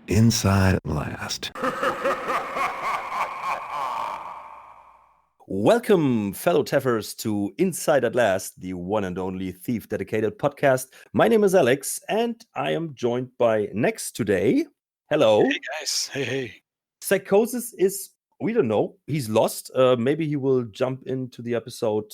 Inside at last. Welcome, fellow Teffers, to Inside at Last, the one and only thief-dedicated podcast. My name is Alex, and I am joined by Nex today. Hello. Hey, guys. Hey. Psychosis is, we don't know, he's lost. Maybe he will jump into the episode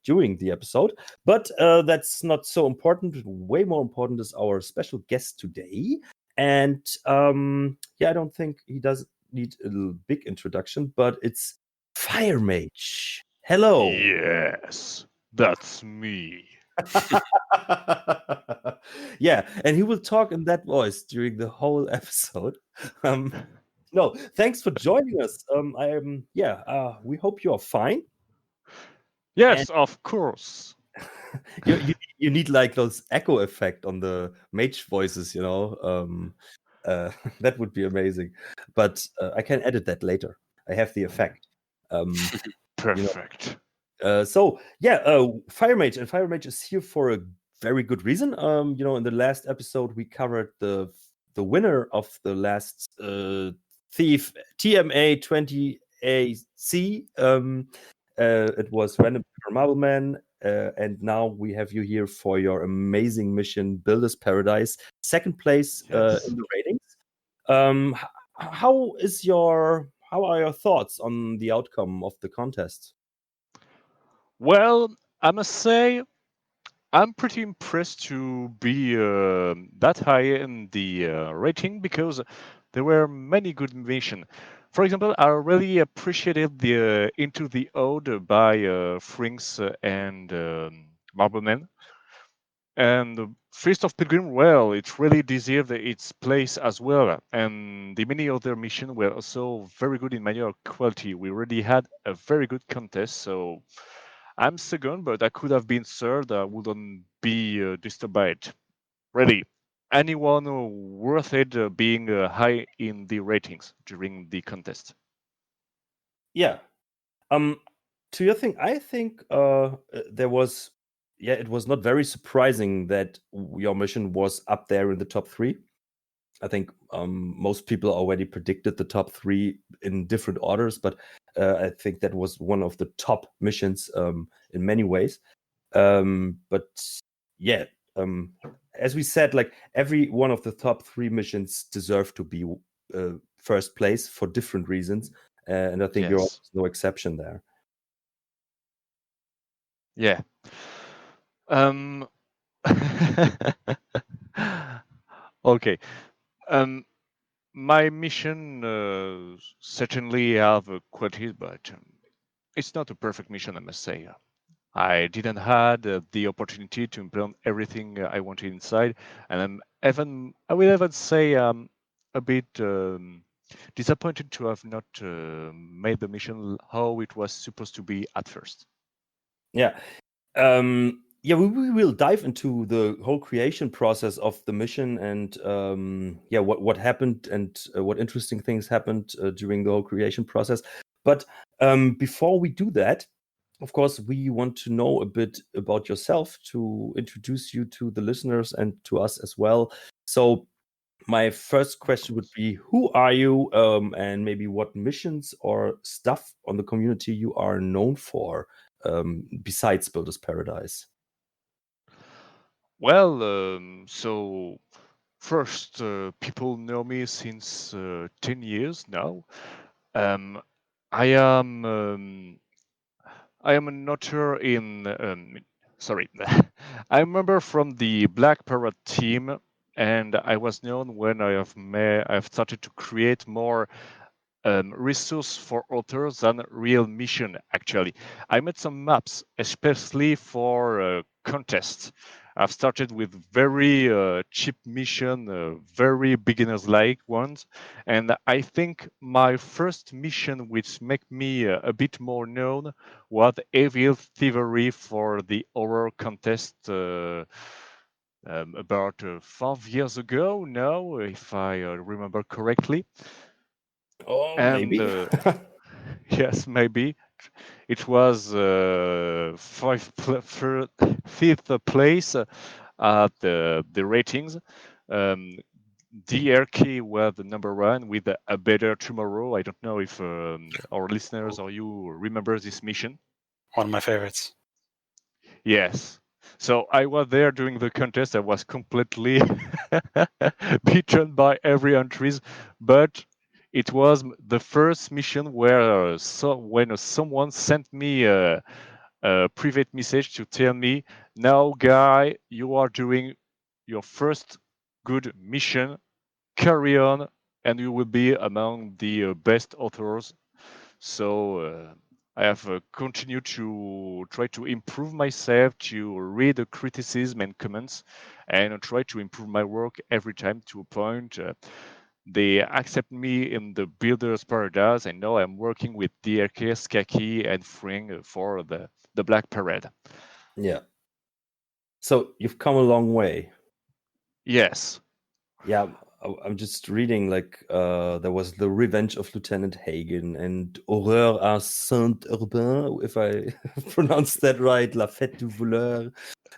during the episode, but that's not so important. Way more important is our special guest today. And I don't think he does need a big introduction, but it's FireMage. Hello. Yes, that's me. Yeah, and he will talk in that voice during the whole episode. No, thanks for joining us. We hope you are fine. Yes, of course. You need like those echo effect on the mage voices, you know. That would be amazing. But I can edit that later. I have the effect. Perfect. FireMage, and FireMage is here for a very good reason. In the last episode we covered the winner of the last thief TMA20AC. It was Random Marble Man, and now we have you here for your amazing mission, Builder's Paradise, second place in the ratings. How are your thoughts on the outcome of the contest? Well, I must say, I'm pretty impressed to be that high in the rating because there were many good missions. For example, I really appreciated the Into the Ode by Frinks and Marbleman. And the Feast of Pilgrim, well, it really deserved its place as well. And the many other missions were also very good in manual quality. We already had a very good contest, so I'm second, but I could have been third. I wouldn't be disturbed by it. Really, anyone worth it being high in the ratings during the contest. Yeah. To your thing, I think it was not very surprising that your mission was up there in the top 3. I think most people already predicted the top 3 in different orders, but I think that was one of the top missions in many ways. As we said, like every one of the top 3 missions deserve to be first place for different reasons, and I think you're also no exception there. Yeah. Okay. My mission certainly have qualities, but it's not a perfect mission, I must say. I didn't had the opportunity to implement everything I wanted inside, and I will even say a bit disappointed to have not made the mission how it was supposed to be at first. Yeah. We will dive into the whole creation process of the mission and what happened and what interesting things happened during the whole creation process. But before we do that, of course, we want to know a bit about yourself to introduce you to the listeners and to us as well. So my first question would be, who are you and maybe what missions or stuff on the community you are known for besides Builder's Paradise? Well, so first, people know me since 10 years now. I am an author in. Sorry, I remember from the Black Parrot team, and I was known when I've started to create more resource for authors than real mission. Actually, I made some maps, especially for contests. I've started with very cheap mission, very beginners-like ones, and I think my first mission, which made me a bit more known, was Evil Thievery for the horror contest about 5 years ago now, if I remember correctly. Oh, And maybe. yes, maybe it was fifth place at the ratings. DRK were the number one with a better tomorrow. I don't know if our listeners or you remember this mission. One of my favorites. Yes. So I was there during the contest. I was completely beaten by every entries, but it was the first mission where when someone sent me a private message to tell me, "Now, guy, you are doing your first good mission. Carry on, and you will be among the best authors." So I have continued to try to improve myself, to read the criticism and comments, and try to improve my work every time to a point. They accept me in the Builder's Paradise, and now I'm working with DRK, Skaki, and Fring for the Black Parade. Yeah. So you've come a long way. Yes. Yeah, I'm just reading, like, there was The Revenge of Lieutenant Hagen and Horreur à Saint-Urbain, if I pronounced that right, La Fête du Voleur.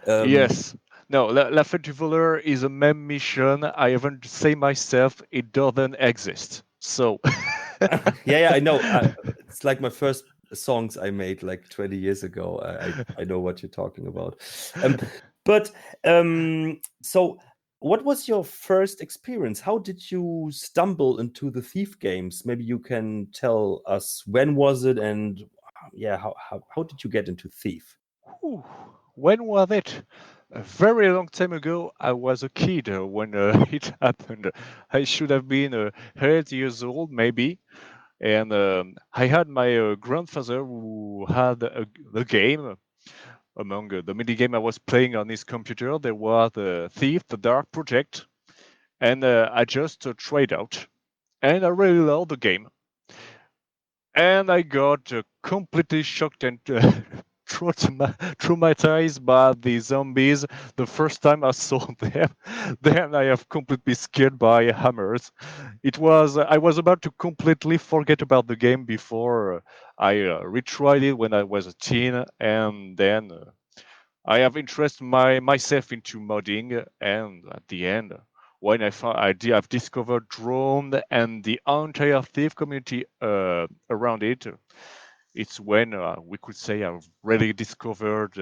Yes. No, La Fête du Voleur is a meme mission. I haven't say myself, it doesn't exist. So. yeah, I know. It's like my first songs I made like 20 years ago. I know what you're talking about. So what was your first experience? How did you stumble into the Thief games? Maybe you can tell us when was it, and how did you get into Thief? When was it? A very long time ago. I was a kid when it happened. I should have been 8 years old, maybe. And I had my grandfather who had the game. Among the mini game I was playing on his computer, there was Thief, the Dark Project, and I just tried out, and I really loved the game. And I got completely shocked and traumatized by the zombies the first time I saw them. Then I have completely scared by hammers. I was about to completely forget about the game before I retried it when I was a teen, and then I have interested myself into modding, and at the end, when I've discovered drone and the entire Thief community around it, it's when we could say I've really discovered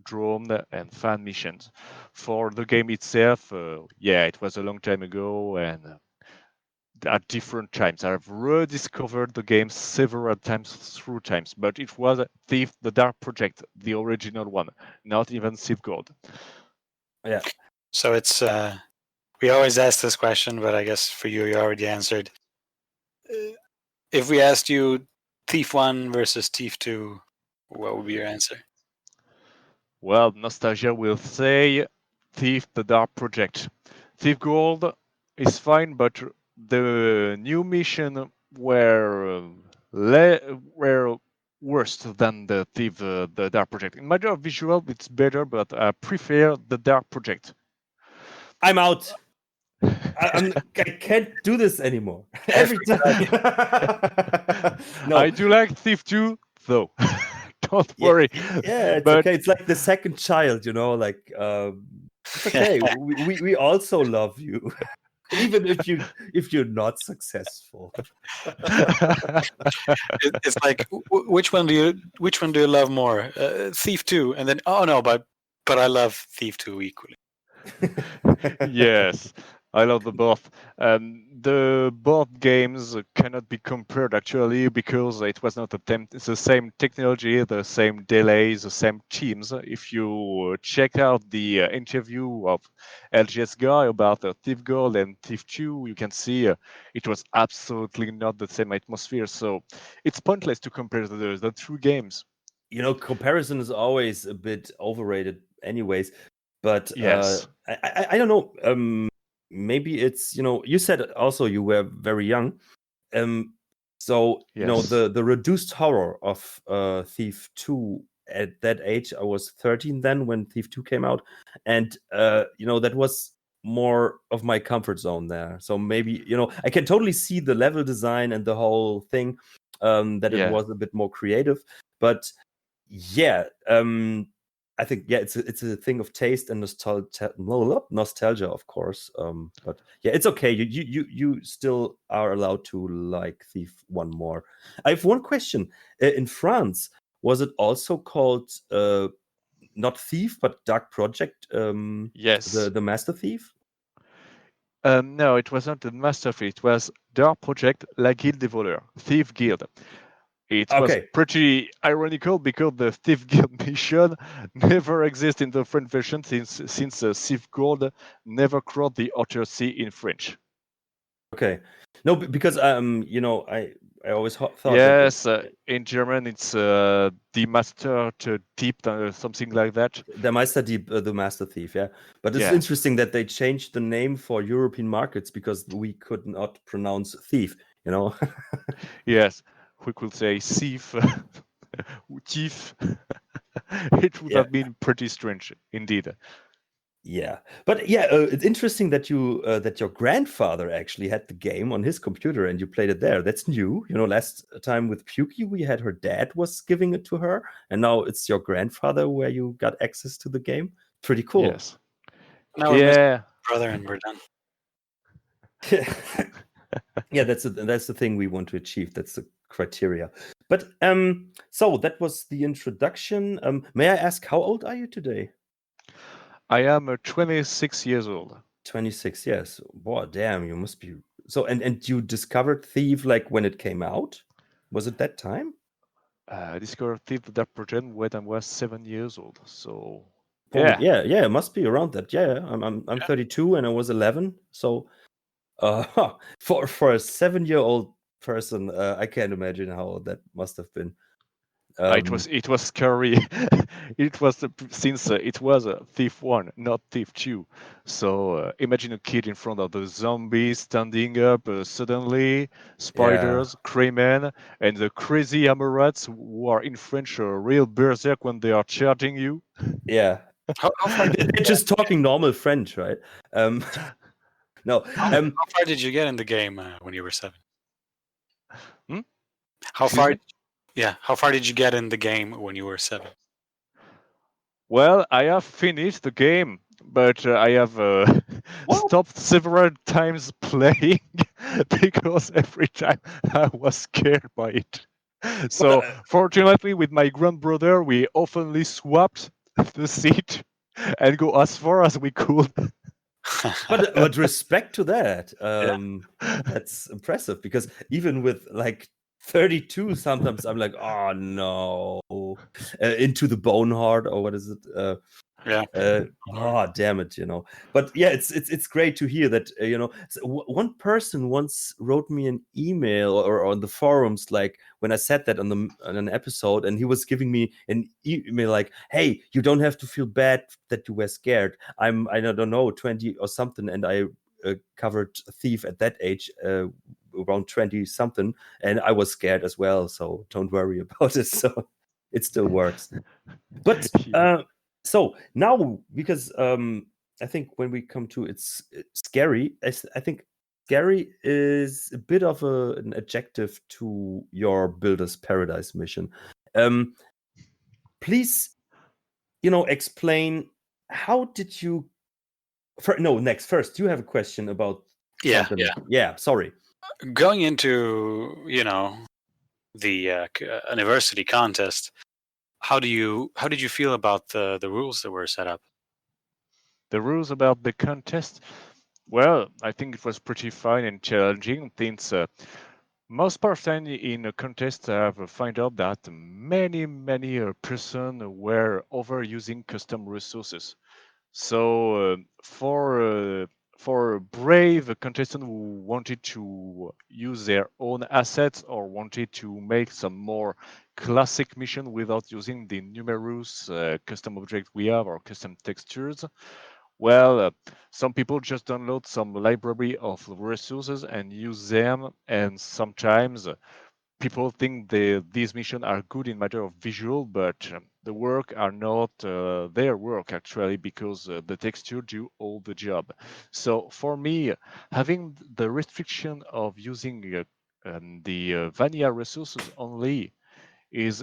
drone and fan missions. For the game itself, it was a long time ago, and at different times. I've rediscovered the game several times through times, but it was Thief, the Dark Project, the original one, not even Thief Gold. Yeah. So it's we always ask this question, but I guess for you already answered. If we asked you Thief 1 versus Thief 2, what would be your answer? Well, nostalgia will say Thief, the Dark Project. Thief Gold is fine, but the new mission were worse than the Thief, the Dark Project. In matter of visual, it's better, but I prefer the Dark Project. I'm out. I can't do this anymore. Every time. No, I do like Thief 2, though. Don't worry. Yeah, it's okay. It's like the second child, like it's okay. we also love you, even if you're not successful. It's like which one do you love more, Thief 2, and then but I love Thief 2 equally. Yes, I love the both. The both games cannot be compared actually because it was not it's the same technology, the same delays, the same teams. If you check out the interview of LGS guy about Thief Gold and Thief 2, you can see it was absolutely not the same atmosphere. So it's pointless to compare the two games. Comparison is always a bit overrated, anyways. But yes, I don't know. Maybe it's you said also you were very young. So yes. the reduced horror of Thief 2 at that age. I was 13 then when Thief 2 came out, and that was more of my comfort zone there. So maybe I can totally see the level design and the whole thing, that it was a bit more creative. But yeah, I think it's a thing of taste and nostalgia, of course. But yeah, it's okay. You still are allowed to like Thief 1 more. I have one question. In France, was it also called not Thief but Dark Project? Yes. The Master Thief. No, it wasn't the Master Thief. It was Dark Project, La Guilde des Voleurs, Thief Guild. It was Okay. pretty ironical because the Thief Guild mission never exists in the French version since Thief Guild never crossed the Outer Sea in French. Okay. No, because I always thought Yes, that in German it's Die Master Dieb, something like that. the Meisterdieb, the Master Thief, yeah. But it's Yeah. interesting that they changed the name for European markets because we could not pronounce thief, you know. Yes, we could say thief, thief. It would Yeah. have been pretty strange, indeed. Yeah, but yeah, it's interesting that that your grandfather actually had the game on his computer and you played it there. That's new. You know, last time with Pukey, we had her dad was giving it to her, and now it's your grandfather where you got access to the game. Pretty cool. Yes. Now we're missing Yeah. brother, and we're done. Yeah, that's the thing we want to achieve. That's the criteria. But so that was the introduction. May I ask, how old are you today? I am 26 years old. 26 years. Boy, damn, you must be. So, and you discovered Thief like when it came out? Was it that time? I discovered Thief Dark Project when I was 7 years old. So Probably, yeah, it must be around that. Yeah, I'm 32 and I was 11. So, for a 7-year-old person, I can't imagine how that must have been. it was scary. It was since it was Thief 1, not Thief 2. So imagine a kid in front of the zombies standing up suddenly, spiders, craymen, and the crazy Amorats who are in French a real berserk when they are charging you. Yeah. How far did They're just talking normal French, right? No. how far did you get in the game when you were 7? How Excuse far? me? Yeah, how far did you get in the game when you were 7? Well, I have finished the game, but I have stopped several times playing because every time I was scared by it. So, fortunately, with my grandbrother, we oftenly swapped the seat and go as far as we could. But respect to that. That's impressive because even with like 32, sometimes I'm like, oh no, Into the Boneheart, or what is it? Yeah. Oh damn it, you know. But yeah, it's great to hear that one person once wrote me an email or on the forums, like when I said that on an episode, and he was giving me an email like, hey, you don't have to feel bad that you were scared. I don't know, 20 or something, and I covered Thief at that age, around 20 something, and I was scared as well, so don't worry about it. So it still works. But so now, because I think when we come to it's scary, I think scary is a bit of an adjective to your Builder's Paradise mission. Please, explain, how did you first you have a question about something. Yeah, sorry. Going into, the university contest, how did you feel about the rules that were set up? The rules about the contest, well, I think it was pretty fun and challenging since most part of the time in a contest I have find out that many person were overusing custom resources. So for a brave contestant who wanted to use their own assets or wanted to make some more classic mission without using the numerous custom objects we have or custom textures, well, some people just download some library of resources and use them, and sometimes people think these missions are good in matter of visual, but the work are not their work actually, because the texture do all the job. So for me, having the restriction of using the vanilla resources only is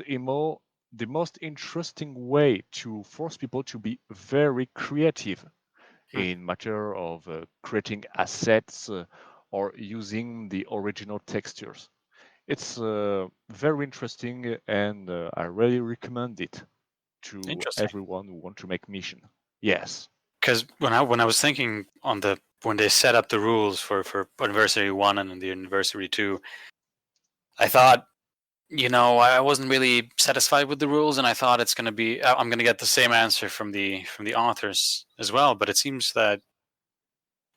the most interesting way to force people to be very creative in matter of creating assets or using the original textures. It's very interesting, and I really recommend it to Interesting. everyone who want to make mission. Yes. Because when I was thinking when they set up the rules for Anniversary 1 and the Anniversary 2, I thought, I wasn't really satisfied with the rules, and I thought I'm going to get the same answer from the authors as well. But it seems that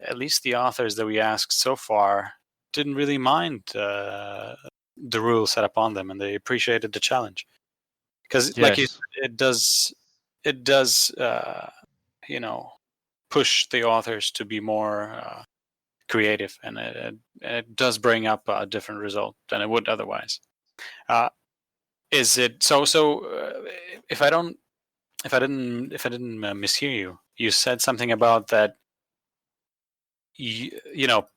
at least the authors that we asked so far didn't really mind the rules set up on them, and they appreciated the challenge. Because, like you Yes. said, it does push the authors to be more creative, and it does bring up a different result than it would otherwise. Is it so? If I didn't mishear you, you said something about that.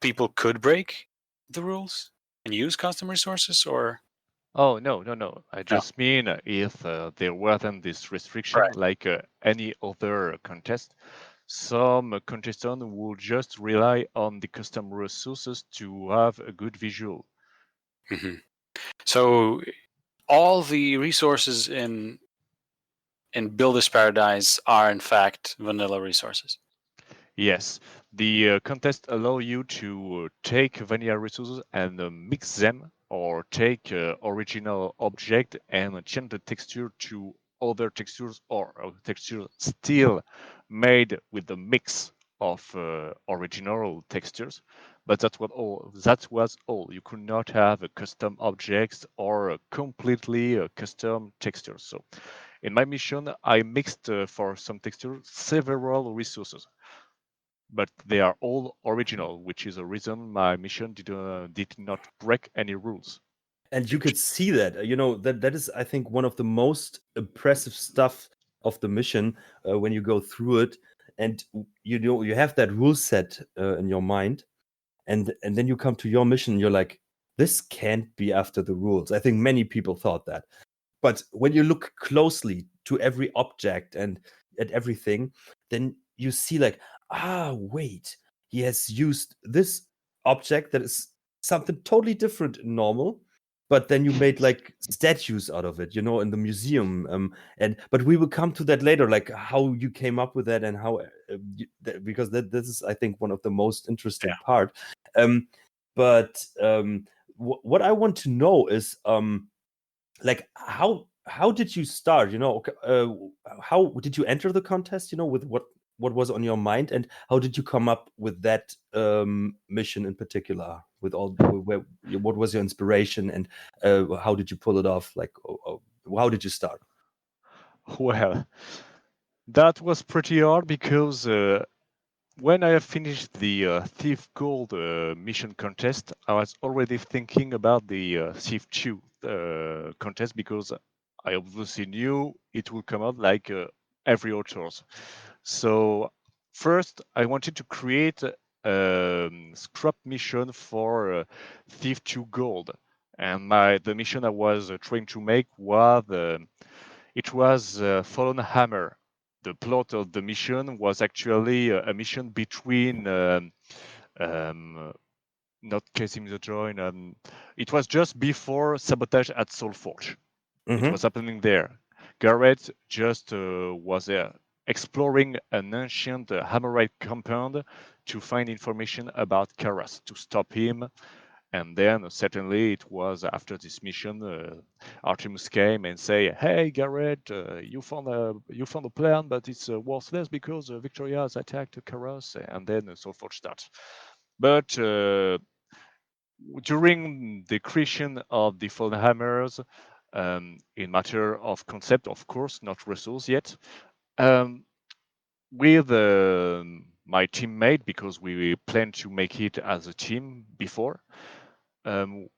People could break the rules and use custom resources, or Oh, no. I no? just mean if there wasn't this restriction Right. like any other contest, some contestant will just rely on the custom resources to have a good visual. Mm-hmm. So all the resources in Builder's Paradise are in fact vanilla resources. Yes, the contest allow you to take vanilla resources and mix them, or take original object and change the texture to other textures, or textures still made with the mix of original textures. But that was all. That was all. You could not have a custom objects or a completely custom textures. So, in my mission, I mixed for some textures several resources, but they are all original, which is a reason my mission did not break any rules. And you could see that, that is, I think, one of the most impressive stuff of the mission when you go through it, and you have that rule set in your mind, and then you come to your mission, you're like, this can't be after the rules. I think many people thought that, but when you look closely to every object and at everything, then you see like, wait, he has used this object that is something totally different in normal, but then you made like statues out of it, in the museum. But we will come to that later, like how you came up with that and how, because this is, I think, one of the most interesting part. What I want to know is, like, how did you start? How did you enter the contest? With what was on your mind, and how did you come up with that mission in particular? What was your inspiration, and how did you pull it off? Like, how did you start? Well, that was pretty hard because when I finished the Thief Gold mission contest, I was already thinking about the Thief 2 contest, because I obviously knew it would come out like every authors. So first, I wanted to create a scrap mission for Thief 2 Gold, and the mission I was trying to make was Fallen Hammer. The plot of the mission was actually a mission between not Casing the Join. It was just before Sabotage at Soulforge. It was happening there. Garrett just was exploring an ancient Hammerite compound to find information about Karas, to stop him. And then certainly it was after this mission, Artemis came and say, "Hey, Garrett, you found a plan, but it's worthless because Victoria has attacked Karas," and then Soulforge starts. But during the creation of the Fallen Hammers, in matter of concept, of course, not resource yet, with my teammate, because we planned to make it as a team before,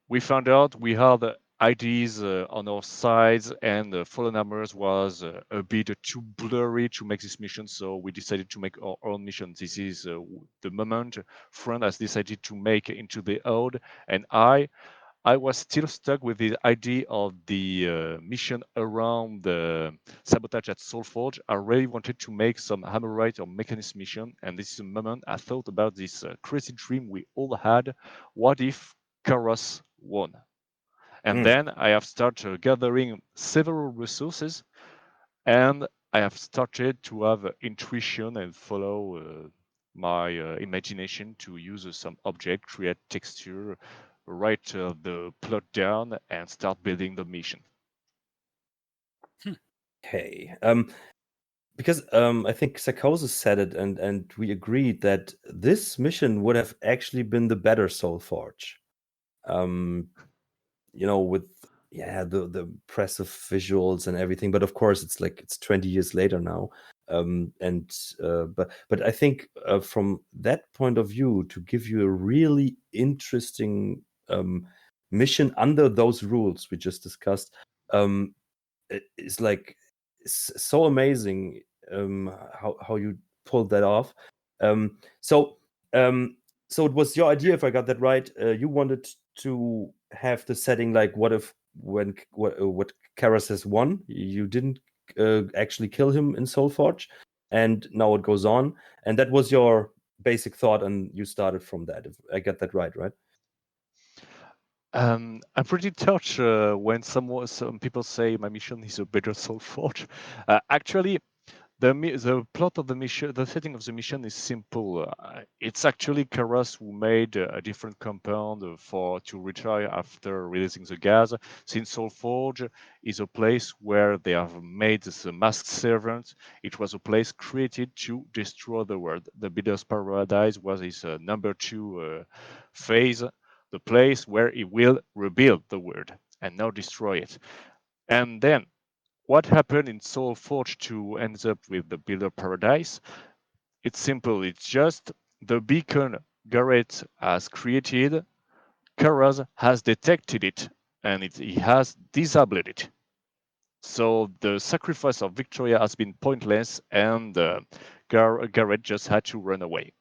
we found out we had IDs on our sides, and Fallen Hammers was a bit too blurry to make this mission, so we decided to make our own mission. This is the moment Friend has decided to make Into the Old, and I I was still stuck with the idea of the mission around the sabotage at Soulforge. I really wanted to make some Hammerite or Mechanist mission, and this is a moment I thought about this crazy dream we all had. What if Karos won? And then I have started gathering several resources, and I have started to have intuition and follow my imagination to use some object, create texture, write the plot down, and start building the mission. Okay. Because I think Psychosis said it, and we agreed that this mission would have actually been the better Soulforge. With the impressive visuals and everything, but of course it's 20 years later now. But I think from that point of view, to give you a really interesting mission under those rules we just discussed, it's like so amazing how you pulled that off. So it was your idea, if I got that right. You wanted to have the setting like, what if what Karas has won, you didn't actually kill him in Soulforge, and now it goes on, and that was your basic thought, and you started from that, if I get that right? I'm pretty touched when some people say my mission is a better Soulforge. Actually, the plot of the mission, the setting of the mission is simple. It's actually Karas who made a different compound to retire after releasing the gas. Since Soulforge is a place where they have made the masked servant, it was a place created to destroy the world. The Builder's Paradise was his number 2 phase, the place where he will rebuild the world and not destroy it. And then what happened in Soulforge to end up with the Builder Paradise? It's simple. It's just the beacon Garrett has created. Karas has detected it, and he has disabled it. So the sacrifice of Victoria has been pointless, and Garrett just had to run away.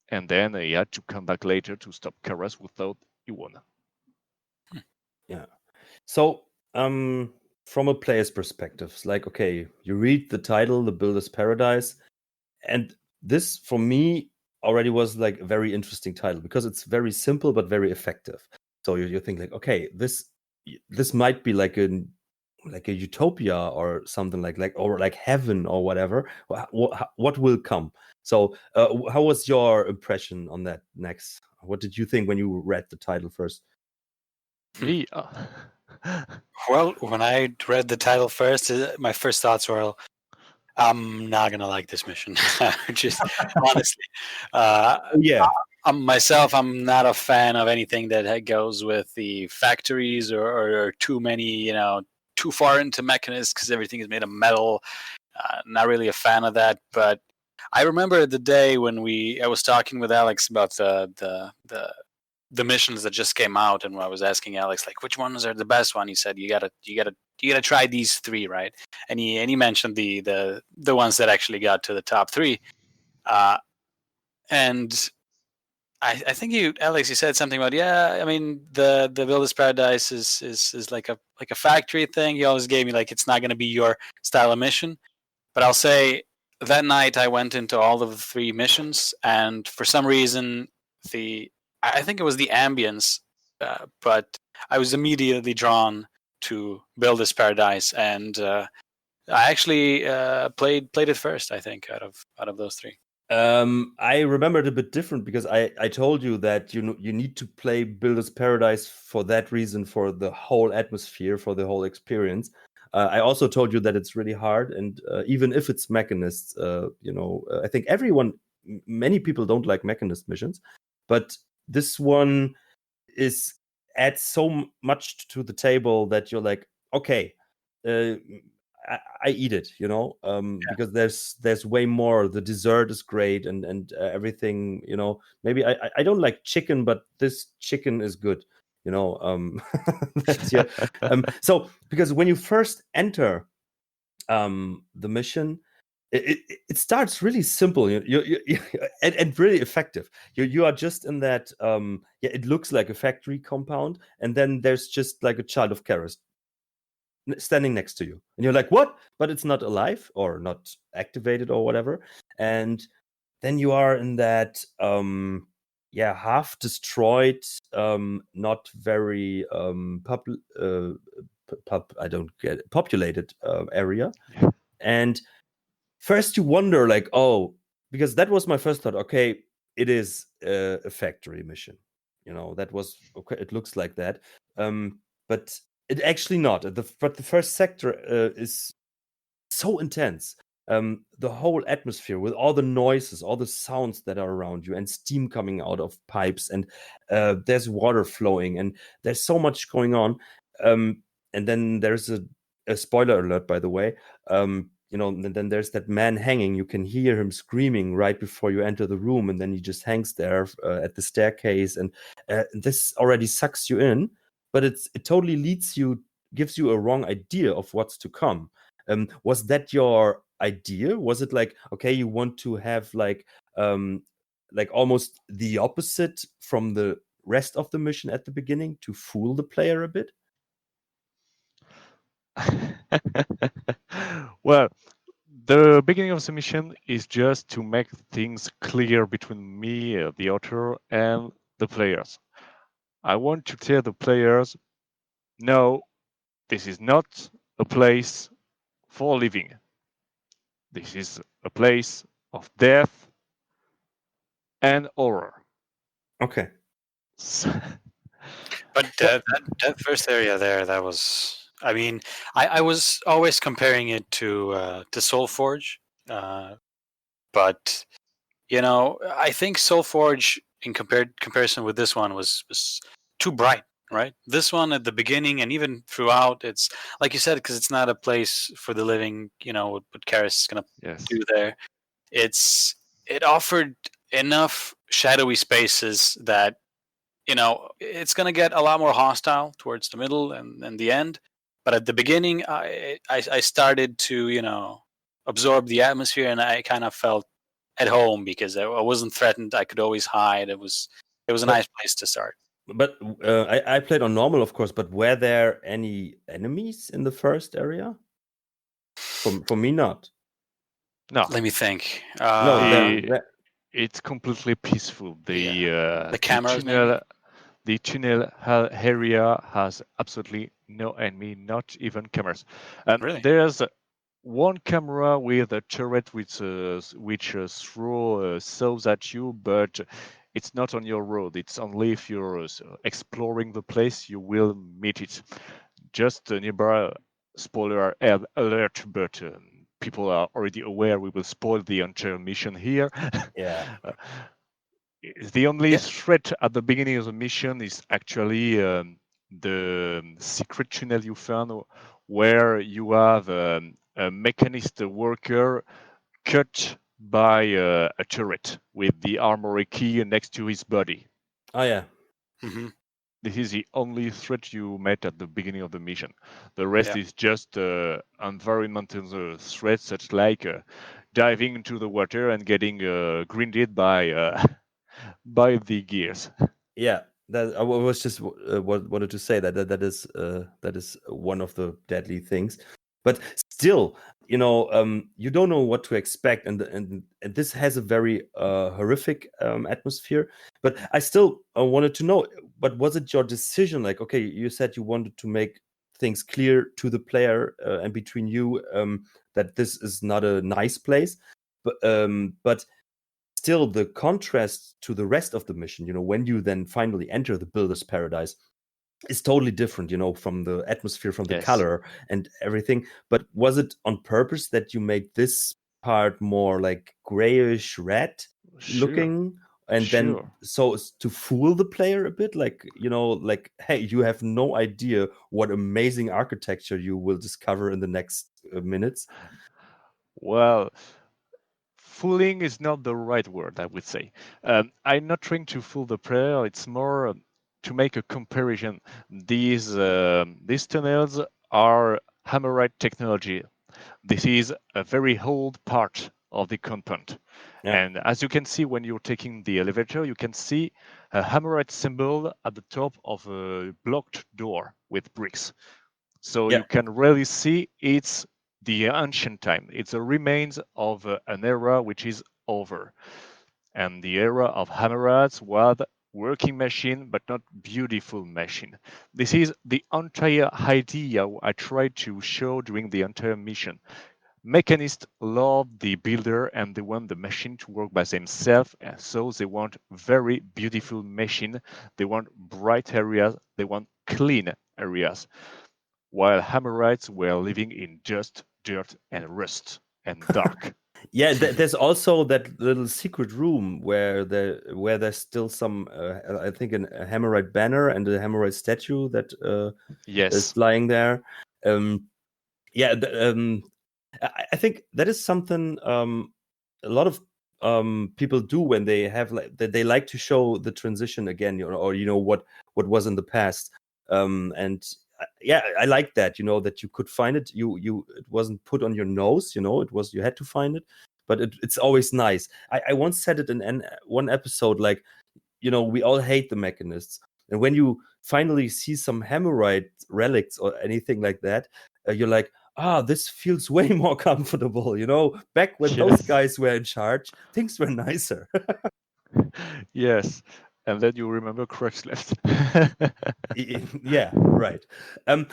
And then he had to come back later to stop Karas without he won. Yeah. So, from a player's perspective, it's like, okay, you read the title, The Builder's Paradise, and this, for me, already was like a very interesting title because it's very simple but very effective. So you think like, okay, this might be like a utopia or something like heaven or whatever. What will come? So, how was your impression on that? Next, what did you think when you read the title first? Me, Well, when I read the title first, my first thoughts were, I'm not gonna like this mission. Just honestly, Yeah. myself, I'm not a fan of anything that goes with the factories or too many, too far into mechanics because everything is made of metal. Not really a fan of that. But I remember the day when I was talking with Alex about the missions that just came out, and I was asking Alex like, which ones are the best one. He said you gotta try these 3, right? And he mentioned the ones that actually got to the top 3, and I think Alex, you said something about, I mean the Builder's Paradise is like a factory thing. You always gave me like, it's not going to be your style of mission, but I'll say that night I went into all of the 3 missions, and for some reason I think it was the ambience, but I was immediately drawn to Builder's Paradise, and I actually played it first, I think, out of those 3. I remember it a bit different because I told you that you need to play Builder's Paradise for that reason, for the whole atmosphere, for the whole experience. I also told you that it's really hard, and even if it's mechanists, I think many people don't like mechanist missions, but this one adds so much to the table that you're like, okay, I eat it, because there's way more. The dessert is great, and everything, maybe I don't like chicken, but this chicken is good, that's so because when you first enter the mission, it starts really simple, and really effective. You are just in that. It looks like a factory compound, and then there's just like a child of Karis standing next to you, and you're like, what? But it's not alive or not activated or whatever, and then you are in that half destroyed, not very I don't get it, populated area. Yeah. And first you wonder, like, oh, because that was my first thought. Okay, it is a factory mission. That was okay. It looks like that, but it actually not. But the first sector is so intense. The whole atmosphere with all the noises, all the sounds that are around you, and steam coming out of pipes, and there's water flowing, and there's so much going on. And then there's a spoiler alert, by the way. Then there's that man hanging. You can hear him screaming right before you enter the room, and then he just hangs there at the staircase, and this already sucks you in. But it totally gives you a wrong idea of what's to come. Was that your idea? Was it like, okay, you want to have like almost the opposite from the rest of the mission at the beginning to fool the player a bit? Well, the beginning of the mission is just to make things clear between me, the author, and the players. I want to tell the players, no, this is not a place for living. This is a place of death and horror. Okay. But that first area there, that was. I mean, I was always comparing it to Soulforge, but I think Soulforge in comparison with this one was too bright, right? This one at the beginning and even throughout, it's like you said, because it's not a place for the living. What Karis is gonna do there. It offered enough shadowy spaces that it's gonna get a lot more hostile towards the middle and the end. But at the beginning, I started to absorb the atmosphere, and I kind of felt at home because I wasn't threatened. I could always hide. It was a nice place to start. But I played on normal, of course. But were there any enemies in the first area? For me, not. No. Let me think. It's completely peaceful. The cameras, the tunnel area has absolutely no enemy, not even cameras. Really? There's one camera with a turret which throws saws at you, but it's not on your road. It's only if you're exploring the place you will meet it. Just nearby, spoiler alert, but people are already aware we will spoil the entire mission here. Yeah. The only threat at the beginning of the mission is actually the secret tunnel you found, where you have a mechanist worker cut by a turret with the armory key next to his body. Oh, yeah. Mm-hmm. This is the only threat you met at the beginning of the mission. The rest is just environmental threats, such like diving into the water and getting grinded by the gears. Yeah, that I was just wanted to say that is one of the deadly things. But still, you don't know what to expect, and this has a very horrific atmosphere. But I still wanted to know. But was it your decision? Like, okay, you said you wanted to make things clear to the player and between you that this is not a nice place, but still the contrast to the rest of the mission, when you then finally enter the builder's paradise, is totally different, from the atmosphere, from the color and everything. But was it on purpose that you made this part more like grayish red looking? And then so to fool the player a bit, like, like, hey, you have no idea what amazing architecture you will discover in the next minutes? Well, fooling is not the right word, I would say. I'm not trying to fool the player. It's more to make a comparison. These tunnels are hammerite technology. This is a very old part of the compound. Yeah. And as you can see when you're taking the elevator, you can see a hammerite symbol at the top of a blocked door with bricks. So Yeah. you can really see it's the ancient time. It's a remains of an era which is over. And the era of hammerites was working machine, but not beautiful machine. This is the entire idea I tried to show during the entire mission. Mechanists love the builder and they want the machine to work by themselves, so they want very beautiful machine. They want bright areas. They want clean areas. While Hammerites were living in dust, dirt, and rust and dark. Yeah, there's also that little secret room where there's still some I think a Hammerite banner and a Hammerite statue that Yes. is lying there. Yeah, I think that is something a lot of people do when they have they like to show the transition again, or what was in the past. And yeah, I like that, that you could find it. It wasn't put on your nose, it was you had to find it, but it's always nice. I once said it in one episode, like, we all hate the mechanists, and when you finally see some Hammerite relics or anything like that, you're like, this feels way more comfortable. Back when those Yes. guys were in charge, things were nicer. Yes. And then you remember Crux left. Yeah, right. And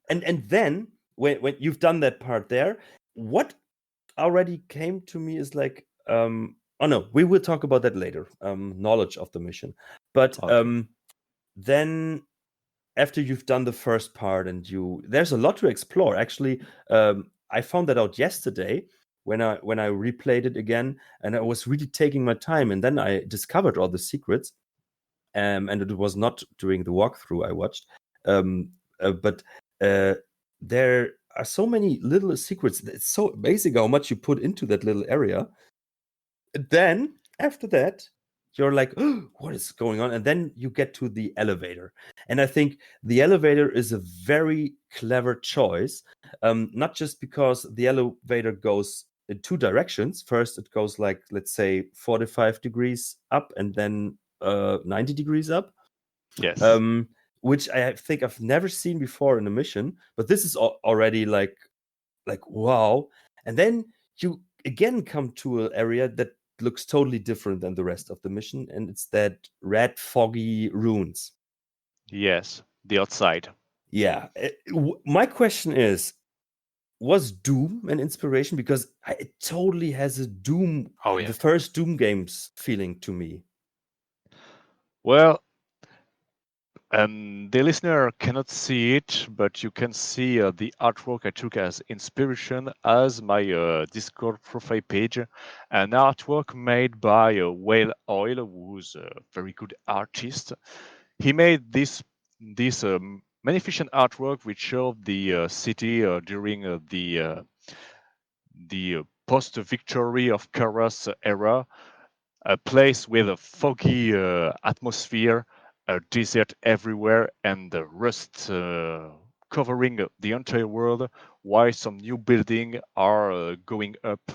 then when you've done that part there, what already came to me is like, oh no, we will talk about that later. Knowledge of the mission, but Okay. then after you've done the first part and there's a lot to explore. Actually, I found that out yesterday when I replayed it again, and I was really taking my time, and then I discovered all the secrets. And it was not during the walkthrough I watched, but there are so many little secrets. It's so amazing how much you put into that little area. And then after that, you're like, oh, what is going on? And then you get to the elevator. And I think the elevator is a very clever choice, not just because the elevator goes in two directions. First, it goes like, let's say, 45 degrees up, and then 90 degrees up. Yes. Which I think I've never seen before in a mission, but this is already like wow. And then you again come to an area that looks totally different than the rest of the mission, and it's that red foggy ruins. Yes. The outside. Yeah. My question is, was Doom an inspiration? Because it totally has a Doom, Oh, yeah. the first Doom games feeling to me. Well, the listener cannot see it, but you can see the artwork I took as inspiration as my Discord profile page. An artwork made by Whale Oil, who's a very good artist. He made this magnificent artwork which showed the city during the post-victory of Kara's era, a place with a foggy atmosphere, a desert everywhere, and the rust covering the entire world, while some new buildings are going up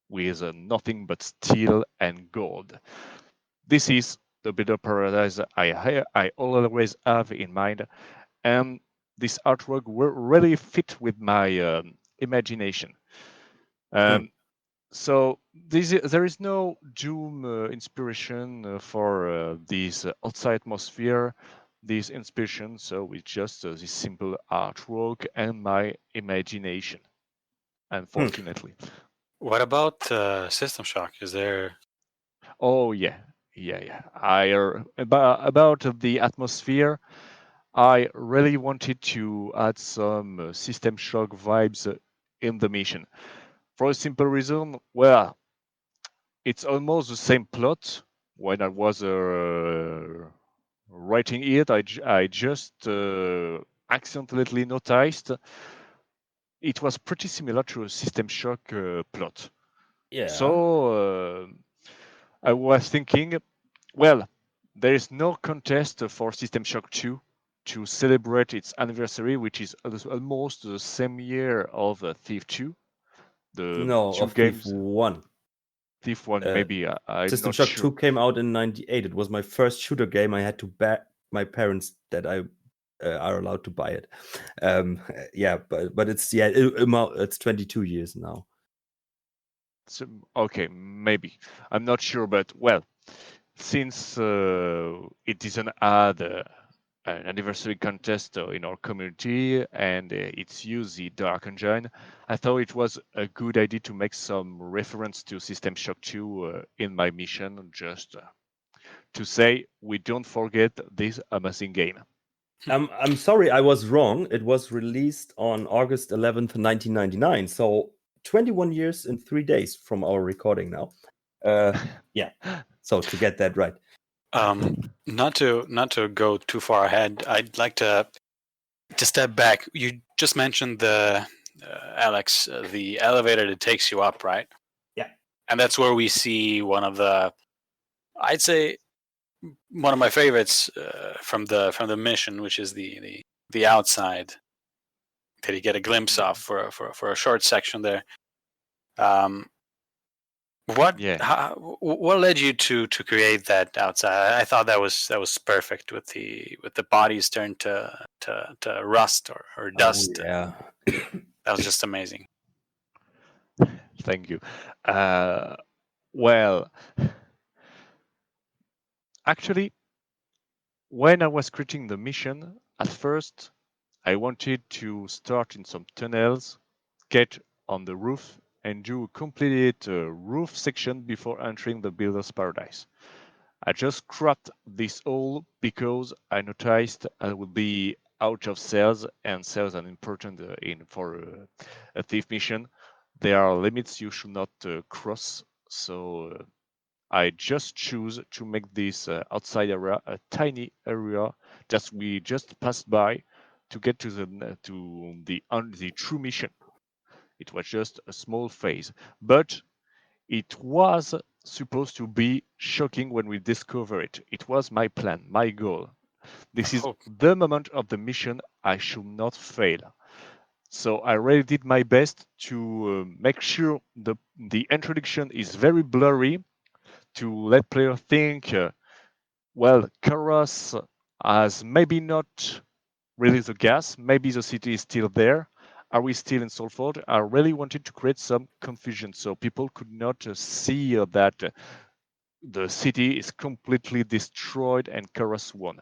with nothing but steel and gold. This is the builder paradise I always have in mind, and this artwork will really fit with my imagination. So there is no Doom inspiration for this outside atmosphere, this inspiration. So it's just this simple artwork and my imagination, unfortunately. What about System Shock? Is there? Oh yeah. About the atmosphere, I really wanted to add some System Shock vibes in the mission. For a simple reason, well, it's almost the same plot. When I was writing it, I just accidentally noticed it was pretty similar to a System Shock plot. Yeah. So I was thinking, well, there is no contest for System Shock 2 to celebrate its anniversary, which is almost the same year of Thief 2, The No, two of Thief games, 1. Thief 1, Uh, maybe. I'm System not Shock sure. 2 came out in 98. It was my first shooter game. I had to beg my parents that I are allowed to buy it. Yeah, but it's it's 22 years now. So, okay, maybe. I'm not sure, but well, since it didn't add an anniversary contest in our community and it's used the Dark Engine, I thought it was a good idea to make some reference to System Shock 2 in my mission, just to say we don't forget this amazing game. I'm sorry, I was wrong. It was released on August 11th, 1999. So 21 years and 3 days from our recording now. Yeah. So to get that right. Not to go too far ahead, I'd like to step back. You just mentioned the Alex, the elevator that takes you up, right? Yeah. And that's where we see one of the, I'd say, one of my favorites from the mission, which is the outside that you get a glimpse of for a short section there. What led you to create that outside? I thought that was perfect with the bodies turned to rust or dust. Oh, yeah. That was just amazing. Thank you. Well, actually, when I was creating the mission, at first, I wanted to start in some tunnels, get on the roof, and do a complete roof section before entering the Builder's Paradise. I just cropped this all because I noticed I would be out of cells, and cells are important for a thief mission. There are limits you should not cross, so I just choose to make this outside area a tiny area that we just passed by to get to the true mission. It was just a small phase, but it was supposed to be shocking when we discover it. It was my plan, my goal. This is the moment of the mission I should not fail. So I really did my best to make sure the introduction is very blurry, to let player think, well, Karas has maybe not released the gas, maybe the city is still there. Are we still in Salford? I really wanted to create some confusion so people could not see that the city is completely destroyed and Karas won.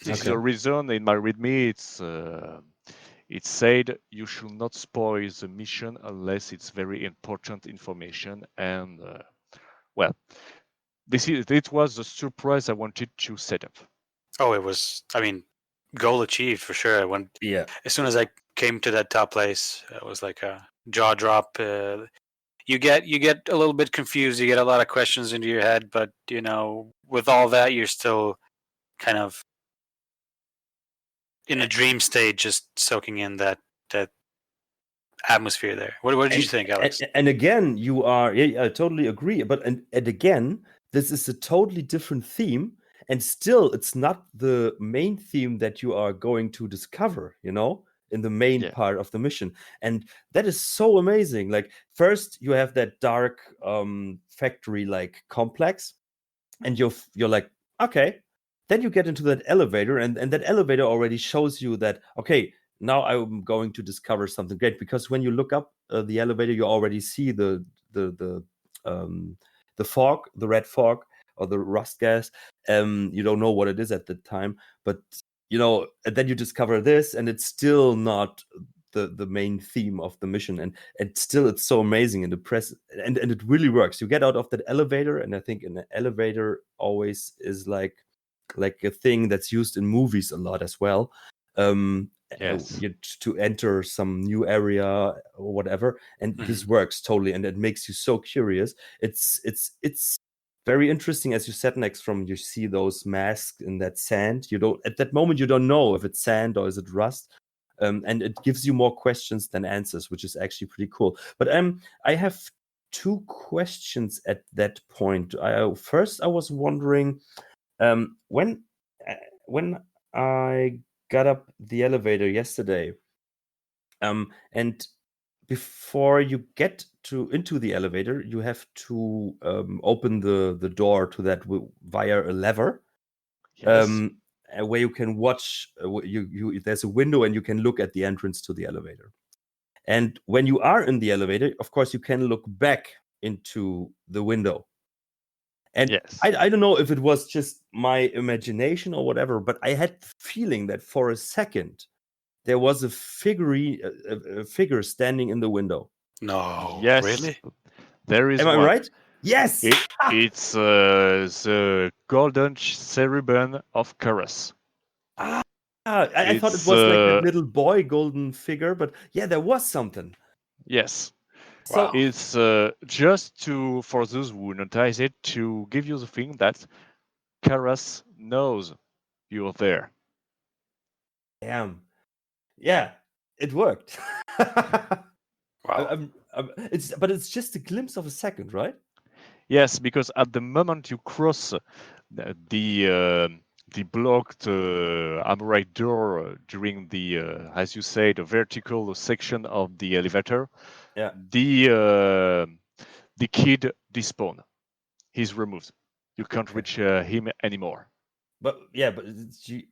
This is a reason in my README it said you should not spoil the mission unless it's very important information. And well, it was a surprise I wanted to set up. Oh, it was. I mean, goal achieved for sure. As soon as I came to that top place, it was like a jaw drop. You get a little bit confused. You get a lot of questions into your head, but with all that, you're still kind of in a dream state, just soaking in that atmosphere there. What did you think, Alex? And again, you are, I totally agree. But and again, this is a totally different theme, and still, it's not the main theme that you are going to discover. In the main part of the mission, and that is so amazing. Like first, you have that dark factory-like complex, and you're like, okay. Then you get into that elevator, and that elevator already shows you that, okay, now I'm going to discover something great, because when you look up the elevator, you already see the fog, the red fog or the rust gas. You don't know what it is at the time, but and then you discover this, and it's still not the main theme of the mission, and still it's so amazing in the press, and it really works. You get out of that elevator, and I think an elevator always is like a thing that's used in movies a lot as well. To enter some new area or whatever, and this works totally, and it makes you so curious. It's very interesting, as you said, next from you see those masks in that sand. You don't, at that moment, you don't know if it's sand or is it rust. And it gives you more questions than answers, which is actually pretty cool. But I have two questions at that point. First, I was wondering, when I got up the elevator yesterday, and before you get into the elevator, you have to open the door to that via a lever. Yes. Where you can watch. There's a window and you can look at the entrance to the elevator. And when you are in the elevator, of course, you can look back into the window. And Yes. I don't know if it was just my imagination or whatever, but I had the feeling that for a second there was a figure standing in the window. No, Yes. really? There is Am I one. right? Yes. It's the golden cherubim of Karas. I thought it It's was like that little boy golden figure, but yeah, there was something. yes. So Wow. It's just for those who notice it, to give you the thing that Karas knows you're there. damn, yeah, it worked. Wow. But it's just a glimpse of a second, right? Yes, because at the moment you cross the blocked armored door during the, as you say, the vertical section of the elevator, Yeah. the kid despawn. He's removed. You can't Okay. reach him anymore. But yeah,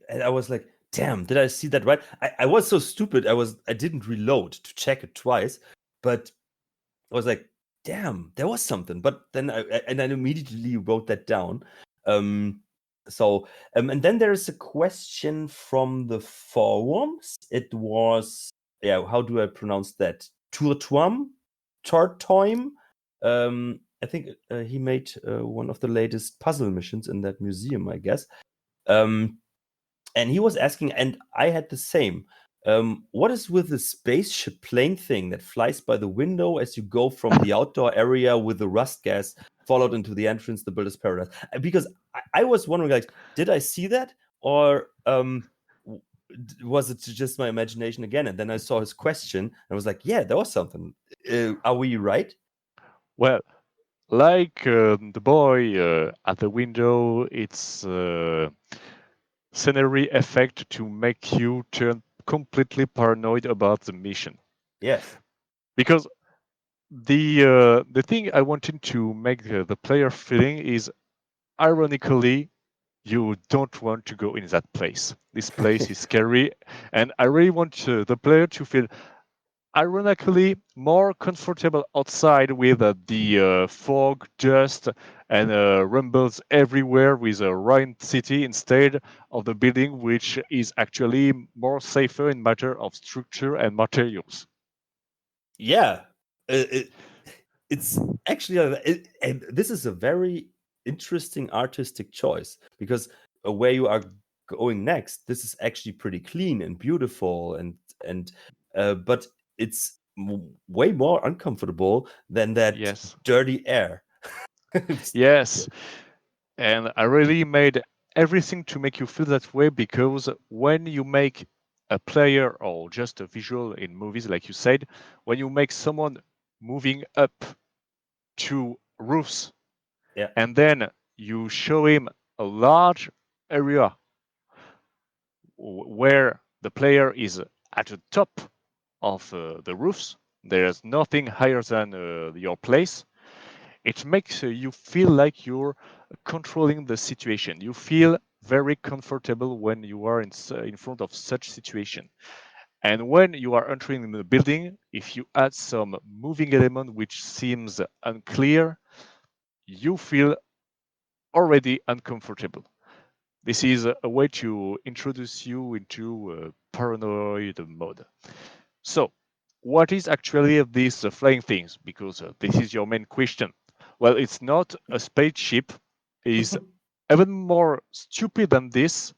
and I was like, damn, did I see that right? I was so stupid. I didn't reload to check it twice, but I was like, damn, there was something. But then I immediately wrote that down. And then there's a question from the forums. It was, how do I pronounce that? Tortoim. I think he made one of the latest puzzle missions in that museum, I guess. And he was asking, and I had the same. What is with the spaceship plane thing that flies by the window as you go from the outdoor area with the rust gas followed into the entrance, the Builder's Paradise? Because I was wondering, like, did I see that, or was it just my imagination again? And then I saw his question, and I was like, yeah, there was something. Are we right? Well, like the boy at the window, it's scenery effect to make you turn completely paranoid about the mission. Yes. Because the thing I wanted to make the player feeling is, ironically, you don't want to go in that place. This place is scary, and I really want the player to feel ironically more comfortable outside with the fog, dust, and rumbles everywhere with a ruined city instead of the building, which is actually more safer in matter of structure and materials. Yeah. It's actually, and this is a very interesting artistic choice, because where you are going next, this is actually pretty clean and beautiful, and but it's way more uncomfortable than that Yes. dirty air. Yes. And I really made everything to make you feel that way, because when you make a player or just a visual in movies, like you said, when you make someone moving up to roofs, Yeah. and then you show him a large area where the player is at the top of the roofs, there's nothing higher than your place. It makes you feel like you're controlling the situation. You feel very comfortable when you are in front of such situation. And when you are entering the building, if you add some moving element which seems unclear, you feel already uncomfortable. This is a way to introduce you into paranoid mode. So, what is actually this flying things? Because this is your main question. Well, it's not a spaceship. It's even more stupid than this.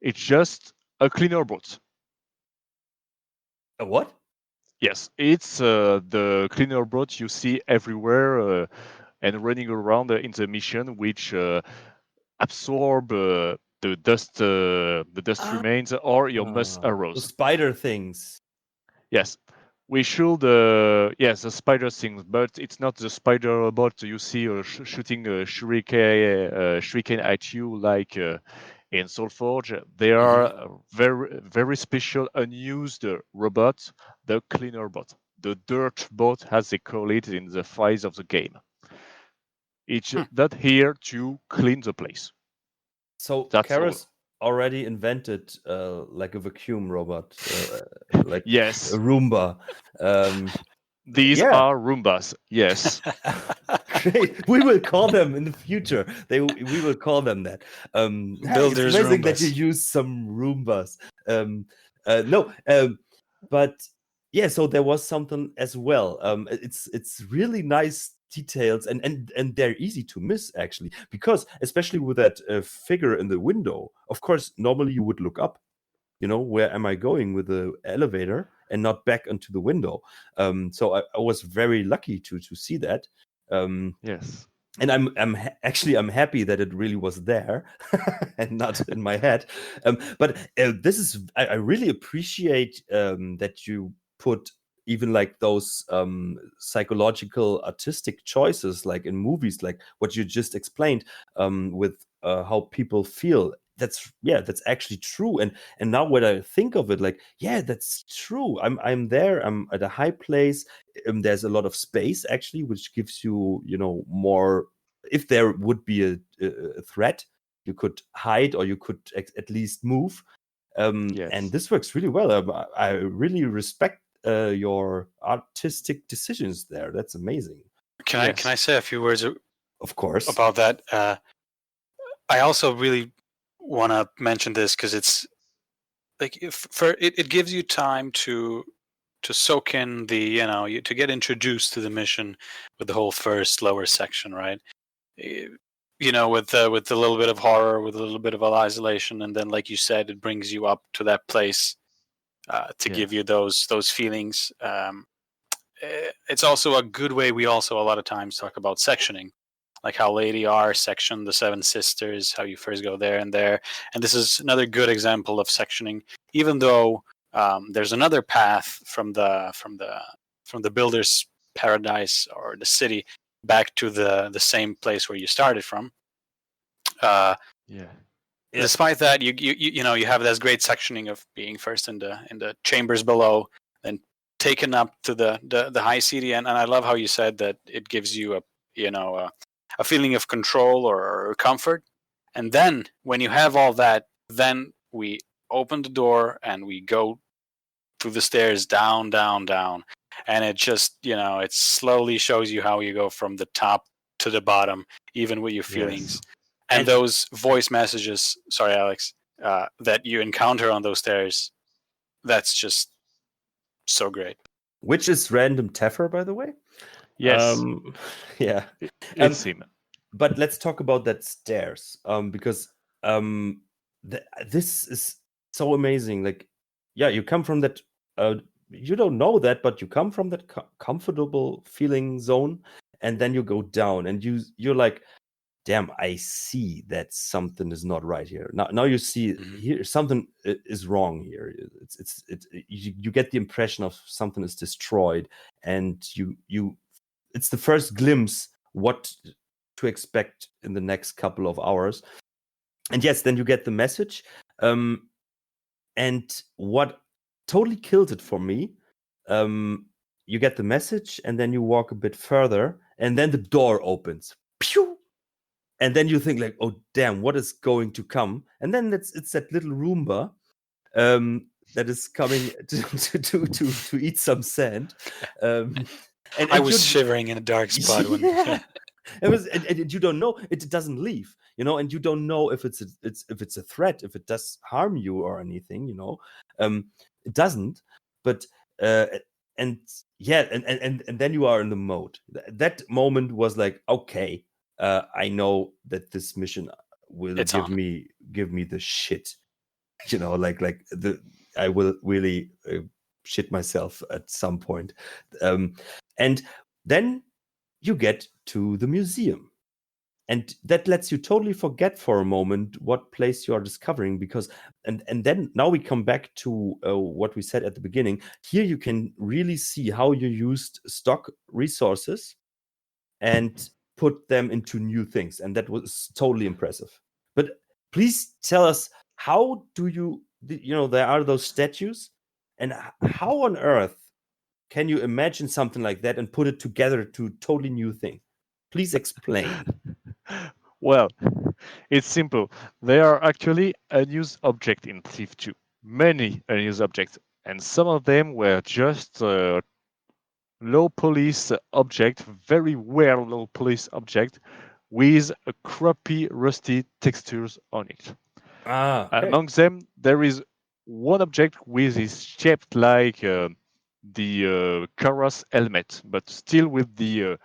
It's just a cleaner boat. A what? Yes, it's the cleaner boat you see everywhere and running around in the mission, which absorb the dust remains or your mus The arrows. spider things. Yes, we should. Yes, the spider things, but it's not the spider bot you see shooting a shuriken at you like in Soulforge. They are very special, unused robots, the cleaner bot. the dirt boat, as they call it in the phase of the game. It's not here to clean the place. So That's all. Karas already invented like a vacuum robot, like Yes. a Roomba. These yeah. are Roombas. Yes. Great. We will call them in the future. We will call them that. It's Builders amazing that you Roombas. use some Roombas. But yeah, so there was something as well. It's really nice details, and they're easy to miss actually, because especially with that figure in the window. Of course, normally you would look up. Where am I going with the elevator, and not back into the window. So I was very lucky to see that. Yes. And I'm happy that it really was there and not in my head. But this is I really appreciate that you put even like those psychological artistic choices, like in movies, like what you just explained, with how people feel. That's actually true. And now when I think of it, like, yeah, that's true. I'm there. I'm at a high place. There's a lot of space actually, which gives you more. If there would be a threat, you could hide, or you could at least move. Yes. And this works really well. I really respect your artistic decisions there. That's amazing. Can I say a few words Of course. about that? I also really want to mention this because it's like it gives you time to soak in the to get introduced to the mission with the whole first lower section, right? With a little bit of horror, with a little bit of isolation, and then, like you said, it brings you up to that place to give you those feelings. It's also a good way. We also a lot of times talk about sectioning, like how Lady R sectioned the Seven Sisters, how you first go there and there. And this is another good example of sectioning, even though there's another path from the builder's paradise or the city back to the same place where you started from. Despite that, you have this great sectioning of being first in the chambers below, then taken up to the high city, and I love how you said that it gives you a feeling of control or comfort. And then when you have all that, then we open the door and we go through the stairs down, and it just it slowly shows you how you go from the top to the bottom, even with your feelings. Yes. And those voice messages, sorry, Alex, that you encounter on those stairs, that's just so great. Which is random Teffer, by the way. Yes. Yeah. It's him. But let's talk about that stairs, because this is so amazing. Like, yeah, you come from that. You don't know that, but you come from that comfortable feeling zone, and then you go down, and you're like, damn, I see that something is not right here. Now you see here something is wrong here. You get the impression of something is destroyed, and it's the first glimpse what to expect in the next couple of hours. And yes, then you get the message. And what totally killed it for me, you get the message, and then you walk a bit further, and then the door opens. Pew! And then you think like, oh damn, what is going to come? And then it's that little Roomba that is coming to eat some sand. And I was shivering in a dark spot when it was, and you don't know, it doesn't leave, and you don't know if it's a threat, if it does harm you or anything, it doesn't. But and then you are in the mode. That moment was like, okay, I know that this mission will give me the shit, like I will really shit myself at some point. And then you get to the museum, and that lets you totally forget for a moment what place you are discovering, because and then now we come back to what we said at the beginning. Here you can really see how you used stock resources and put them into new things, and that was totally impressive. But please tell us, how do you there are those statues, and how on earth can you imagine something like that and put it together to a totally new thing? Please explain. Well, it's simple. They are actually unused objects in Thief 2. Many unused objects. And some of them were just low police object, very well low police object, with a crappy rusty textures on it. Okay. Among them, there is one object which is shaped like the Kara's helmet, but still with the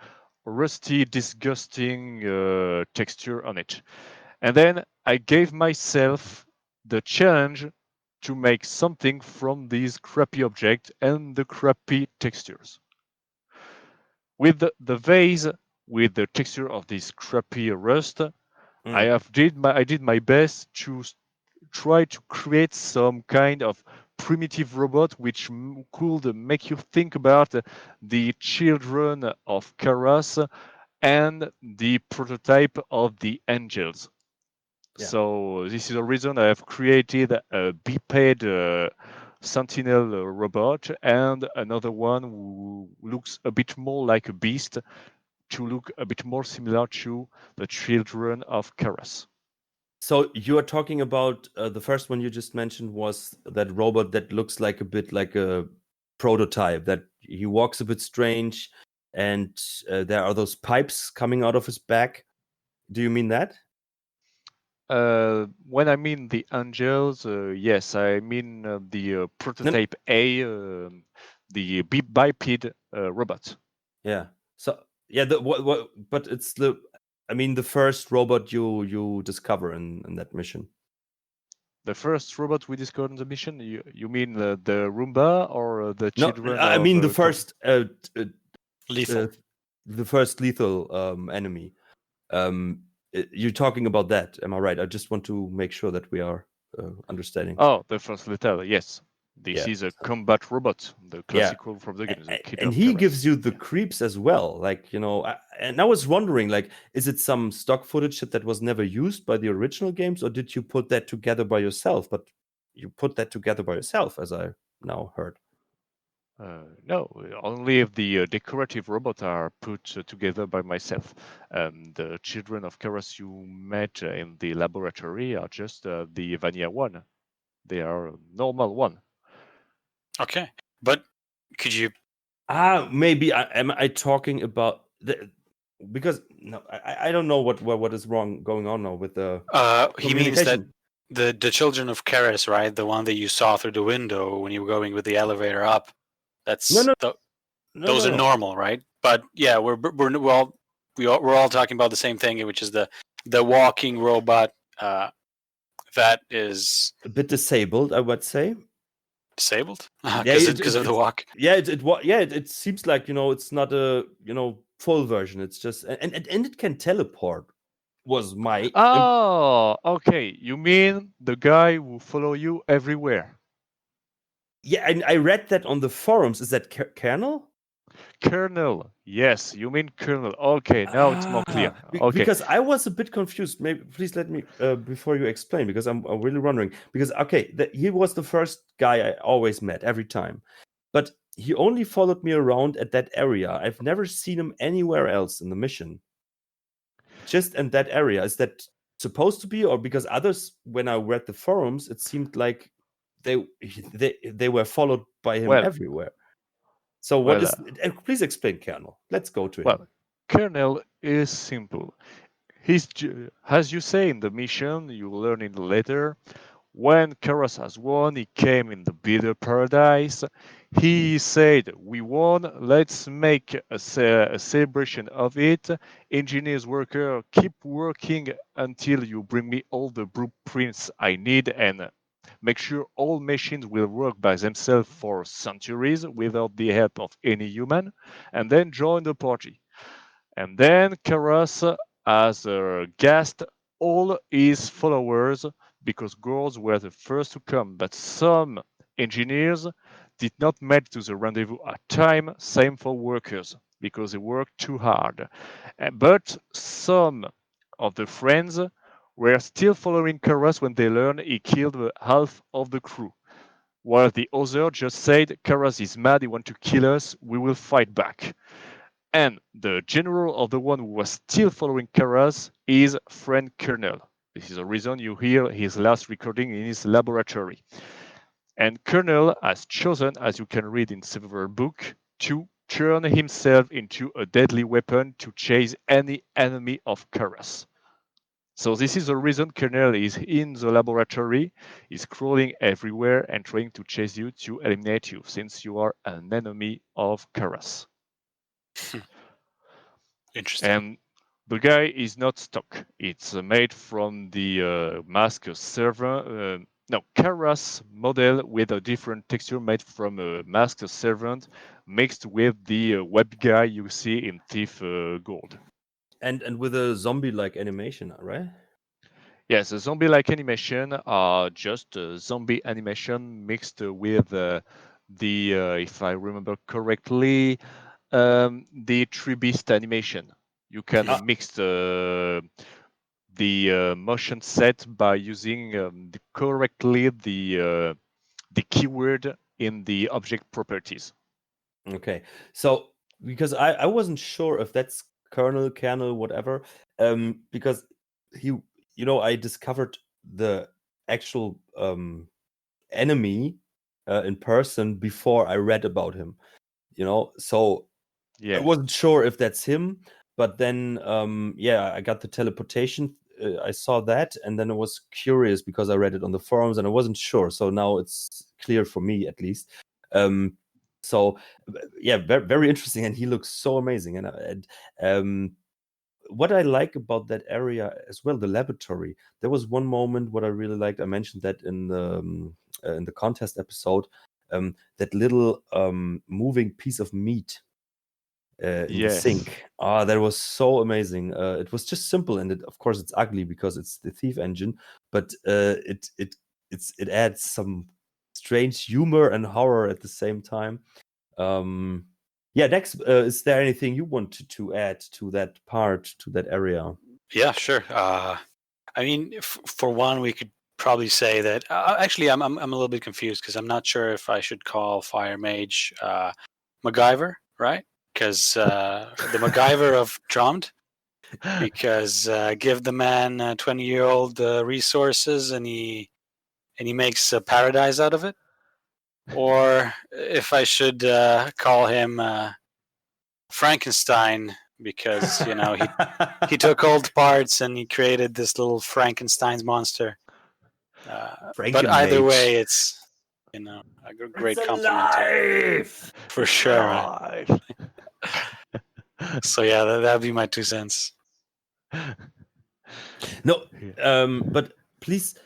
rusty, disgusting texture on it. And then I gave myself the challenge to make something from these crappy objects and the crappy textures. With the vase, with the texture of this crappy rust, I did my best to try to create some kind of primitive robot which could make you think about the children of Karas and the prototype of the angels. Yeah. So this is the reason I have created a biped sentinel robot and another one who looks a bit more like a beast to look a bit more similar to the children of Karas. So you are talking about the first one you just mentioned was that robot that looks like a bit like a prototype, that he walks a bit strange and there are those pipes coming out of his back. Do you mean that? When I mean the angels, yes, I mean the prototype A, the biped robot. Yeah. So yeah, but it's the first robot you discover in that mission. The first robot we discovered in the mission. You mean the Roomba or the children? No, I mean the first lethal. The first lethal enemy. You're talking about that, am I right? I just want to make sure that we are understanding. Oh, the first lethal, yes. This is a combat robot, the classical from the game. And he gives you the creeps as well. Like, and I was wondering, like, is it some stock footage that was never used by the original games, or did you put that together by yourself? But you put that together by yourself, as I now heard. No, only if the decorative robots are put together by myself. The children of Karas you met in the laboratory are just the vanilla one. They are normal one. Okay, but could you? Maybe am I talking about because no, I don't know what is wrong going on now with the. He means that the children of Karas, right? The one that you saw through the window when you were going with the elevator up. That's those are normal, right? But yeah, we're all talking about the same thing, which is the walking robot that is a bit disabled, I would say. Disabled because of the walk. Yeah, it seems like it's not a full version. It's just and it can teleport. Was my okay. You mean the guy who follow you everywhere? Yeah, and I read that on the forums. Is that Kernel? Kernel, yes, you mean Kernel. Okay, now it's more clear. Okay. Because I was a bit confused. Maybe please let me before you explain, because I'm really wondering. Because he was the first guy I always met every time, but he only followed me around at that area. I've never seen him anywhere else in the mission. Just in that area. Is that supposed to be, or because others, when I read the forums, it seemed like they were followed by him everywhere. So what is? Please explain Kernel. Let's go to him. Well, Kernel is simple. He's, as you say in the mission, you learn in the letter, when Karas has won, he came in the bitter paradise. He said, "We won. Let's make a celebration of it. Engineers, worker, keep working until you bring me all the blueprints I need and make sure all machines will work by themselves for centuries without the help of any human, and then join the party." And then Karas has gassed all his followers because girls were the first to come, but some engineers did not make to the rendezvous at time, same for workers, because they worked too hard. But some of the friends were still following Karas when they learned he killed half of the crew. while the other just said, Karas is mad, he wants to kill us, we will fight back. And the general of the one who was still following Karas is friend Colonel. This is the reason you hear his last recording in his laboratory. And Colonel has chosen, as you can read in several books, to turn himself into a deadly weapon to chase any enemy of Karas. So this is the reason Colonel is in the laboratory, is crawling everywhere and trying to chase you to eliminate you, since you are an enemy of Karas. Interesting. And the guy is not stock. It's made from the mask servant. Karas model with a different texture made from a mask servant mixed with the web guy you see in Thief Gold. And with a zombie-like animation, right? Yes, a zombie-like animation are just zombie animation mixed with if I remember correctly, the Tree Beast animation. You can mix the motion set by using correctly the keyword in the object properties. Okay, so because I wasn't sure if that's kernel, whatever, because I discovered the actual enemy in person before I read about him, so Yeah. I wasn't sure if that's him, but then I got the teleportation. I saw that, and then I was curious because I read it on the forums, and I wasn't sure. So now it's clear for me, at least. So very, very interesting, and he looks so amazing. And what I like about that area as well, the laboratory. There was one moment what I really liked. I mentioned that in the contest episode. That little moving piece of meat in the sink. That was so amazing. It was just simple, and of course it's ugly because it's the Thief engine, but it adds some strange humor and horror at the same time. Next, is there anything you wanted to add to that part, to that area? Yeah, sure. I mean, for one, we could probably say that. Actually, I'm a little bit confused because I'm not sure if I should call FireMage MacGyver, right? Because the MacGyver of Drummed, because give the man 20-year-old resources and he makes a paradise out of it, or if I should call him Frankenstein, because he took old parts and he created this little Frankenstein's monster. But either way, it's a great compliment for sure. Right? So yeah, that'd be my 2 cents. No, but please,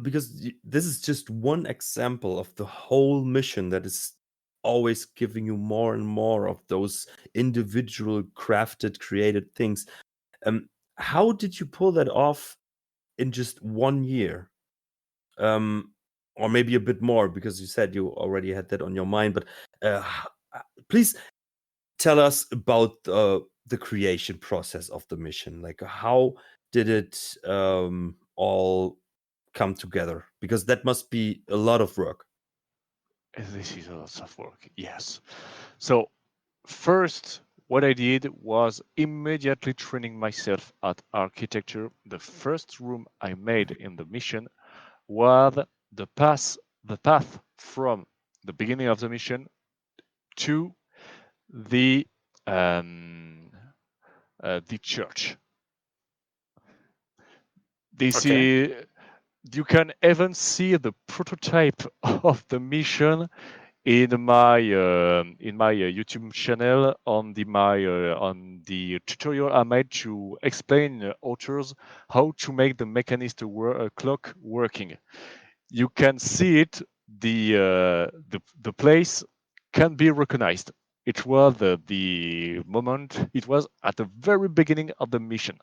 because this is just one example of the whole mission that is always giving you more and more of those individual crafted, created things. How did you pull that off in just 1 year? Or maybe a bit more, because you said you already had that on your mind, but please tell us about the creation process of the mission. Like, how did it all come together? Because that must be a lot of work. This is a lot of work, yes. So first, what I did was immediately training myself at architecture. The first room I made in the mission was the path from the beginning of the mission to the church. This is, you can even see the prototype of the mission in my YouTube channel on the tutorial I made to explain authors how to make the mechanist clock working. You can see it. The place can be recognized. It was the moment. It was at the very beginning of the mission.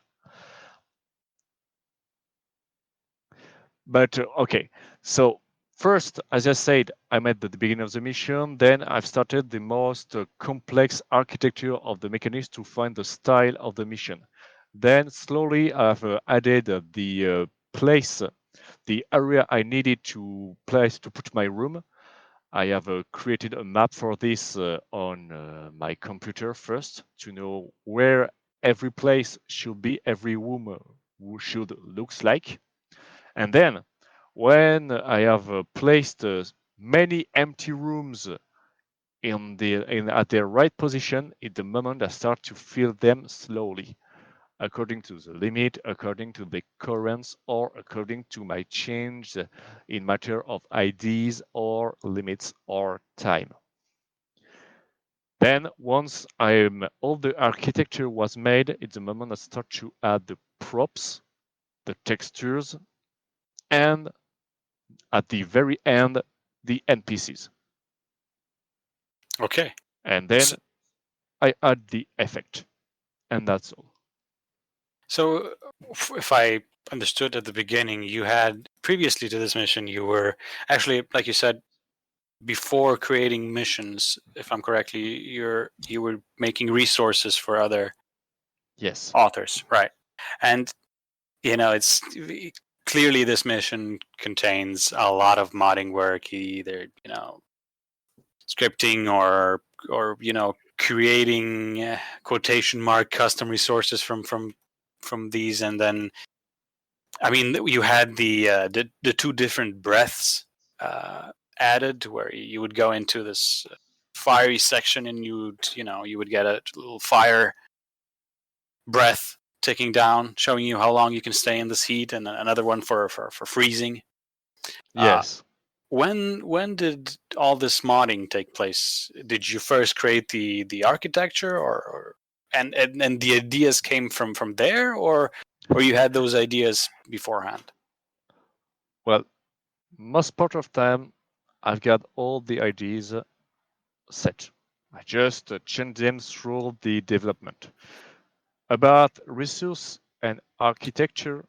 But okay, so first, as I said, I'm at the beginning of the mission. Then I've started the most complex architecture of the mechanism to find the style of the mission. Then slowly I've added the the area I needed to put my room. I have created a map for this on my computer first to know where every place should be, every room should looks like. And then when I have placed many empty rooms at their right position, in the moment I start to fill them slowly, according to the limit, according to the currents, or according to my change in matter of IDs or limits or time. Then once all the architecture was made, it's the moment I start to add the props, the textures, and at the very end, the NPCs. Okay. And then I add the effect, and that's all. So if I understood at the beginning, you had previously to this mission, you were actually, like you said, before creating missions, if I'm correctly, you were making resources for other Yes. authors, right? And it's clearly this mission contains a lot of modding work, either scripting or creating quotation mark custom resources from these, and then I mean you had the two different breaths added, where you would go into this fiery section and you would get a little fire breath ticking down, showing you how long you can stay in this heat, and another one for freezing. Yes. When did all this modding take place? Did you first create the architecture, or and the ideas came from there, or you had those ideas beforehand? Well, most part of time, I've got all the ideas set. I just change them through the development. About resource and architecture,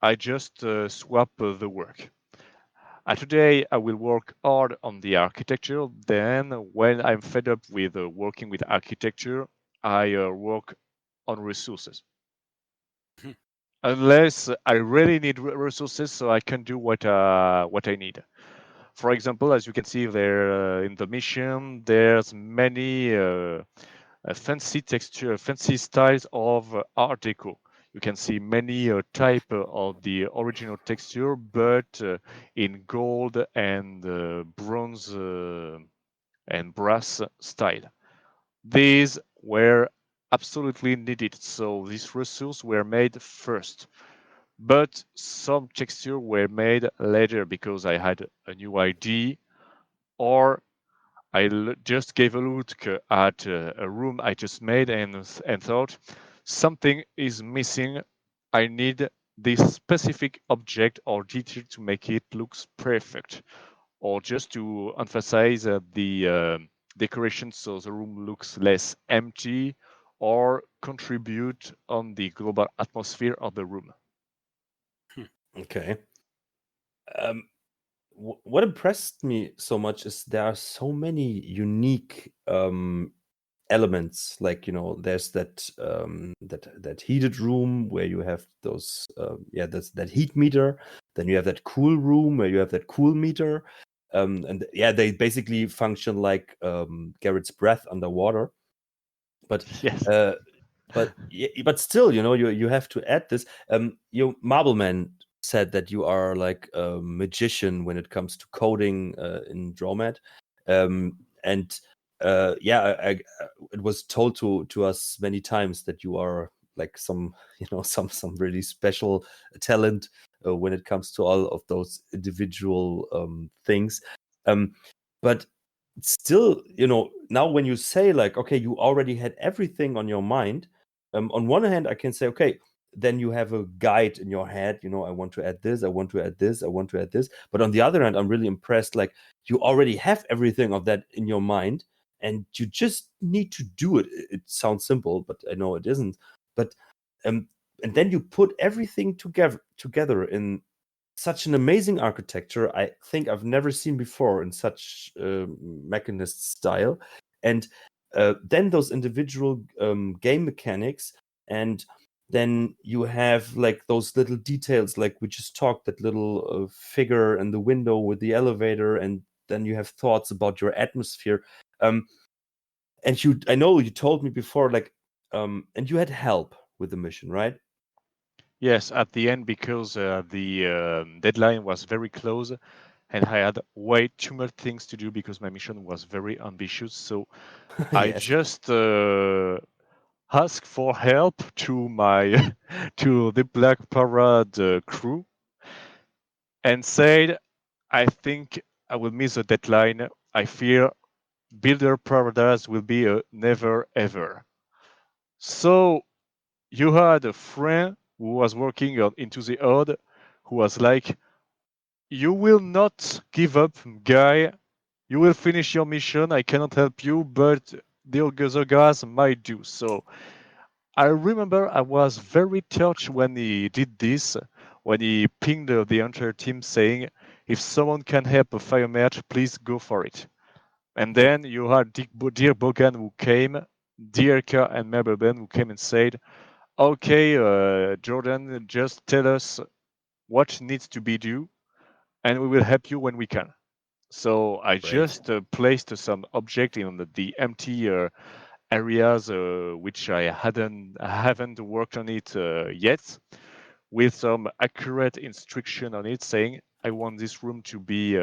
I just swap the work. Today, I will work hard on the architecture. Then, when I'm fed up with working with architecture, I work on resources. Hmm. Unless I really need resources, so I can do what I need. For example, as you can see there in the mission, there's many fancy texture, fancy styles of Art Deco. You can see many type of the original texture, but in gold and bronze and brass style. These were absolutely needed, so these resources were made first. But some texture were made later because I had a new idea, or I just gave a look at a room I just made and thought something is missing. I need this specific object or detail to make it looks perfect, or just to emphasize the decoration so the room looks less empty, or contribute on the global atmosphere of the room. Okay. What impressed me so much is there are so many unique elements. Like there's that heated room where you have those that's that heat meter. Then you have that cool room where you have that cool meter. And they basically function like Garrett's breath underwater. But Yes. but still, you have to add this. Marbleman said that you are like a magician when it comes to coding in Drawmat, and it was told to us many times that you are like some some really special talent when it comes to all of those individual things, but still, now when you say like, okay, you already had everything on your mind, on one hand I can say, okay, then you have a guide in your head, I want to add this, I want to add this, I want to add this. But on the other hand, I'm really impressed, like you already have everything of that in your mind and you just need to do it. It sounds simple, but I know it isn't. But and then you put everything together in such an amazing architecture I think I've never seen before in such mechanist style. And then those individual game mechanics, and then you have like those little details, like we just talked, that little figure in the window with the elevator, and then you have thoughts about your atmosphere. And I know you told me before, like, and you had help with the mission, right? Yes, at the end, because the deadline was very close and I had way too much things to do because my mission was very ambitious. So I Yes. just asked for help to my to the Black Parade crew and said, I think I will miss the deadline. I fear Builder Paradise will be a never ever. So you had a friend who was working on Into the Odd who was like, you will not give up, guy. You will finish your mission. I cannot help you, but the other guys might do. So I remember I was very touched when he did this, when he pinged the entire team saying, if someone can help a FireMage, please go for it. And then you had Dear Bogan who came, Dierka and Mabel Ben who came and said, okay, Jordan, just tell us what needs to be done, and we will help you when we can. So I just placed some object in the empty areas which I haven't worked on it yet, with some accurate instruction on it, saying I want this room to be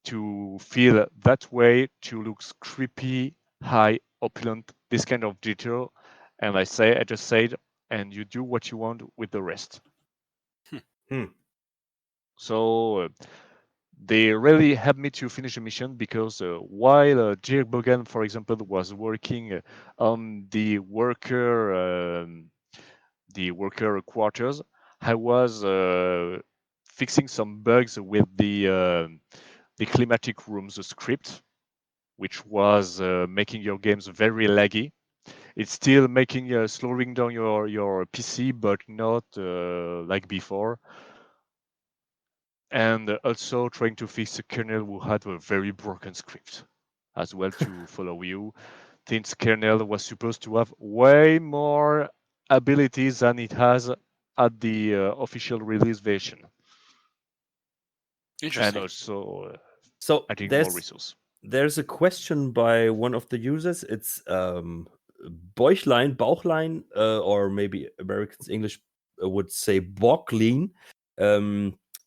to feel that way, to look creepy, high, opulent, this kind of detail. And I just said, and you do what you want with the rest. So they really helped me to finish the mission, because while Dirk Bogan, for example, was working on the worker quarters, I was fixing some bugs with the climatic rooms script, which was making your games very laggy. It's still making slowing down your PC, but not like before. And also trying to fix a kernel who had a very broken script as well to follow you. Since kernel was supposed to have way more abilities than it has at the official release version. Interesting. And also So adding more resource. There's a question by one of the users. It's Bauchlein, or maybe Americans English would say Boglein.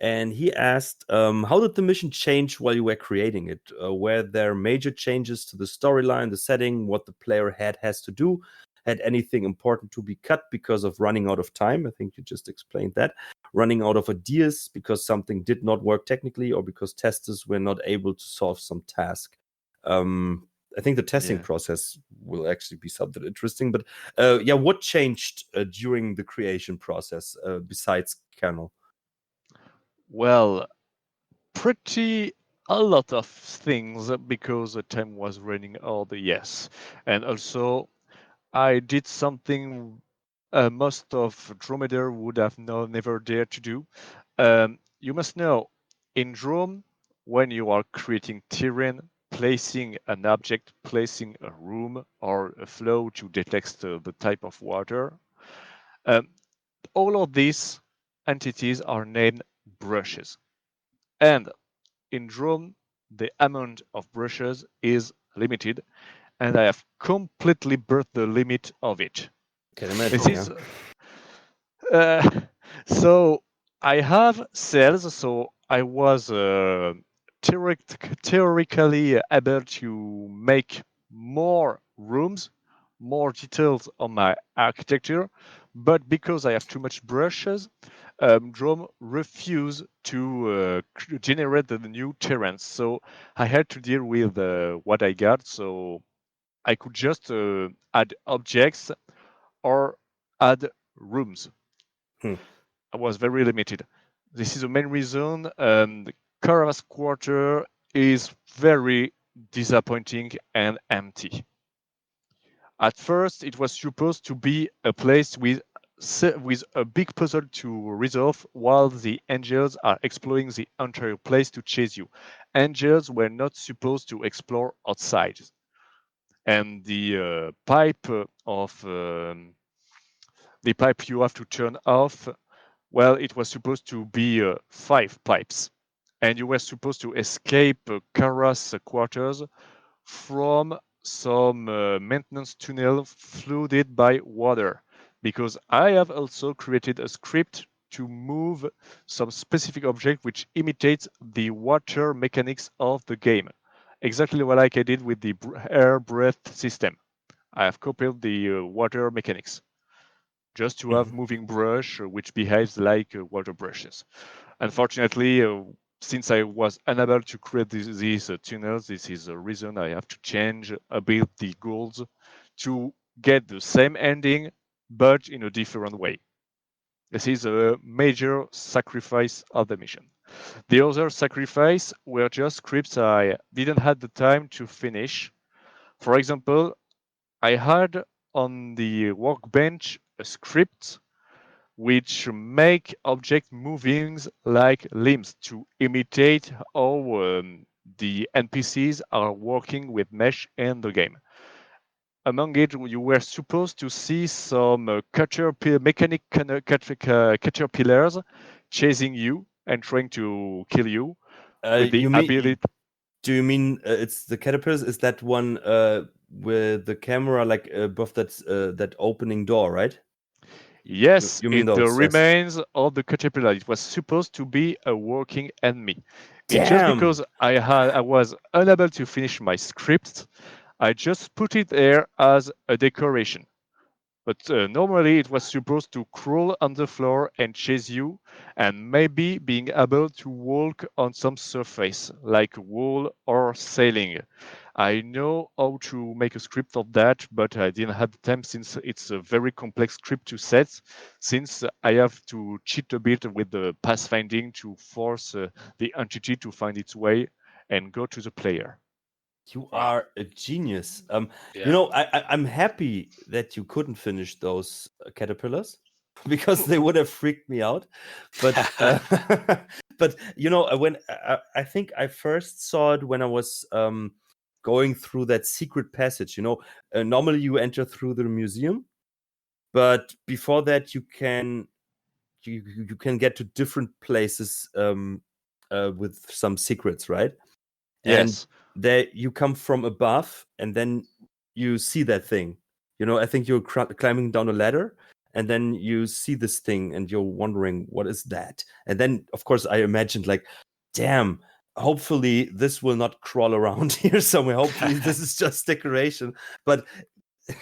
And he asked, how did the mission change while you were creating it? Were there major changes to the storyline, the setting, what the player has to do? Had anything important to be cut because of running out of time? I think you just explained that. Running out of ideas because something did not work technically, or because testers were not able to solve some task. I think the testing process will actually be something interesting. But what changed during the creation process besides kernel? Well, pretty a lot of things, because the time was running out, yes. And also I did something most of Dromedar would have never dared to do. You must know, in Drome, when you are creating terrain, placing an object, placing a room or a flow to detect the type of water, all of these entities are named brushes. And in Drome, the amount of brushes is limited, and I have completely burnt the limit of it. Can imagine. This is so I have cells, so I was theoretically able to make more rooms, more details on my architecture, but because I have too much brushes, Drome refused to generate the new terrains. So I had to deal with what I got. So I could just add objects or add rooms. I was very limited. This is the main reason. The Caravas Quarter is very disappointing and empty. At first, it was supposed to be a place with a big puzzle to resolve while the angels are exploring the entire place to chase you. Angels were not supposed to explore outside. And the pipe of the pipe you have to turn off, well, it was supposed to be 5 pipes. And you were supposed to escape Kara's quarters from some maintenance tunnel flooded by water. Because I have also created a script to move some specific object which imitates the water mechanics of the game. Exactly what like I did with the air breath system. I have copied the water mechanics just to have moving brush which behaves like water brushes. Unfortunately, since I was unable to create these tunnels, this is the reason I have to change a bit the goals to get the same ending, but in a different way. This is a major sacrifice of the mission. The other sacrifice were just scripts I didn't have the time to finish. For example, I had on the workbench a script which make object movings like limbs to imitate how the NPCs are working with mesh in the game. Among it, you were supposed to see some mechanic caterpillars chasing you and trying to kill you with the You ability. mean? Do you mean it's the caterpillars? Is that one with the camera like above that opening door, right? Yes, You mean in the those? Yes. remains of the caterpillar. It was supposed to be a working enemy. It's just Damn. because I was unable to finish my script, I just put it there as a decoration. But normally it was supposed to crawl on the floor and chase you, and maybe being able to walk on some surface, like wall or sailing. I know how to make a script of that, but I didn't have the time since it's a very complex script to set, since I have to cheat a bit with the pathfinding to force the entity to find its way and go to the player. You Wow. are a genius. Yeah. You know, I'm happy that you couldn't finish those caterpillars because they would have freaked me out. But but you know, when I think I first saw it when I was going through that secret passage. You know, normally you enter through the museum, but before that you can get to different places with some secrets, right? And Yes. there you come from above, and then you see that thing. You know, I think you're climbing down a ladder, and then you see this thing, and you're wondering, what is that? And then, of course, I imagined, like, damn, hopefully this will not crawl around here somewhere. Hopefully this is just decoration. But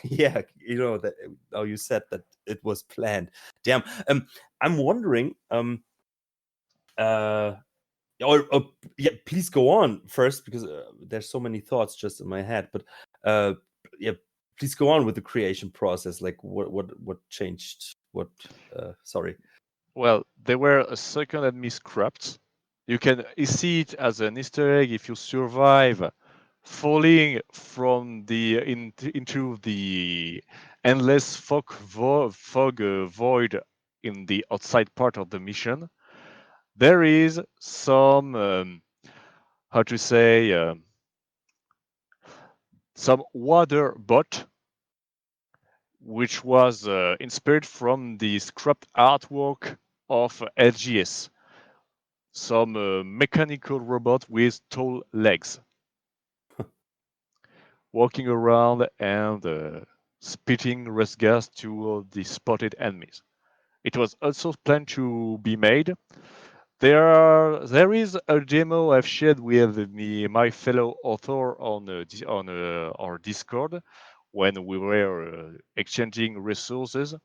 yeah, you know, that how you said that it was planned. Damn. I'm wondering, or yeah, please go on first, because there's so many thoughts just in my head. But yeah, please go on with the creation process. Like, what changed? What? Sorry. Well, there were a second enemy scrapped. You can see it as an Easter egg if you survive falling from the into the endless fog void in the outside part of the mission. There is some how to say some water bot which was inspired from the scrapped artwork of LGS. Some mechanical robot with tall legs walking around and spitting rust gas to the spotted enemies. It was also planned to be made. There is a demo I've shared with my fellow author on our Discord when we were exchanging resources.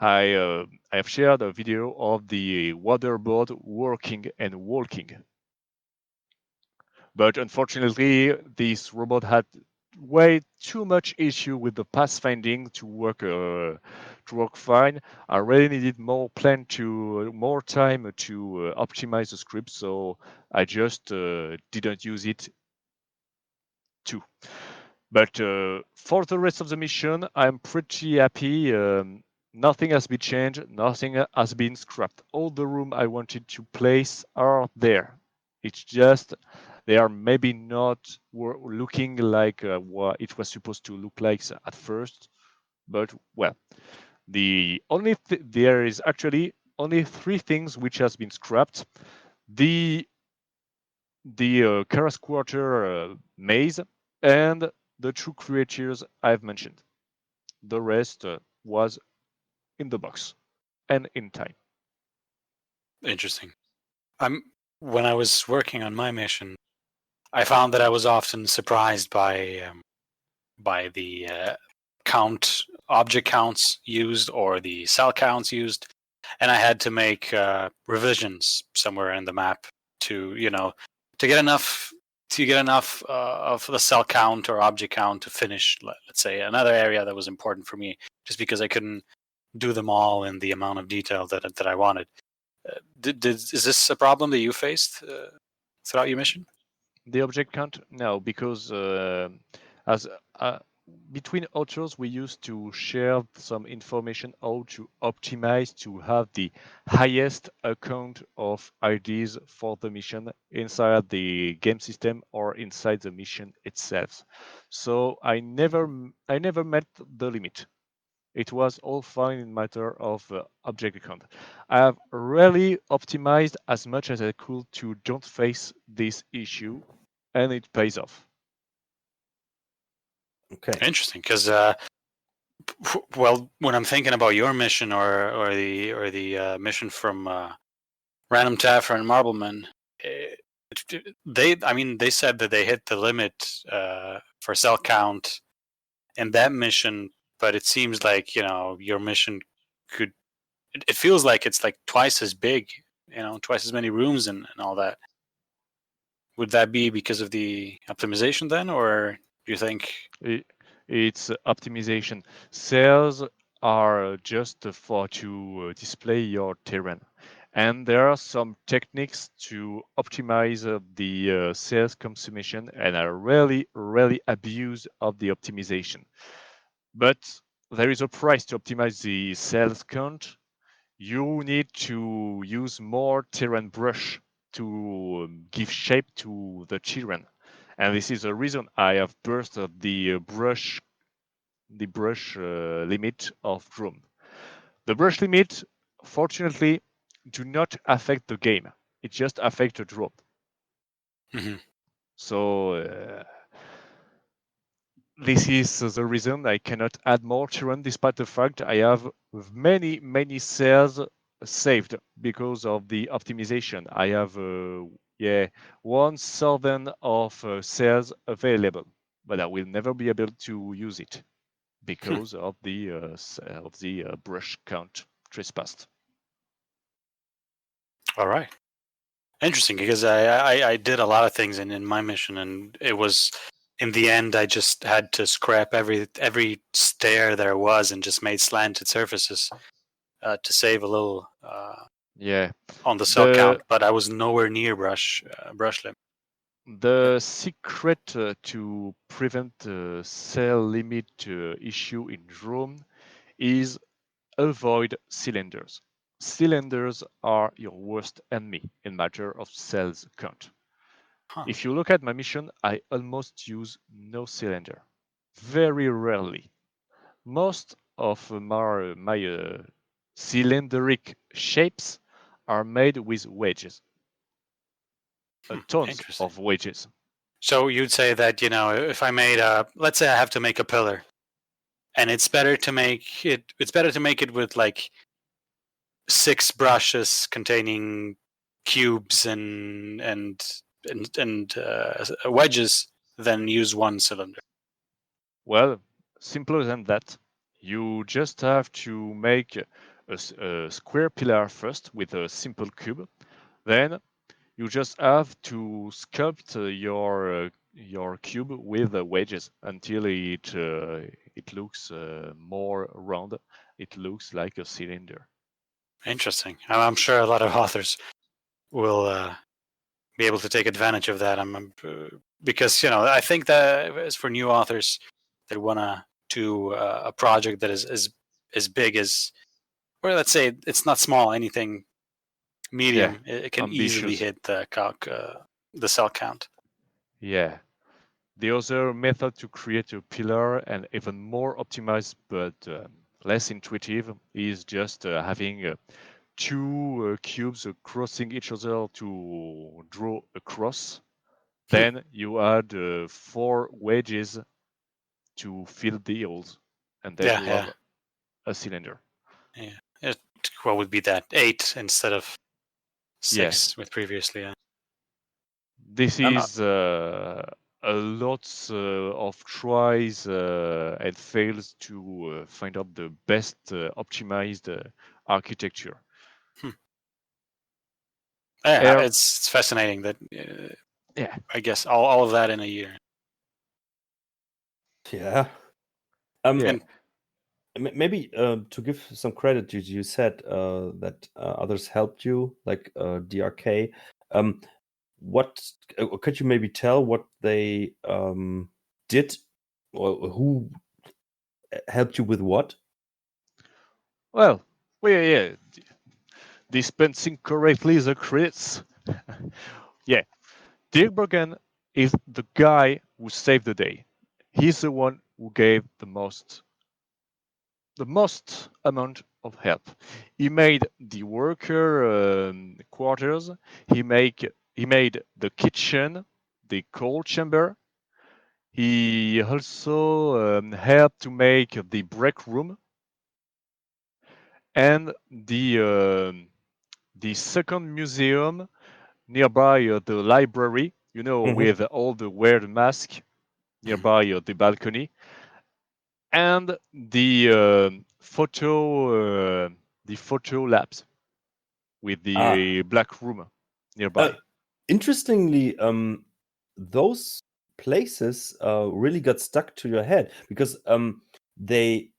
I have shared a video of the waterboard working and walking. But unfortunately, this robot had way too much issue with the pathfinding to work fine. I really needed more time to optimize the script, so I just didn't use it too. But for the rest of the mission, I'm pretty happy. Nothing has been changed. Nothing has been scrapped. All the room I wanted to place are there. It's just they are maybe not looking like what it was supposed to look like at first. But well, There is actually only 3 things which has been scrapped: the Karas Quarter maze and the 2 creatures I've mentioned. The rest was in the box and in time. Interesting. When I was working on my mission, I found that I was often surprised by the object counts used or the cell counts used, and I had to make revisions somewhere in the map to get enough of the cell count or object count to finish, let's say, another area that was important for me, just because I couldn't do them all in the amount of detail that I wanted. Is this a problem that you faced throughout your mission? The object count? No, because as between authors, we used to share some information how to optimize to have the highest account of IDs for the mission inside the game system or inside the mission itself. So I never met the limit. It was all fine in matter of object account. I have really optimized as much as I could to don't face this issue, and it pays off. Okay. Interesting, because well, when I'm thinking about your mission or the mission from Random Taffer and Marbleman, they said that they hit the limit for cell count in that mission, but it seems like your mission could. It feels like it's like twice as big, twice as many rooms and all that. Would that be because of the optimization then, or do you think? It's optimization. Cells are just to display your terrain, and there are some techniques to optimize the cells consumption, and I really abuse of the optimization. But there is a price to optimize the cells count. You need to use more terrain brush to give shape to the terrain, and this is the reason I have burst the brush limit of drone. The brush limit, fortunately, do not affect the game. It just affects the drone. Mm-hmm. So this is the reason I cannot add more terrain, despite the fact I have many cells saved because of the optimization. I have 1,000 of cells available, but I will never be able to use it because of the brush count trespassed. All right, interesting, because I did a lot of things in my mission, and it was, in the end, I just had to scrap every stair there was and just made slanted surfaces to save a little on the cell count, but I was nowhere near brush limit. The secret to prevent cell limit issue in drone is avoid cylinders. Cylinders are your worst enemy in matter of cells count. If you look at my mission, I almost use no cylinder. Very rarely. Most of my cylindric shapes are made with wedges. Tons of wedges. So you'd say that, if I made let's say I have to make a pillar, and it's better to make it with like 6 brushes containing cubes and wedges than use 1 cylinder. Well, simpler than that. You just have to make a square pillar first with a simple cube. Then you just have to sculpt your cube with wedges until it looks more round. It looks like a cylinder. Interesting. I'm sure a lot of authors will be able to take advantage of that. Because I think that as for new authors that want to do a project that is as big as, or let's say it's not small, anything medium, it can ambitious. easily hit the cell count. Yeah. The other method to create a pillar and even more optimized, but less intuitive, is just having two cubes crossing each other to draw a cross. Then you add 4 wedges to fill the holes, and then you have a cylinder. What would be that? 8 instead of 6 Yes. with previously. Yeah. This is a lot of tries and fails to find out the best optimized architecture. Yeah, it's fascinating that. Yeah. I guess all of that in a year. Yeah. Yeah. Maybe to give some credit, you said that others helped you, like DRK. What could you maybe tell what they did, or who helped you with what? Well, yeah. Dispensing correctly the crits. Yeah. Dirk Bergen is the guy who saved the day. He's the one who gave the most amount of help. He made the worker quarters. He made the kitchen, the cold chamber. He also helped to make the break room and the second museum nearby the library. You know, with all the weird masks nearby the balcony, and the photo labs with the black room nearby. Interestingly, those places really got stuck to your head because they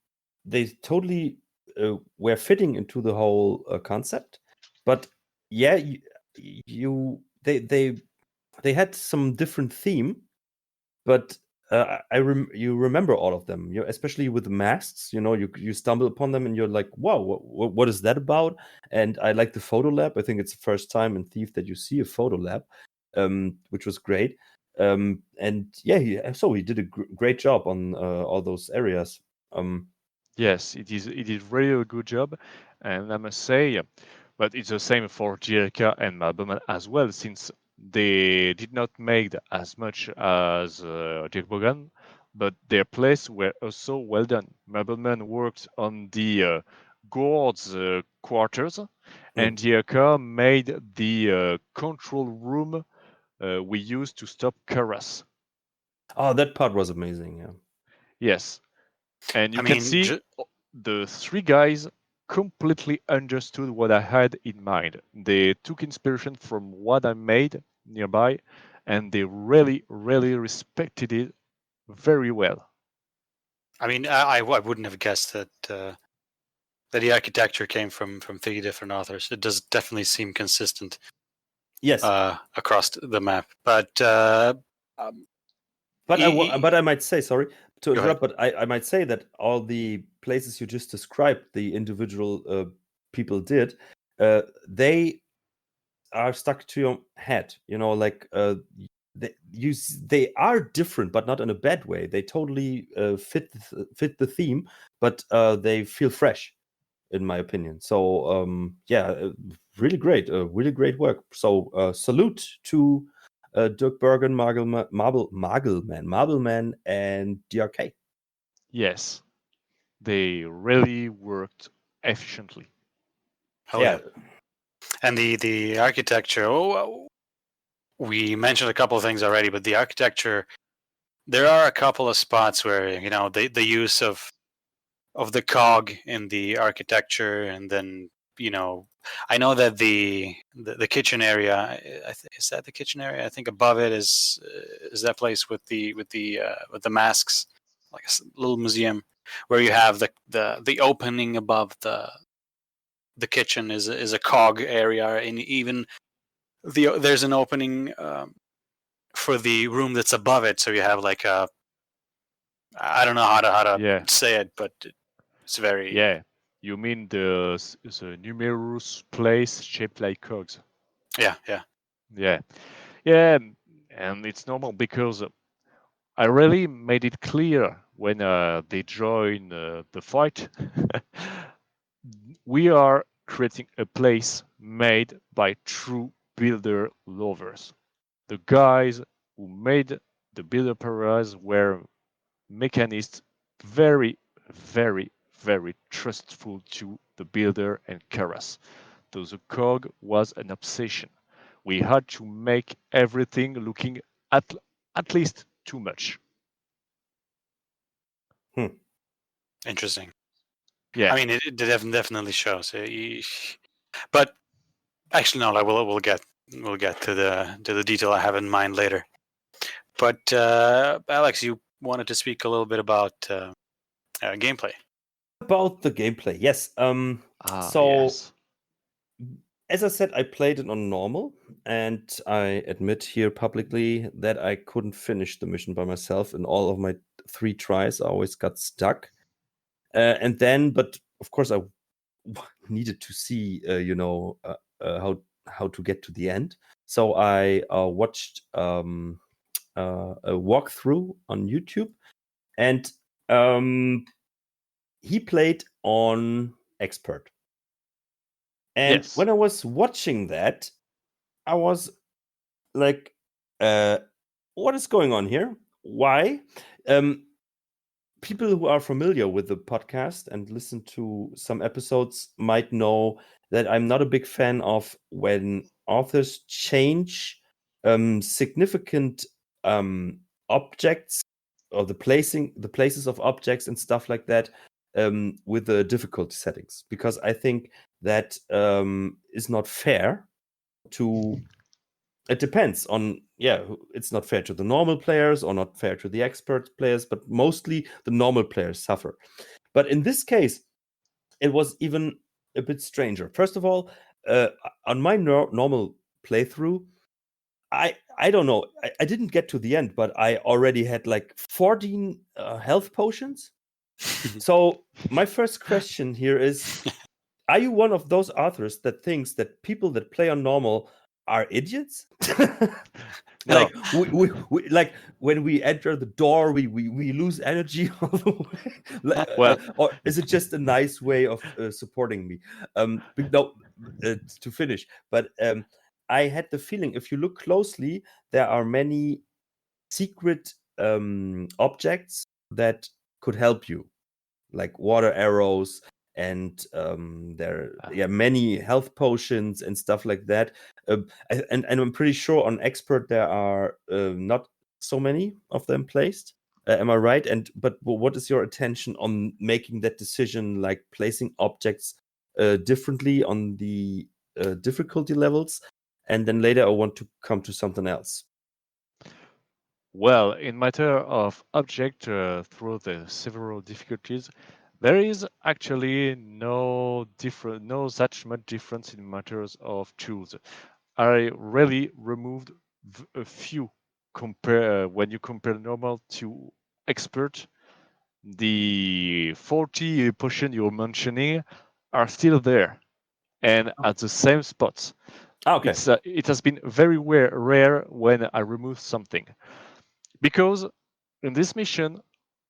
totally were fitting into the whole concept. But yeah, they had some different theme, but you remember all of them, especially with the masks. You stumble upon them and you're like, wow, what is that about? And I like the photo lab. I think it's the first time in Thief that you see a photo lab, which was great. And yeah, he did a great job on all those areas. Yes, it is really a good job, and I must say, but it's the same for GLK and Malbman as well, since they did not make as much as Dirk Bogan, but their plays were also well done. Malbman worked on the guards' quarters, and GLK made the control room we used to stop Karas. Oh, that part was amazing. Yeah. Yes. And you can see the 3 guys completely understood what I had in mind. They took inspiration from what I made nearby, and they really, really respected it very well. I mean, I wouldn't have guessed that the architecture came from 3 different authors. It does definitely seem consistent. Yes. Across the map, but I might say, sorry to interrupt, but I might say that all the places you just described, the individual people did, they are stuck to your head. Like they are different, but not in a bad way. They totally fit the theme, but they feel fresh, in my opinion. So yeah, really great work. So salute to Dirk Bergen, Marbleman, and DRK. Yes, they really worked efficiently. Yeah. And the architecture. We mentioned a couple of things already, but the architecture. There are a couple of spots where the use of the cog in the architecture, and then I know that the kitchen area. Is that the kitchen area? I think above it is that place with the masks, like a little museum where you have the opening above the kitchen is a cog area, and even there's an opening for the room that's above it. So you have like a, I don't know how to say it, but it's very. Yeah, you mean the numerous place shaped like cogs? Yeah. And it's normal because I really made it clear when they join the fight, we are creating a place made by true builder lovers. The guys who made the builder paradise were mechanists, very, very, very trustful to the builder and Karas. So the cog was an obsession. We had to make everything looking at least too much. Interesting. Yeah. I mean, it definitely shows. But actually, no. We'll get to the detail I have in mind later. But Alex, you wanted to speak a little bit about gameplay. About the gameplay, yes. Yes. As I said, I played it on normal, and I admit here publicly that I couldn't finish the mission by myself. In all of my 3 tries, I always got stuck. And then, but of course, I needed to see, how to get to the end. So I watched a walkthrough on YouTube, and he played on expert. And Yes. when I was watching that, I was like, what is going on here? Why? People who are familiar with the podcast and listen to some episodes might know that I'm not a big fan of when authors change significant objects or the places of objects and stuff like that with the difficulty settings, because I think that is not fair to. It depends on, it's not fair to the normal players or not fair to the expert players, but mostly the normal players suffer. But in this case, it was even a bit stranger. First of all, on my normal playthrough, I don't know, I didn't get to the end, but I already had like 14 health potions. So my first question here is, are you one of those authors that thinks that people that play on normal are idiots? No. Like we like when we enter the door, we lose energy all the way. Well- Or is it just a nice way of supporting me? But no, to finish. But I had the feeling, if you look closely, there are many secret objects that could help you, like water arrows, and there are many health potions and stuff like that. And I'm pretty sure on expert there are not so many of them placed. Am I right? But what is your attention on making that decision, like placing objects differently on the difficulty levels? And then later I want to come to something else. Well, in matter of object through the several difficulties, there is actually no such much difference in matters of tools. I really removed a few when you compare normal to expert. The 40 potion you're mentioning are still there and at the same spots. Okay. It has been very rare when I remove something, because in this mission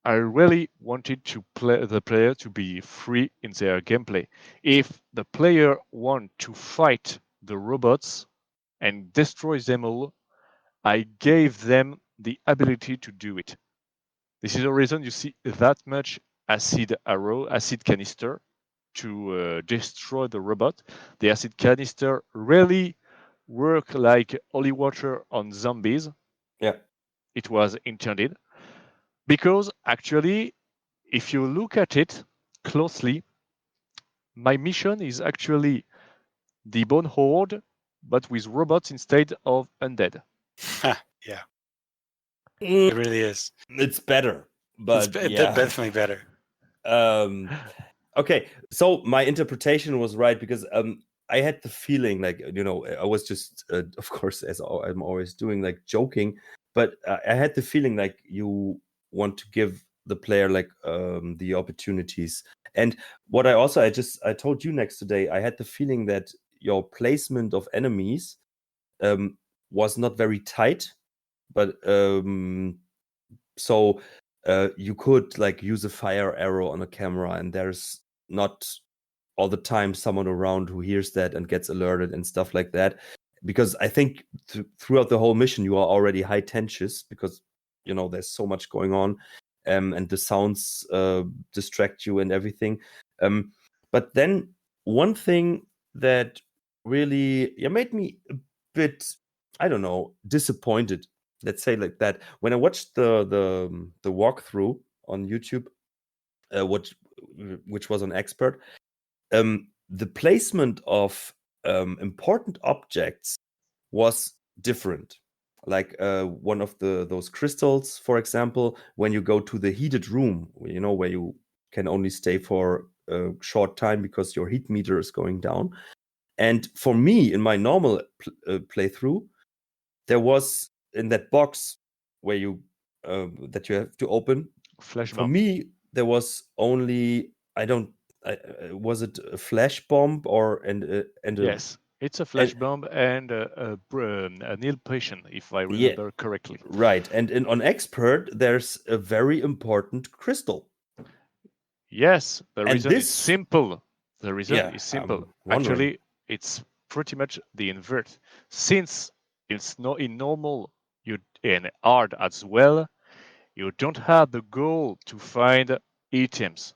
I really wanted the player to be free in their gameplay. If the player want to fight the robots and destroy them all, I gave them the ability to do it. This is the reason you see that much acid canister to destroy the robot. The acid canister really work like holy water on zombies. Yeah. It was intended. Because actually, if you look at it closely, my mission is actually the Bone Horde, but with robots instead of undead. Yeah, it really is. It's better, but Definitely better. Okay, so my interpretation was right, because I had the feeling, like, I was just of course, as I'm always doing, like joking, but I had the feeling like you want to give the player like the opportunities. And what I told you next today, I had the feeling that your placement of enemies was not very tight, but so you could like use a fire arrow on a camera, and there's not all the time someone around who hears that and gets alerted and stuff like that. Because I think throughout the whole mission you are already high tensions because there's so much going on, and the sounds distract you and everything. But then one thing that really made me a bit, I don't know, disappointed, let's say like that, when I watched the walkthrough on YouTube, which was on Expert, the placement of important objects was different. Like one of those crystals, for example, when you go to the heated room, where you can only stay for a short time because your heat meter is going down. And for me, in my normal playthrough, there was in that box where you that you have to open. Flash For bomb. me, there was only was it a flash bomb or Yes, it's a flash bomb and a nil potion, if I remember correctly. Right, and on Expert, there's a very important crystal. Yes, the And reason is simple. The reason is simple. Actually, it's pretty much the invert. Since it's not in normal, in hard as well, you don't have the goal to find items.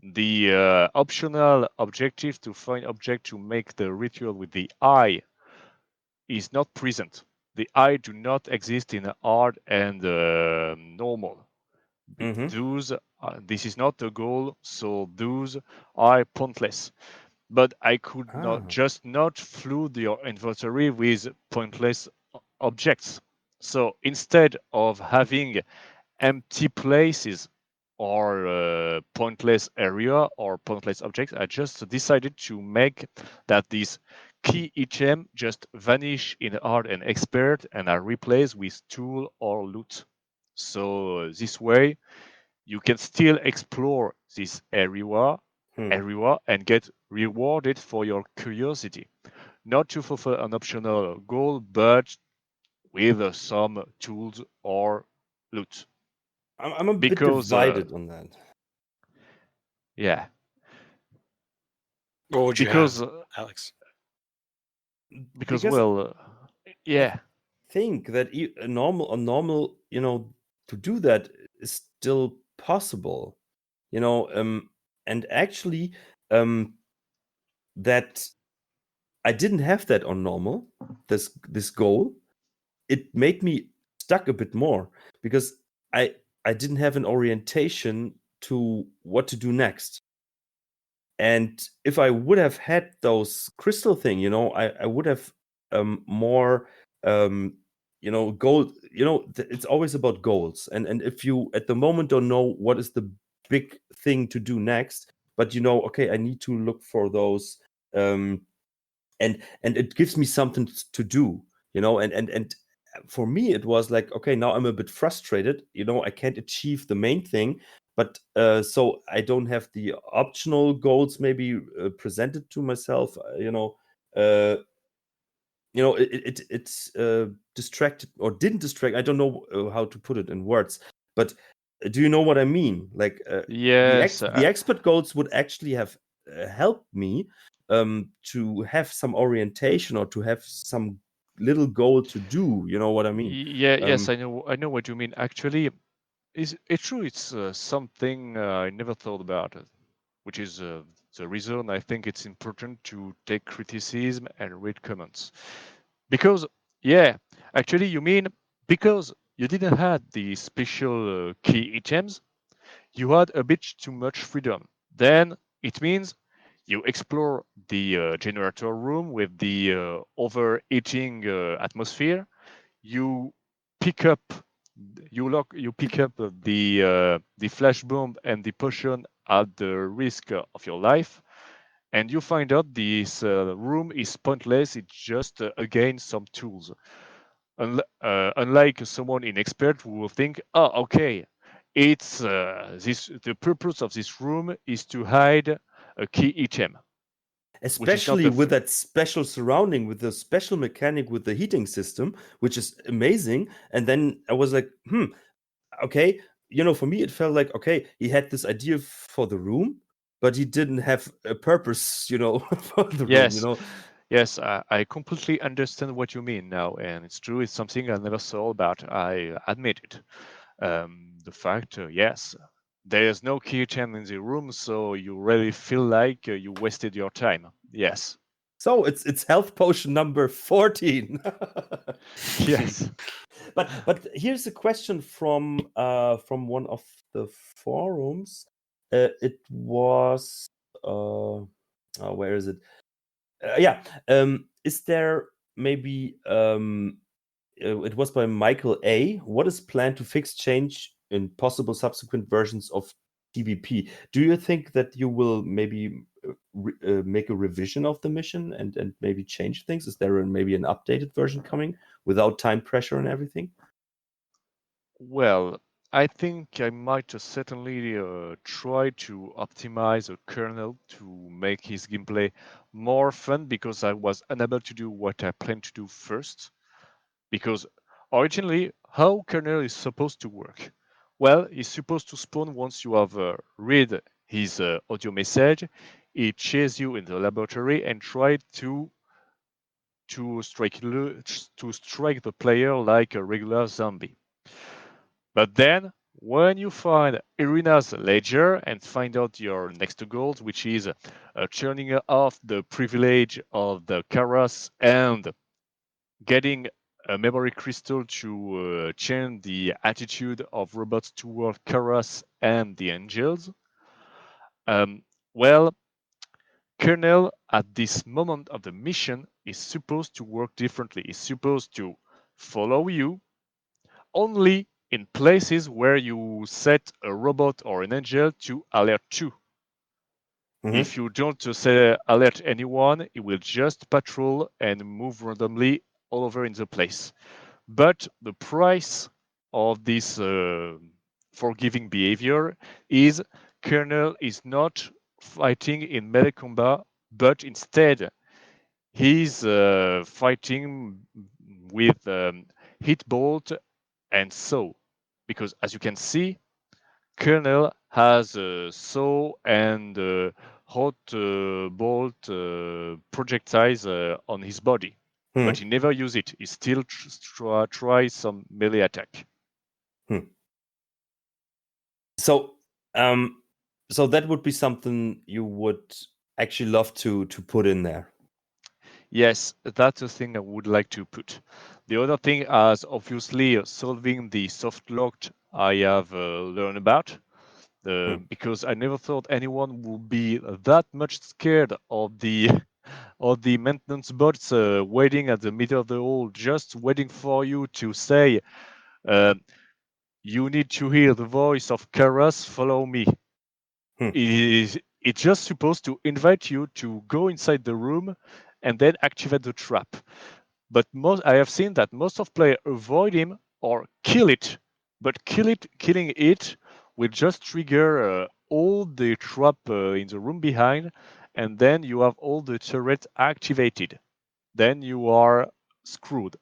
The optional objective to find object to make the ritual with the eye is not present. The eye do not exist in hard and normal. This is not the goal, so those are pointless. But I could not flood your inventory with pointless objects. So instead of having empty places or pointless area or pointless objects, I just decided to make that this key item just vanish in hard and expert and are replaced with tool or loot. So this way you can still explore this area and get rewarded for your curiosity. Not to fulfill an optional goal, but with some tools or loot. I'm a bit divided on that. Yeah. What would you have, Alex? Because yeah. I think that a normal, to do that is still possible, and actually, that I didn't have that on normal. This goal, it made me stuck a bit more because I didn't have an orientation to what to do next. And if I would have had those crystal thing, I would have more goal. It's always about goals, and if you at the moment don't know what is the big thing to do next, but okay, I need to look for those, and it gives me something to do, and for me it was like, okay, now I'm a bit frustrated, I can't achieve the main thing, but so I don't have the optional goals maybe presented to myself, it's distracted or didn't distract. I don't know how to put it in words, but do you know what I mean? Like yes, the expert goals would actually have helped me to have some orientation or to have some little goal to do. You know what I mean? Yes, I know what you mean. Actually, it's true. It's something I never thought about, which is the reason I think it's important to take criticism and read comments. Because, actually, you mean because you didn't have the special key items, you had a bit too much freedom. Then it means you explore the generator room with the overheating atmosphere. You pick up the flash bomb and the potion at the risk of your life, and you find out this room is pointless. It's just again some tools. Unlike someone in expert who will think, oh, okay, it's the purpose of this room is to hide a key item. Especially with that special surrounding, with the special mechanic with the heating system, which is amazing. And then I was like, okay, for me, it felt like, okay, he had this idea for the room, but he didn't have a purpose, for the room, Yes, I completely understand what you mean now, and it's true. It's something I never thought about. I admit it. The fact, yes, there is no keychain in the room, so you really feel like you wasted your time. Yes. So it's health potion number 14. Yes. But here's a question from one of the forums. It was where is it? Is there maybe it was by Michael A. What is planned to fix, change in possible subsequent versions of TVP? Do you think that you will maybe make a revision of the mission and maybe change things? Is there maybe an updated version coming without time pressure and everything? Well, I think I might certainly try to optimize a kernel to make his gameplay more fun, because I was unable to do what I planned to do first. Because originally, how kernel is supposed to work? Well, it's supposed to spawn once you have read his audio message. It chases you in the laboratory and try to strike the player like a regular zombie. But then, when you find Irina's ledger and find out your next goal, which is turning off the privilege of the Karas and getting a memory crystal to change the attitude of robots toward Karas and the angels, well, kernel at this moment of the mission is supposed to work differently. It's supposed to follow you only in places where you set a robot or an angel to alert to. Mm-hmm. If you don't say alert anyone, it will just patrol and move randomly all over in the place. But the price of this forgiving behavior is kernel is not fighting in melee combat, but instead he's fighting with hit bolt and saw. Because as you can see, kernel has a saw and hot bolt projectiles on his body, but he never use it. He still try some melee attack. So that would be something you would actually love to put in there. Yes, that's a thing I would like to put. The other thing is obviously solving the soft locked I have learned about. Because I never thought anyone would be that much scared of the maintenance bots waiting at the middle of the hall, just waiting for you to say, "You need to hear the voice of Karas. Follow me." It's just supposed to invite you to go inside the room and then activate the trap. But I have seen that most of players avoid him or kill it. But killing it will just trigger all the trap in the room behind, and then you have all the turrets activated. Then you are screwed.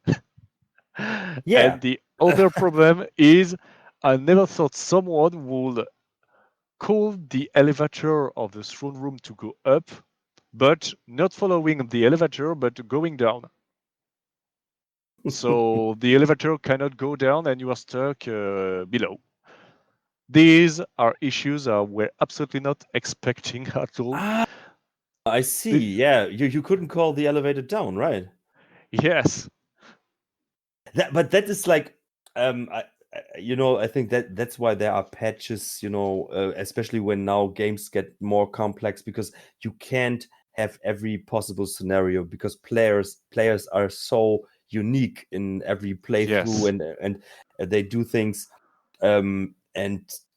Yeah. And the other problem is, I never thought someone would call the elevator of the throne room to go up, but not following the elevator, but going down. So the elevator cannot go down and you are stuck below. These are issues we're absolutely not expecting at all. I see. Yeah, you couldn't call the elevator down, right? Yes. But that is like, I think that's why there are patches, especially when now games get more complex, because you can't have every possible scenario, because players are so unique in every playthrough. Yes. And they do things, and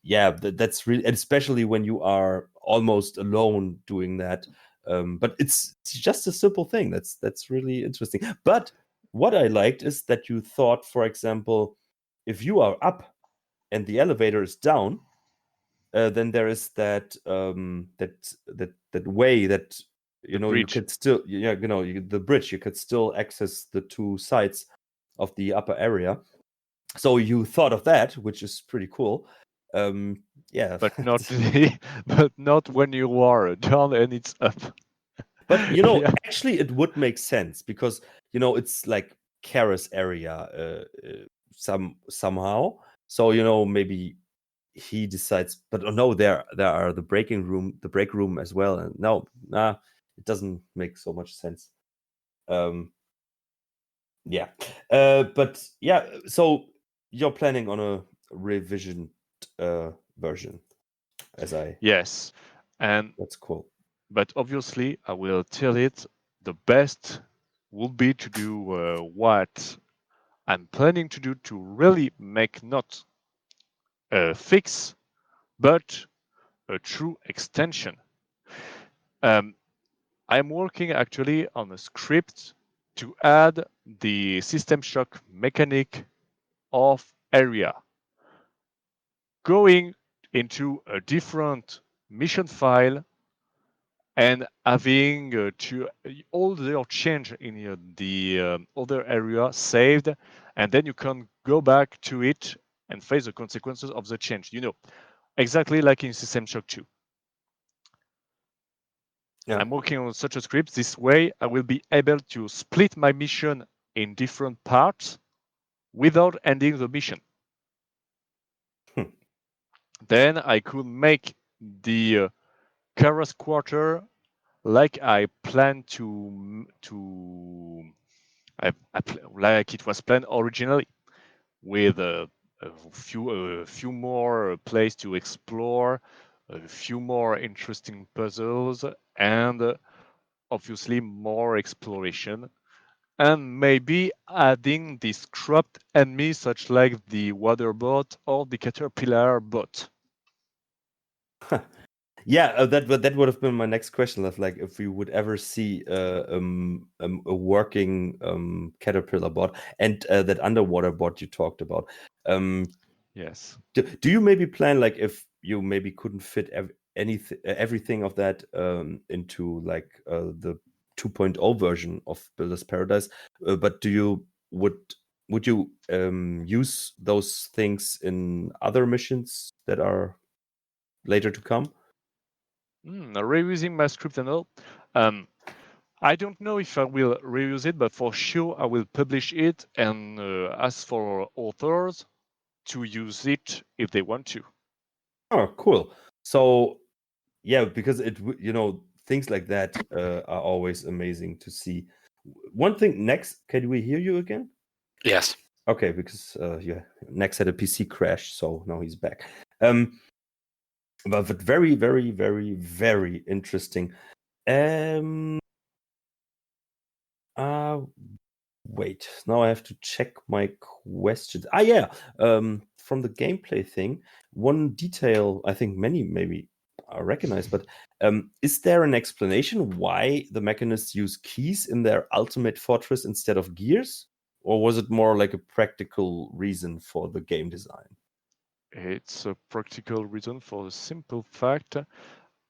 yeah, that's really, especially when you are almost alone doing that. But it's just a simple thing. That's really interesting. But what I liked is that you thought, for example, if you are up and the elevator is down, then there is that way that you could still, the bridge, you could still access the two sides of the upper area. So you thought of that, which is pretty cool. Yeah, but not but not when you are down and it's up. but Yeah. actually, it would make sense because it's like Kara's area somehow. So maybe he decides, but no, there are the break room as well, and no, it doesn't make so much sense. Yeah, but yeah, so you're planning on a revisioned version, Yes, and that's cool. but obviously I will tell it the best would be to do what I'm planning to do to really make not a fix, but a true extension. I'm working actually on a script to add the system shock mechanic of area, going into a different mission file and having all your change in the other area saved, and then you can go back to it and face the consequences of the change. Exactly like in System Shock 2. Yeah. I'm working on such a script. This way, I will be able to split my mission in different parts without ending the mission. Then I could make the Kara's quarter like I planned like it was planned originally, with a few more places to explore, a few more interesting puzzles, and obviously more exploration, and maybe adding these cropped enemies such like the water bot or the caterpillar bot. Yeah, that would have been my next question. Of like, if we would ever see a working caterpillar bot and that underwater bot you talked about. Yes. Do you maybe plan, like, if you maybe couldn't fit everything of that into like the 2.0 version of Builder's Paradise, but would you use those things in other missions that are later to come? Reusing my script and all. I don't know if I will reuse it, but for sure I will publish it and ask for authors to use it if they want to. Oh, cool. So, yeah, because things like that are always amazing to see. One thing, Nex, can we hear you again? Yes. Okay, because Nex had a PC crash, so now he's back. But very, very, very, very interesting. Wait, now I have to check my questions. Yeah. From the gameplay thing, one detail I think many maybe recognize, but is there an explanation why the mechanists use keys in their ultimate fortress instead of gears? Or was it more like a practical reason for the game design? It's a practical reason for the simple fact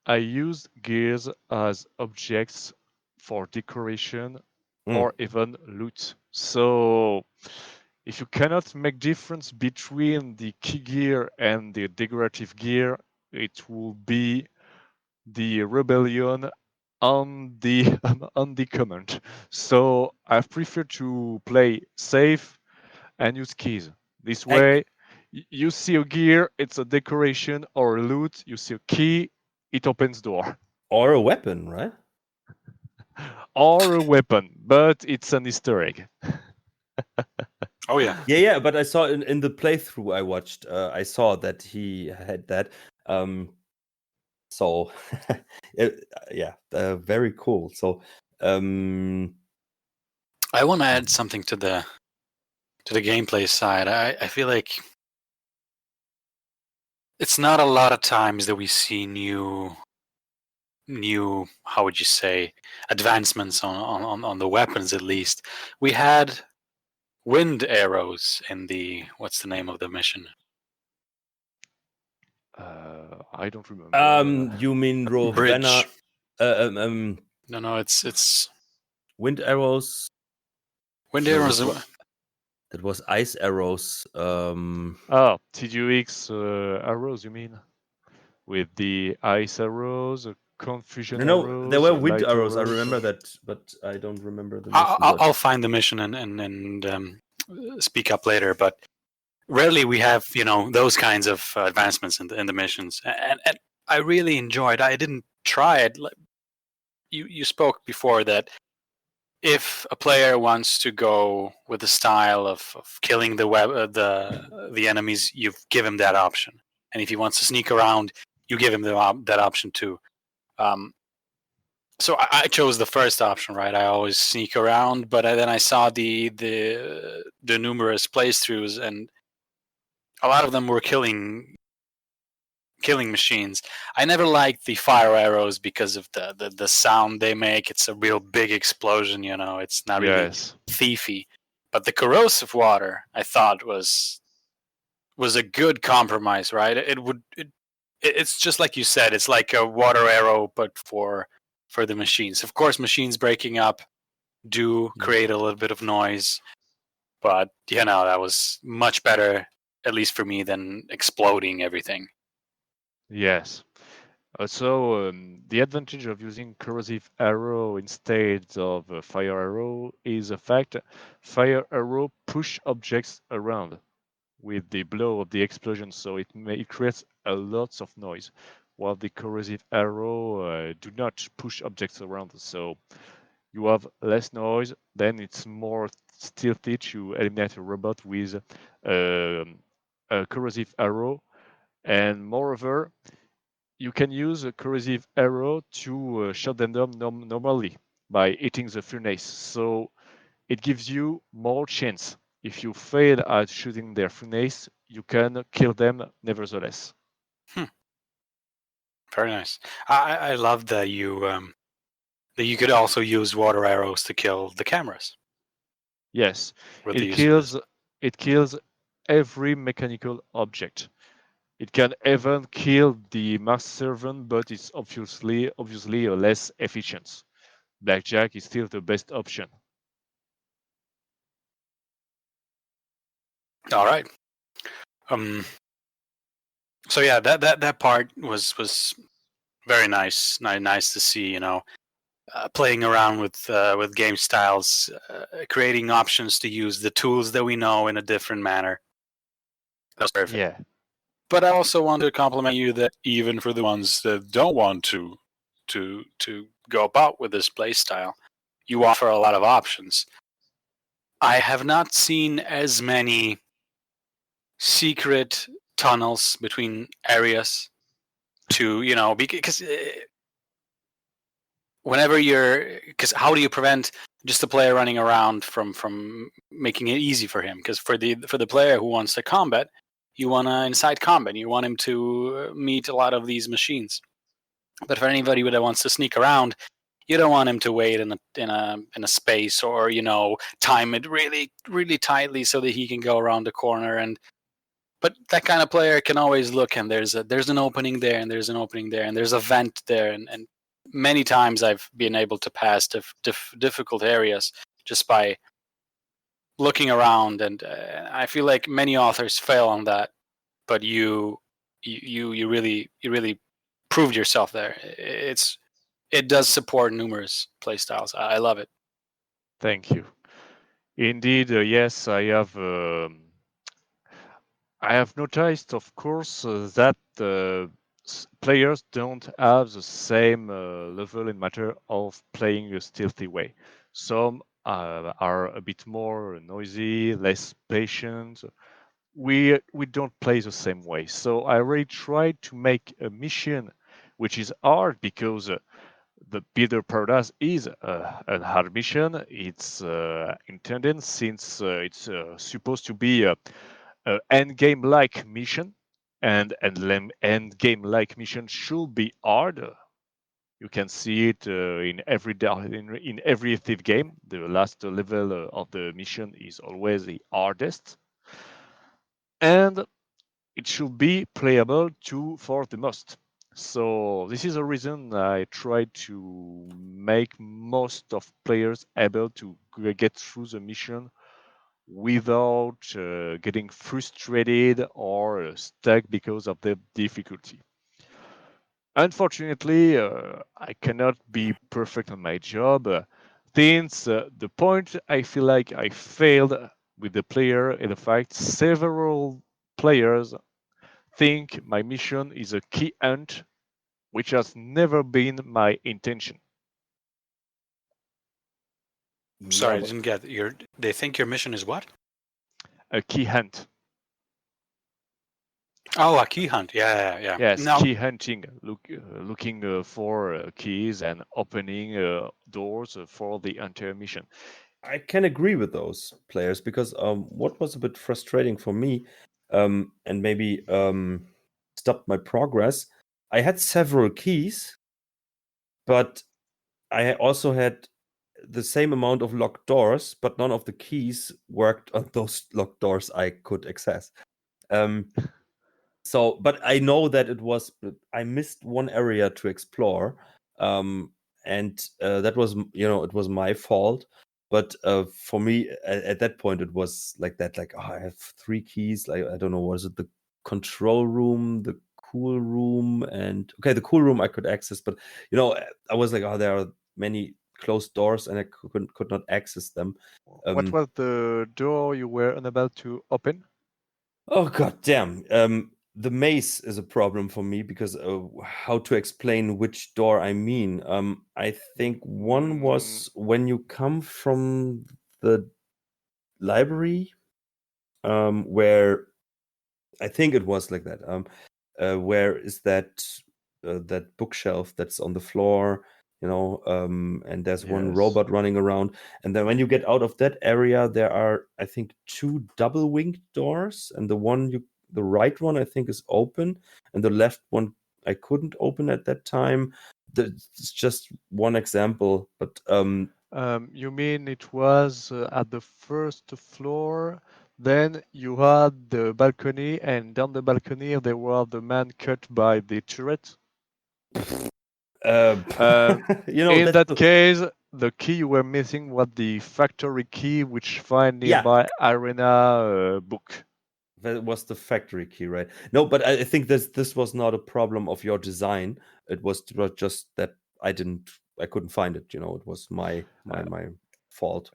I used gears as objects for decoration or even loot. So if you cannot make difference between the key gear and the decorative gear, it will be the rebellion on the on the command. So I prefer to play safe and use keys. This way, you see a gear, it's a decoration or a loot. You see a key, it opens door. Or a weapon, right? Or a weapon, but it's an Easter egg. Oh yeah. Yeah, but I saw in the playthrough I watched, I saw that he had that. So yeah, very cool. So I want to add something to the gameplay side. I feel like it's not a lot of times that we see new how would you say, advancements on the weapons. At least we had wind arrows in the, what's the name of the mission? I don't remember. you mean Bridge. Ravenna? No, it's Wind arrows. wind No, arrows. It was ice arrows. Oh, TDUX arrows, you mean? With the ice arrows, confusion No, there arrows, were wind light arrows. I arrows. remember that, but I don't remember the mission. I'll find the mission and speak up later. But rarely we have those kinds of advancements in the missions, and I really enjoyed. I didn't try it. You spoke before that if a player wants to go with the style of killing the enemies, you give him that option, and if he wants to sneak around, you give him that option too. So I chose the first option, right? I always sneak around, but then I saw the numerous playthroughs, and a lot of them were killing machines. I never liked the fire arrows because of the sound they make. It's a real big explosion, It's not really thiefy. But the corrosive water, I thought was a good compromise, right? It's just like you said. It's like a water arrow, but for the machines. Of course, machines breaking up do create a little bit of noise, but that was much better, at least for me, than exploding everything. Yes. Also, the advantage of using corrosive arrow instead of fire arrow is the fact fire arrow push objects around with the blow of the explosion, so it creates a lot of noise, while the corrosive arrow do not push objects around, so you have less noise. Then it's more stealthy to eliminate a robot with a corrosive arrow, and moreover, you can use a corrosive arrow to shut them down normally by hitting the furnace. So it gives you more chance. If you fail at shooting their furnace, you can kill them nevertheless. Very nice. I love that you could also use water arrows to kill the cameras. Yes, with the it use of this. kills every mechanical object. It can even kill the master servant, but it's obviously less efficient. Blackjack is still the best option. All right. So yeah, that part was very nice. Nice to see. Playing around with game styles, creating options to use the tools that we know in a different manner. That's perfect. Yeah. But I also want to compliment you that even for the ones that don't want to go about with this play style, you offer a lot of options. I have not seen as many secret tunnels between areas to because whenever because how do you prevent just the player running around from making it easy for him? Because for the player who wants to combat, you want to incite combat. You want him to meet a lot of these machines. But for anybody that wants to sneak around, you don't want him to wait in a space or time it really really tightly so that he can go around the corner. But that kind of player can always look, and there's an opening there, and there's an opening there, and there's a vent there, and many times I've been able to pass difficult areas just by looking around, and I feel like many authors fail on that, but you really proved yourself there. It does support numerous playstyles. I love it. Thank you. Indeed, yes, I have noticed, of course, that players don't have the same level in matter of playing a stealthy way. Some are a bit more noisy, less patient. We don't play the same way. So I really tried to make a mission which is hard because the Builder Paradise is a hard mission. It's intended since it's supposed to be a end game like mission, and end game like mission should be hard. You can see it in every Thief game. The last level of the mission is always the hardest, and it should be playable for the most. So this is a reason I try to make most of players able to get through the mission without getting frustrated or stuck because of the difficulty. Unfortunately, I cannot be perfect on my job. Since the point I feel like I failed with the player, in the fact, several players think my mission is a key hunt, which has never been my intention. Sorry, I but didn't get they think your mission is what? A key hunt. Oh, a key hunt. Yeah. Yes, No, key hunting, looking for keys and opening doors for the entire mission. I can agree with those players because what was a bit frustrating for me and maybe stopped my progress, I had several keys, but I also had the same amount of locked doors, but none of the keys worked on those locked doors I could access. So, but I know that I missed one area to explore, and that was, it was my fault. But for me, at that point, it was like that. Like, I have 3 keys. Like, I don't know, was it the control room, the cool room, and okay, the cool room I could access, but I was like, oh, there are many closed doors, and I could not access them. What was the door you were unable to open? Oh god damn. The maze is a problem for me because how to explain which door I mean. I think one was when you come from the library, where I think it was like that. Where is that bookshelf that's on the floor? And there's one Yes. robot running around. And then when you get out of that area, there are, I think, 2 double winged doors, and the right one I think is open, and the left one I couldn't open at that time. It's just one example, but You mean it was at the first floor? Then you had the balcony, and down the balcony there was the man cut by the turret. In that's that case, the key you were missing was the factory key, which find yeah. nearby arena book. That was the factory key, right? No, but I think this was not a problem of your design. It was just that I couldn't find it. It was my fault.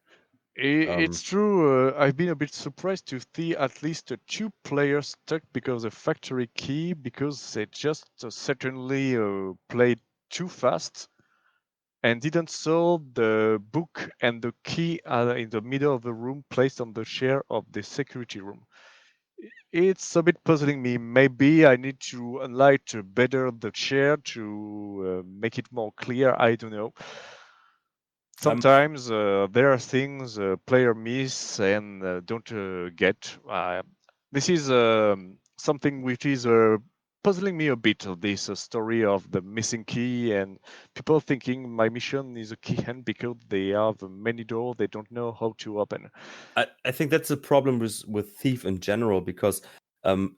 It's true. I've been a bit surprised to see at least 2 players stuck because of factory key, because they just certainly played too fast and didn't saw the book and the key in the middle of the room placed on the chair of the security room. It's a bit puzzling me. Maybe I need to enlight better the chair to make it more clear. I don't know. Sometimes there are things player miss and don't get. This is something which is puzzling me a bit. This story of the missing key and people thinking my mission is a key hand because they have many doors they don't know how to open. I think that's a problem with Thief in general, because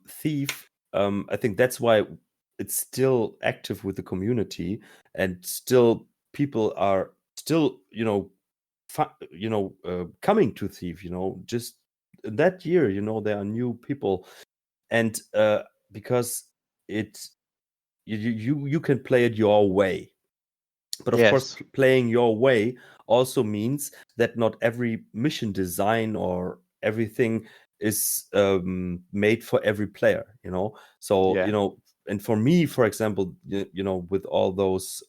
Thief, I think that's why it's still active with the community, and still people are still coming to Thief. Just that year, there are new people, and because you can play it your way. But of course, Yes. playing your way also means that not every mission design or everything is made for every player. So Yeah. and for me, for example, with all those,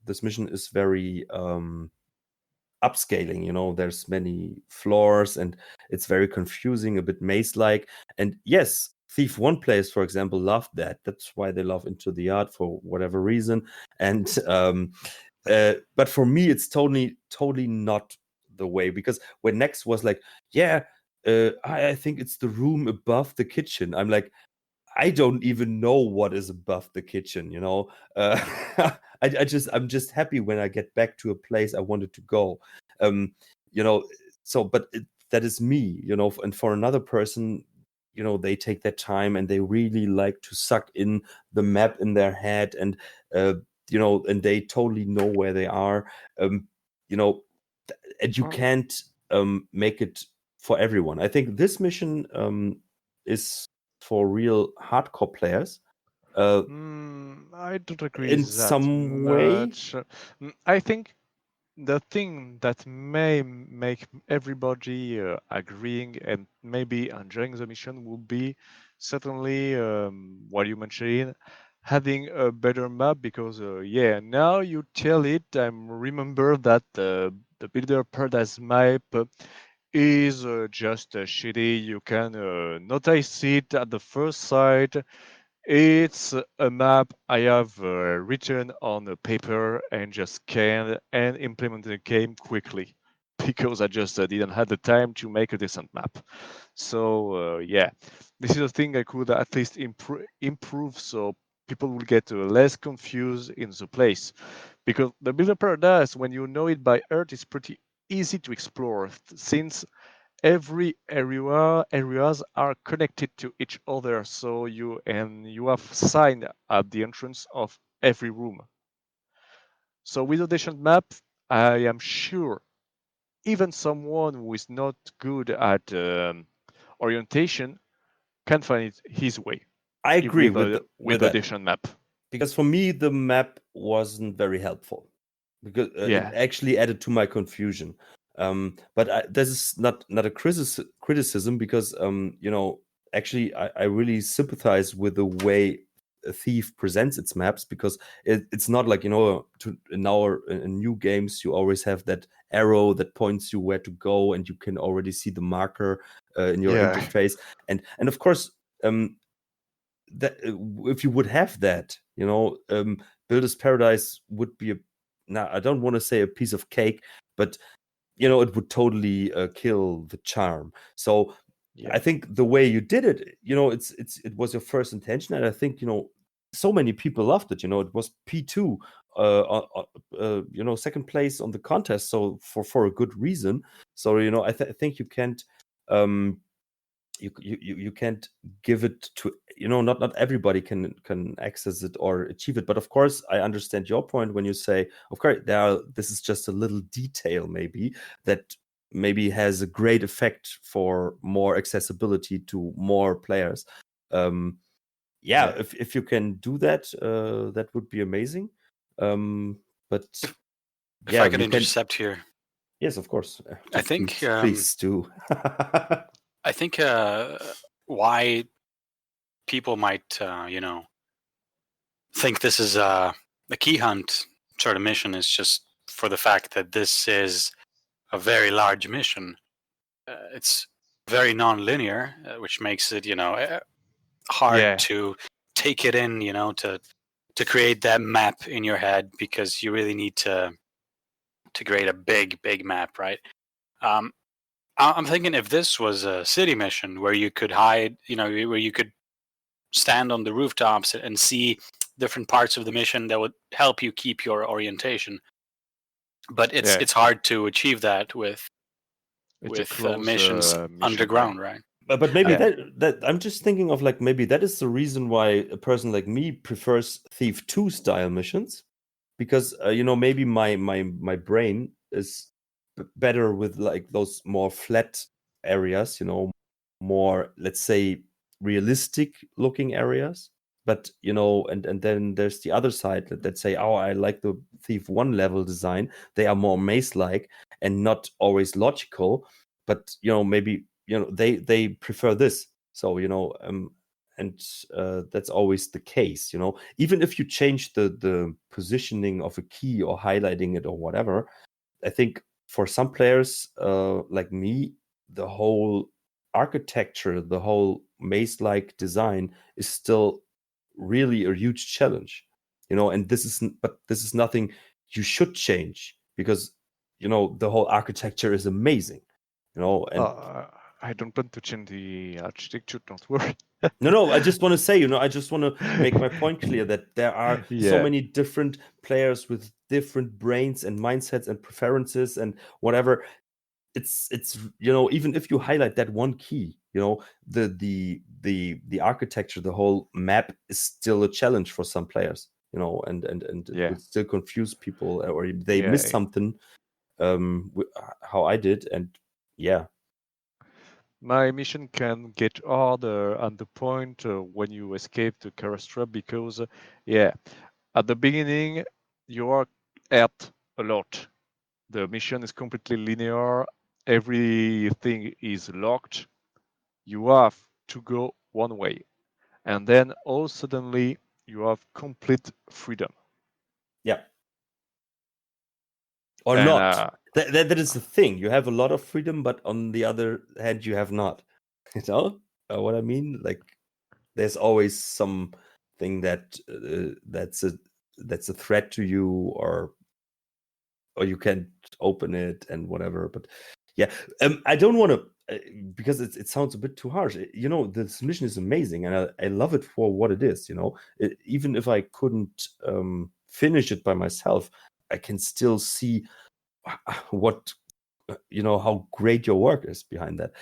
this mission is very upscaling. There's many floors, and it's very confusing, a bit maze-like. And yes, Thief 1 players, for example, loved that. That's why they love Into the Yard for whatever reason. And but for me, it's totally not the way, because when Next was like, yeah, I think it's the room above the kitchen, I'm like, I don't even know what is above the kitchen. I'm just happy when I get back to a place I wanted to go. So, but that is me. And for another person, they take their time and they really like to suck in the map in their head, and and they totally know where they are. And you can't make it for everyone. I think this mission is for real hardcore players. I don't agree In that some way, much. I think the thing that may make everybody agreeing and maybe enjoying the mission will be certainly what you mentioned, having a better map, because now you tell it, I remember that the Builder Paradise map is just shitty. You can notice it at the first sight. It's a map I have written on a paper and just scanned and implemented the game quickly because I just didn't have the time to make a decent map. So this is a thing I could at least improve so people will get less confused in the place. Because the Builder Paradise, when you know it by heart, is pretty easy to explore since every areas are connected to each other, so you have sign at the entrance of every room. So with a decent map, I am sure even someone who is not good at orientation can find his way. I agree with with a that, decent map. because for me the map wasn't very helpful, because it actually added to my confusion. But this is not a criticism, because actually I really sympathize with the way a Thief presents its maps, because it's not like, in new games you always have that arrow that points you where to go, and you can already see the marker in your interface, and of course that if you would have that, Builder's Paradise would be I don't want to say a piece of cake, but it would totally kill the charm. So I think the way you did it, it was your first intention, and I think so many people loved it. It was P2, second place on the contest, so for a good reason. So I think you can't. You can't give it to not everybody can access it or achieve it. But of course I understand your point when you say, of course, this is just a little detail maybe that maybe has a great effect for more accessibility to more players. If you can do that, that would be amazing. But if I could intercept here. Yes, of course. I think please do. I think why people might think this is a key hunt sort of mission is just for the fact that this is a very large mission. It's very non-linear, which makes it hard to take it in, to create that map in your head, because you really need to create a big map, right? I'm thinking if this was a city mission where you could hide, where you could stand on the rooftops and see different parts of the mission, that would help you keep your orientation. But it's hard to achieve that with missions underground, right? But maybe that I'm just thinking of, like, maybe that is the reason why a person like me prefers Thief 2 style missions, because maybe my brain is better with like those more flat areas, more, let's say, realistic looking areas. But and then there's the other side that say, oh, I like the Thief 1 level design. They are more maze like and not always logical, but maybe they prefer this. So and that's always the case. Even if you change the positioning of a key or highlighting it or whatever, I think for some players like me, the whole architecture, the whole maze-like design is still really a huge challenge. And this is nothing you should change, because the whole architecture is amazing. And I don't want to change the architecture, don't worry. No, I just want to say, I just want to make my point clear that there are so many different players with different brains and mindsets and preferences and whatever. It's even if you highlight that one key, the architecture, the whole map is still a challenge for some players, and it would still confuse people, or they miss something, how I did, and My mission can get harder at the point when you escape the Karas trap because, at the beginning you are hurt a lot. The mission is completely linear. Everything is locked. You have to go one way, and then all suddenly you have complete freedom. Yeah. Or And, not. That is the thing. You have a lot of freedom, but on the other hand, you have not. You know what I mean? Like, there's always something that's a threat to you, or you can't open it and whatever. But yeah, I don't want to because it sounds a bit too harsh. You know, this mission is amazing, and I love it for what it is. You know, even if I couldn't finish it by myself, I can still see what how great your work is behind that.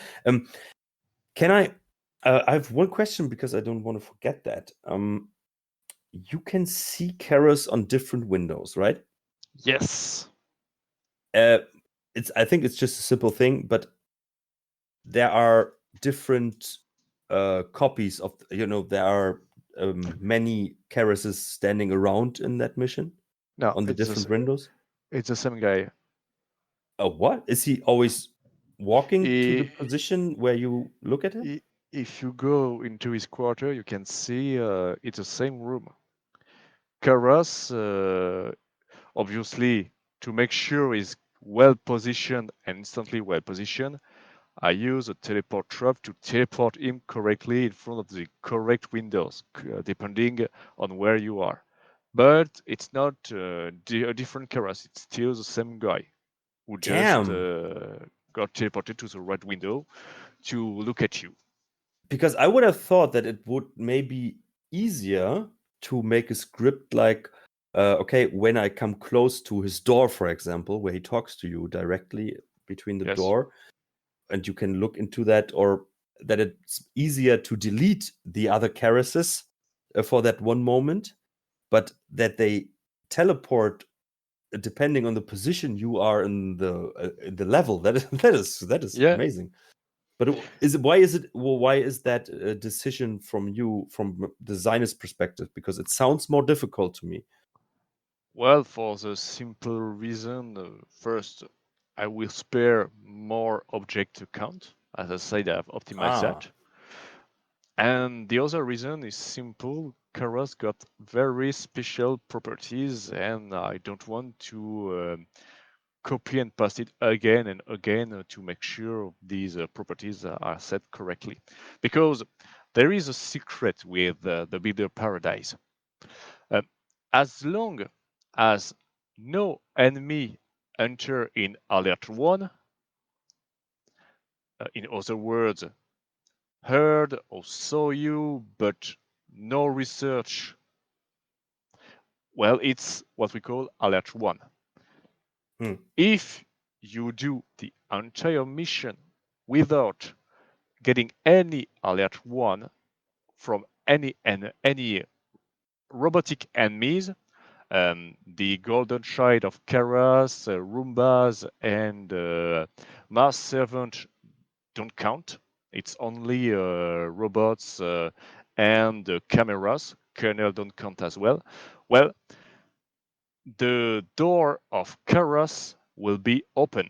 Can I have one question because I don't want to forget that. You can see Keras on different windows, right? yes. I think it's just a simple thing, but there are different copies of there are many Kerases standing around in that mission No, on the different windows. It's the same guy. Oh, what? Is he always walking to the position where you look at him? If you go into his quarter, you can see it's the same room. Karas, obviously, to make sure he's well positioned and instantly well positioned, I use a teleport trap to teleport him correctly in front of the correct windows, depending on where you are. But it's not a different Karas, it's still the same guy who just got teleported to the right window to look at you. Because I would have thought that it would maybe easier to make a script like, okay, when I come close to his door, for example, where he talks to you directly between the door, and you can look into that, or that it's easier to delete the other Kerases for that one moment, but that they teleport depending on the position you are in the level. That is amazing. But why is that a decision from you, from designer's perspective? Because it sounds more difficult to me. Well, for the simple reason, first, I will spare more object to count. As I said, I've optimized that. And the other reason is simple. Karas got very special properties, and I don't want to copy and paste it again and again to make sure these properties are set correctly. Because there is a secret with the Builder Paradise. As long as no enemy enter in alert 1, in other words, heard or saw you, but no research, well, it's what we call alert 1. If you do the entire mission without getting any alert 1 from any robotic enemies, the Golden Child of Karas, Roombas, and Mars Servant don't count. It's only robots and cameras. Kernel don't count as well. Well, the door of Karas will be open,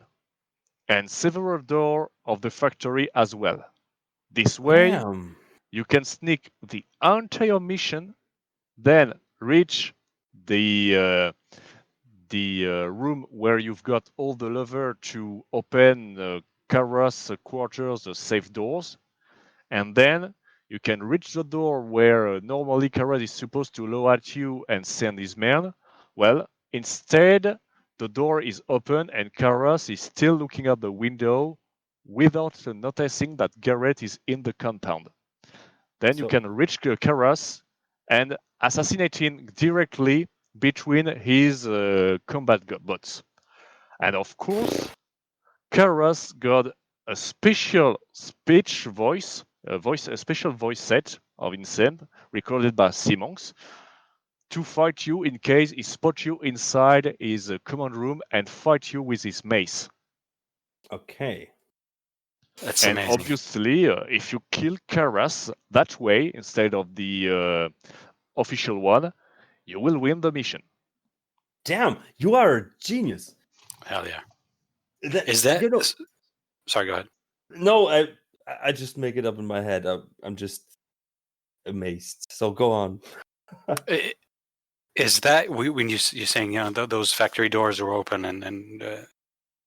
and several doors of the factory as well. This way, you can sneak the entire mission, then reach the room where you've got all the lever to open Karas quarters, the safe doors, and then you can reach the door where normally Karas is supposed to low at you and send his men. Well, instead, the door is open and Karas is still looking out the window without noticing that Garrett is in the compound. Then you can reach Karas and assassinate him directly between his combat bots. And of course, Karas got a special speech voice, a special voice set of Insane recorded by Simonx to fight you in case he spots you inside his command room and fight you with his mace. Okay. That's And amazing. obviously, if you kill Karas that way instead of the official one, you will win the mission. Damn, you are a genius. Hell yeah. That, Is that? you know? Sorry, go ahead. No, I just make it up in my head. I'm just amazed. So go on. Is that when you're saying those factory doors are open and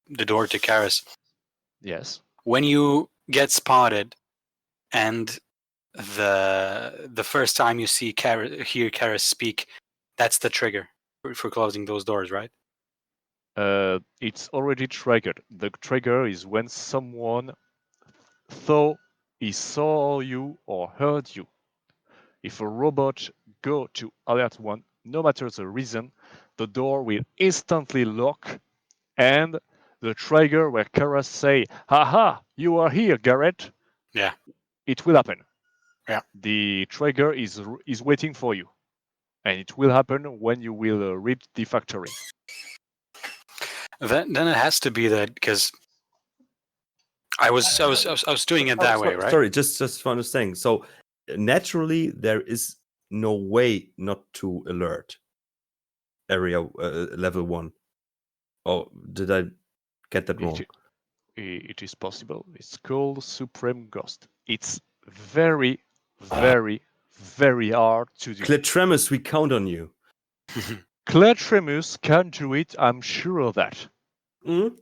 the door to Karas? Yes. When you get spotted, and the first time you see hear Karas speak, that's the trigger for closing those doors, right? It's already triggered. The trigger is when someone thought he saw you or heard you. If a robot go to alert 1, no matter the reason, the door will instantly lock, and the trigger where Karas say, "Haha, you are here, Garrett." Yeah. It will happen. Yeah. The trigger is waiting for you, and it will happen when you will reach the factory. Then it has to be that, because I was doing it that way, right? Sorry, just for understanding. So naturally, there is no way not to alert area level 1. Oh, did I get that wrong? It is possible. It's called Supreme Ghost. It's very, very, very hard to do. Cletremus, we count on you. Cletremus can do it, I'm sure of that. Mm-hmm.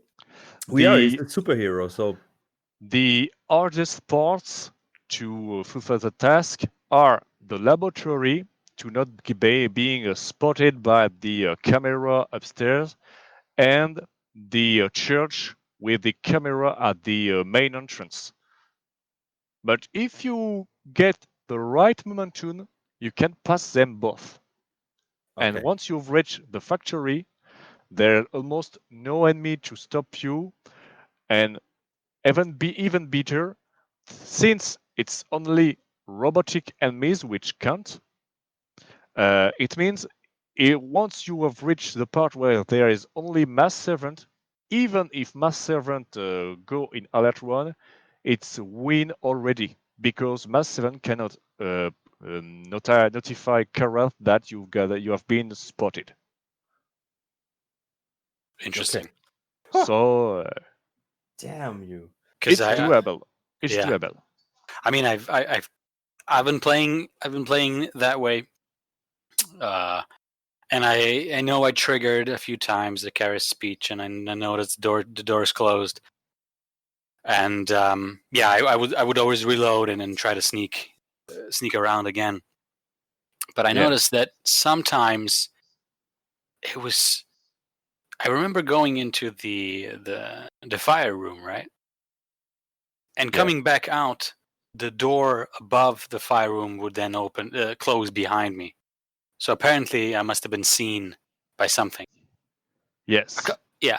We are. He's a superhero, so... The hardest parts to fulfill the task are the laboratory, to not be being spotted by the camera upstairs, and the church with the camera at the main entrance. But if you get the right momentum, you can pass them both. Okay. And once you've reached the factory, there's almost no enemy to stop you, and even better, since it's only robotic enemies which count, it means once you have reached the part where there is only mass servant, even if mass servant go in alert 1, it's win already, because mass servant cannot notify Karas that you have been spotted. Interesting. Okay. So damn you. It's doable. It's doable. I mean, I've been playing that way, and I know I triggered a few times the Karas speech, and I noticed the door is closed, and I would always reload and then try to sneak around again. But I noticed that sometimes it was. I remember going into the fire room, right, and coming back out. The door above the fire room would then close behind me. So apparently I must have been seen by something. Yes.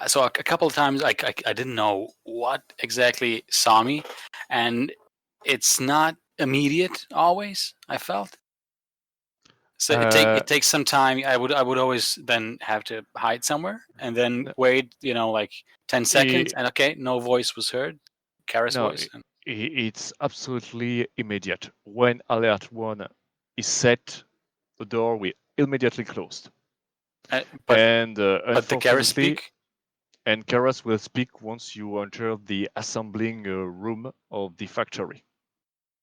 So a couple of times I didn't know what exactly saw me, and it's not immediate always, I felt. So it takes some time. I would always then have to hide somewhere and then wait, like 10 seconds, and okay, no voice was heard. Karas' voice. It's absolutely immediate. When alert 1 is set, the door will immediately close. But the Karas speak? And Karas will speak once you enter the assembling room of the factory.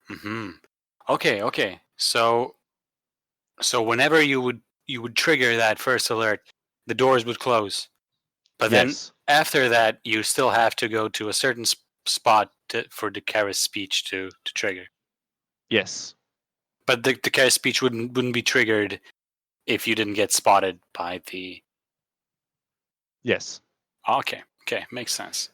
Mm-hmm. Okay. So whenever you would trigger that first alert, the doors would close. But then after that, you still have to go to a certain spot for the Karas speech to trigger. Yes. But the Karas speech wouldn't be triggered if you didn't get spotted by the... Yes. Okay, makes sense.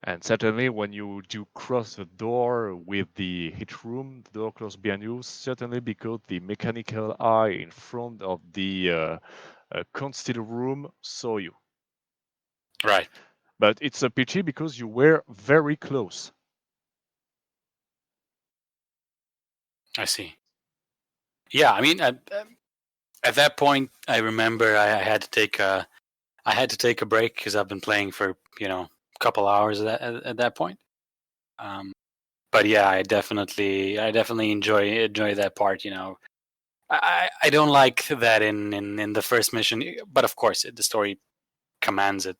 And certainly when you do cross the door with the hit room, the door closes behind you, certainly because the mechanical eye in front of the concealed room saw you. Right. But it's a pity because you were very close. I see. Yeah, I mean, at that point, I remember I had to take a break because I've been playing for a couple hours at that point. But yeah, I definitely enjoy that part. I don't like that in the first mission, but of course the story commands it.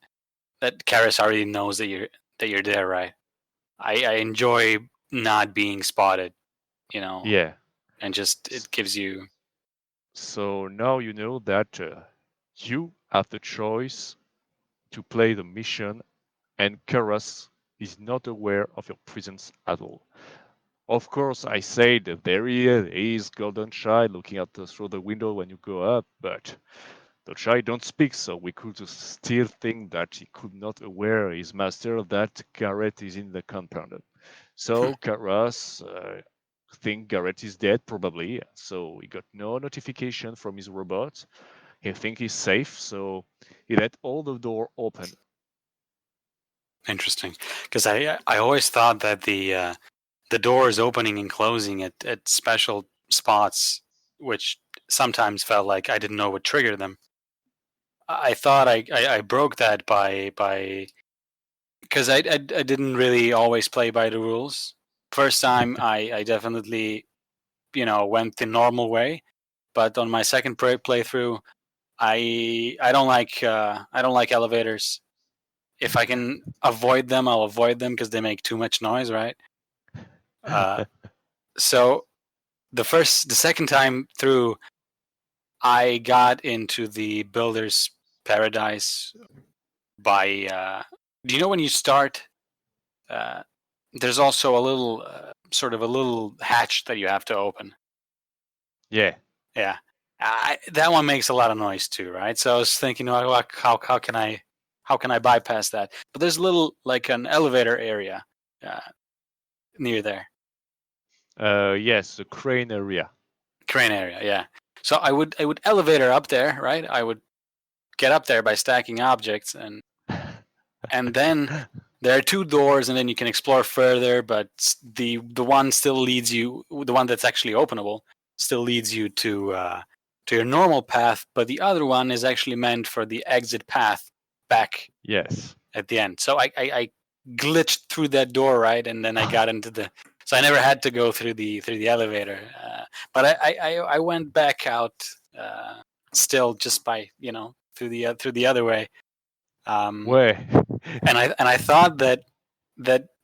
That Karis already knows that you're there, right? I enjoy not being spotted, Yeah. and just it gives you. So now you know that you have the choice to play the mission, and Karas is not aware of your presence at all. Of course, I say that there he is, Golden Child, looking out through the window when you go up, but the child don't speak, so we could still think that he could not aware his master that Garrett is in the compound. So Karas think Garrett is dead, probably, so he got no notification from his robot. He think he's safe, so he let all the door open. Interesting, because I always thought that the doors opening and closing at special spots, which sometimes felt like I didn't know what triggered them. I thought I broke that by because I didn't really always play by the rules. First time I definitely went the normal way, but on my second playthrough, I don't like elevators. If I can avoid them, I'll avoid them because they make too much noise, right? So the second time through, I got into the builder's paradise by. Do you know when you start? There's also a little sort of a little hatch that you have to open. Yeah. Yeah, that one makes a lot of noise too, right? So I was thinking, well, how can I bypass that? But there's a little like an elevator area near there. Yes, the crane area. Crane area, yeah. So I would elevator up there, right? I would get up there by stacking objects, and then there are two doors, and then you can explore further. But the one still leads you, the one that's actually openable, still leads you to your normal path. But the other one is actually meant for the exit path back. Yes. At the end. So I glitched through that door, right, and then I got into the. So I never had to go through the elevator, but I went back out still just by through the other way. Way. And I thought that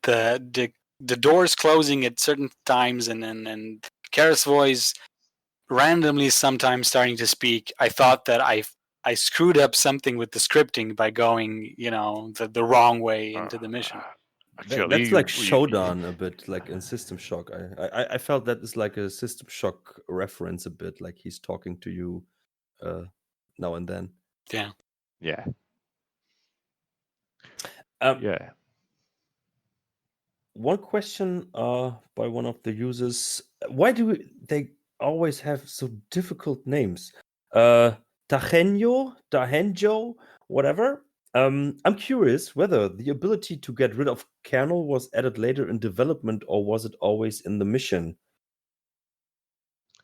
the doors closing at certain times and Kara's voice randomly sometimes starting to speak. I thought that I screwed up something with the scripting by going, the wrong way into the mission. Actually, That's like Showdown a bit, like in System Shock. I felt that is like a System Shock reference a bit, like he's talking to you now and then. Yeah. Yeah. Um, Yeah. One question by one of the users: why do they always have so difficult names? Tahenjo, whatever. I'm curious whether the ability to get rid of kernel was added later in development, or was it always in the mission?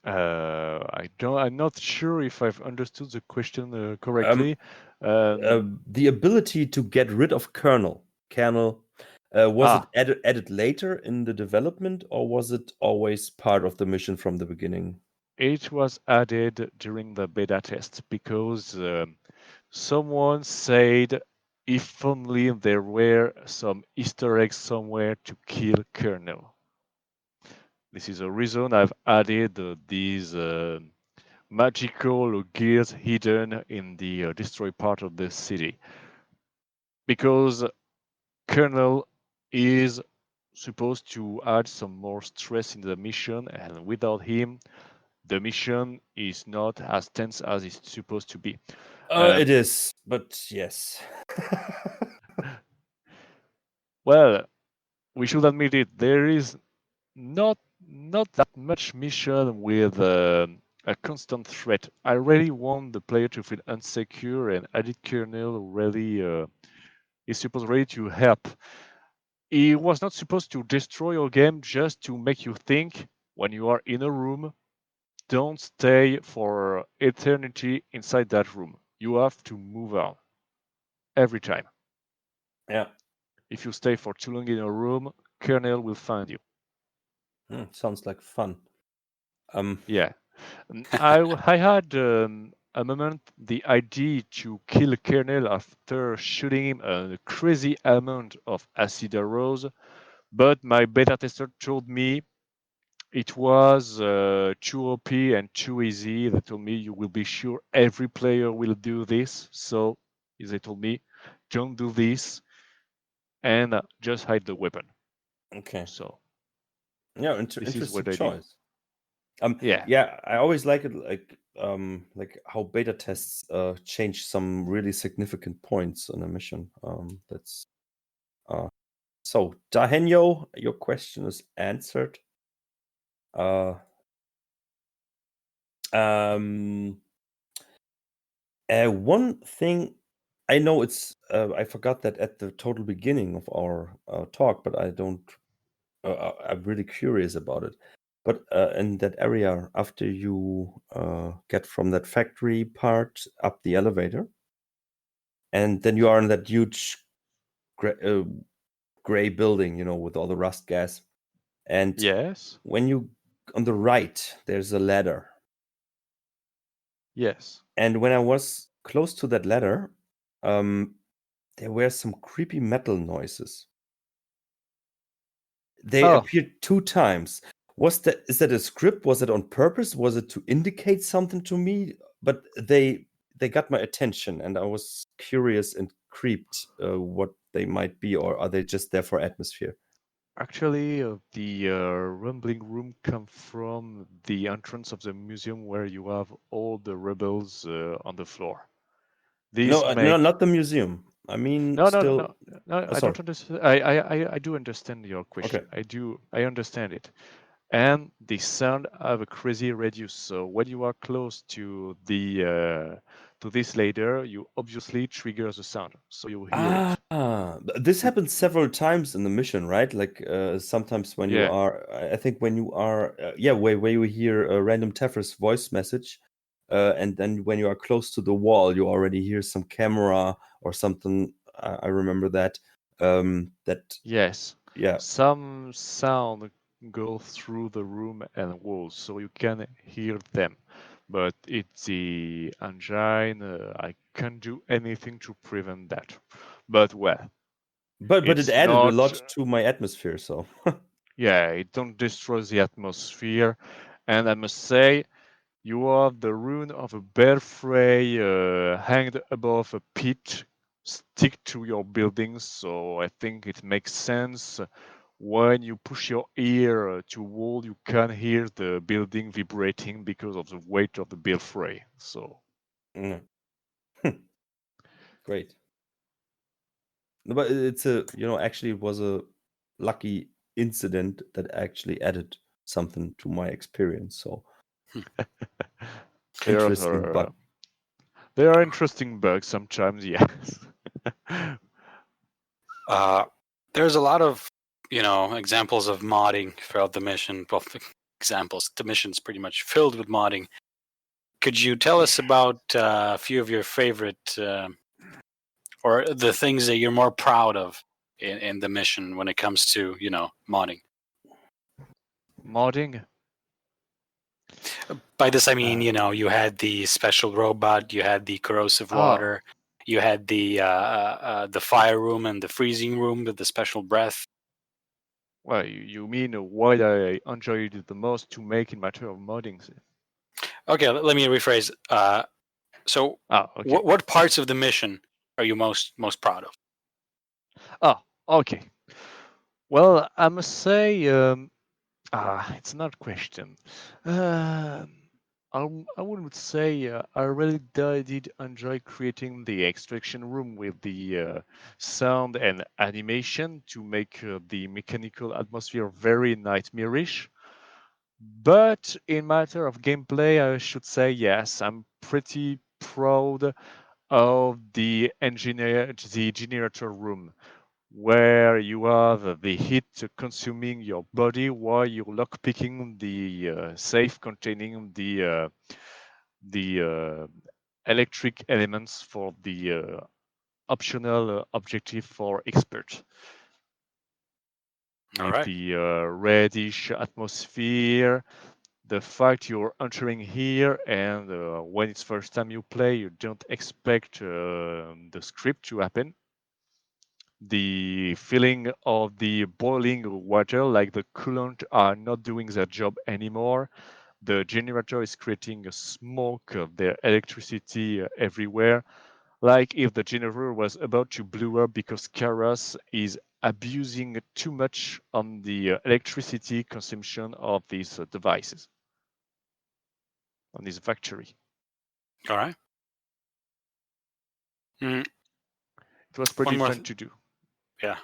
I'm not sure if I've understood the question correctly. The ability to get rid of kernel, was it added later in the development, or was it always part of the mission from the beginning? It was added during the beta test because someone said if only there were some Easter eggs somewhere to kill kernel. This is a reason I've added these magical gears hidden in the destroy part of the city. Because kernel is supposed to add some more stress in the mission, and without him, the mission is not as tense as it's supposed to be. It is, but yes. Well, we should admit it. There is not that much mission with a constant threat. I really want the player to feel unsecure, and added kernel really is supposed ready to help. He was not supposed to destroy your game, just to make you think when you are in a room. Don't stay for eternity inside that room. You have to move on every time. Yeah. If you stay for too long in a room, kernel will find you. Sounds like fun. Yeah. I had a moment the idea to kill kernel after shooting him a crazy amount of acid arrows, but my beta tester told me it was too OP and too easy. They told me you will be sure every player will do this. So they told me, don't do this and just hide the weapon. Okay. So yeah, this is what interesting I did. choice. Yeah. I always like it, like how beta tests change some really significant points on a mission. That's so Dahenyo, your question is answered. One thing I know it's I forgot that at the total beginning of our talk, but I don't. I'm really curious about it. But in that area, after you get from that factory part up the elevator, and then you are in that huge gray building, you know, with all the rust gas. And Yes. when you on the right, there's a ladder. Yes. And when I was close to that ladder, there were some creepy metal noises. They appeared 2 times. Is that a script? Was it on purpose? Was it to indicate something to me? But they got my attention, and I was curious and creeped what they might be, or are they just there for atmosphere? Actually, the rumbling room come from the entrance of the museum where you have all the rebels on the floor. No, not the museum. I mean, No. still. I Sorry. don't understand. I do understand your question. Okay. I understand it. And the sound have a crazy radius. So when you are close to the to this ladder, you obviously trigger the sound, so you hear it. This happens several times in the mission, right? Like sometimes when you are, I think when you are, where you hear a random Tethris voice message, and then when you are close to the wall, you already hear some camera or something. I remember that. Yes. Yeah. Some sound go through the room and walls, so you can hear them. But it's the engine. I can't do anything to prevent that. But well, But it it's added a not. lot to my atmosphere, so. Yeah, it don't destroy the atmosphere. And I must say, you have the rune of a belfry hanged above a pit stick to your buildings, so I think it makes sense. When you push your ear to wall, you can hear the building vibrating because of the weight of the belfry. So Great. No, but it's actually it was a lucky incident that actually added something to my experience. So interesting bug. There are interesting bugs sometimes, yes. There's a lot of examples of modding throughout the mission. Well, examples. The mission's pretty much filled with modding. Could you tell us about a few of your favorite or the things that you're more proud of in the mission when it comes to modding? Modding? By this I mean you had the special robot, you had the corrosive water, you had the fire room and the freezing room with the special breath. Well, you mean what I enjoyed the most to make in matter of modding? Okay, let me rephrase. So, okay. What parts of the mission are you most proud of? Okay. Well, I must say, it's not a question. I would say I really did enjoy creating the extraction room with the sound and animation to make the mechanical atmosphere very nightmarish. But in matter of gameplay, I should say yes, I'm pretty proud of the generator room, where you have the heat consuming your body while you're lockpicking the safe containing the electric elements for the optional objective for expert. All with right. the reddish atmosphere. The fact you're entering here, and when it's first time you play, you don't expect the script to happen. The feeling of the boiling water, like the coolant are not doing their job anymore. The generator is creating a smoke of their electricity everywhere, like if the generator was about to blow up because Karas is abusing too much on the electricity consumption of these devices on this factory. All right. Mm, It was pretty One more fun to do. yeah.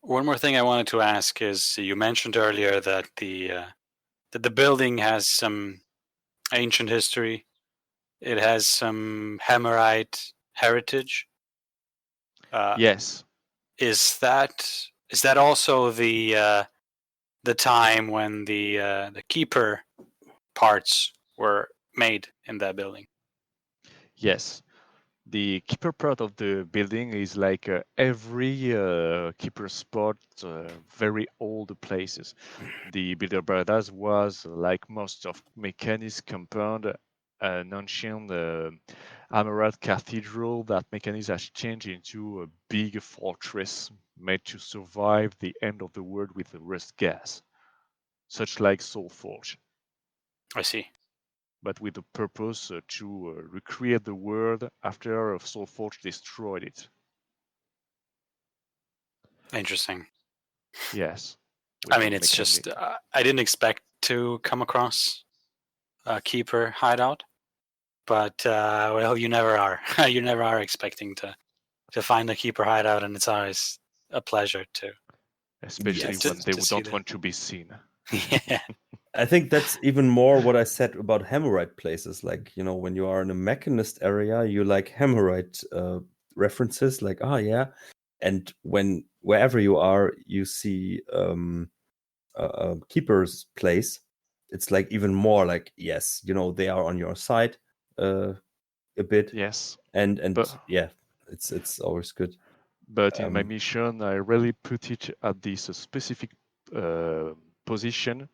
One more thing I wanted to ask is you mentioned earlier that the building has some ancient history. It has some Hammerite heritage. Yes, Is that also the time when the keeper parts were made in that building? yes. The keeper part of the building is like every keeper spot, very old places. The Builder Paradise was, like most of Mechani's compound, an ancient Amarat cathedral that Mechanis has changed into a big fortress made to survive the end of the world with the rust gas, such like Soulforge, I see. but with the purpose to recreate the world after Soulforge destroyed it. Interesting. Yes. I With the mean, it's just mechanic. I didn't expect to come across a keeper hideout, but well, you never are. You never are expecting to find a keeper hideout, and it's always a pleasure to Especially Yes. when they see don't that. want to be seen. Yeah, I think that's even more what I said about Hammerite places. Like, you know, when you are in a mechanist area, you like Hammerite references, like, oh yeah. And when wherever you are, you see a keeper's place, it's like even more like, yes, you know, they are on your side a bit. Yes. And But yeah, it's always good. in my mission, I really put it at this specific position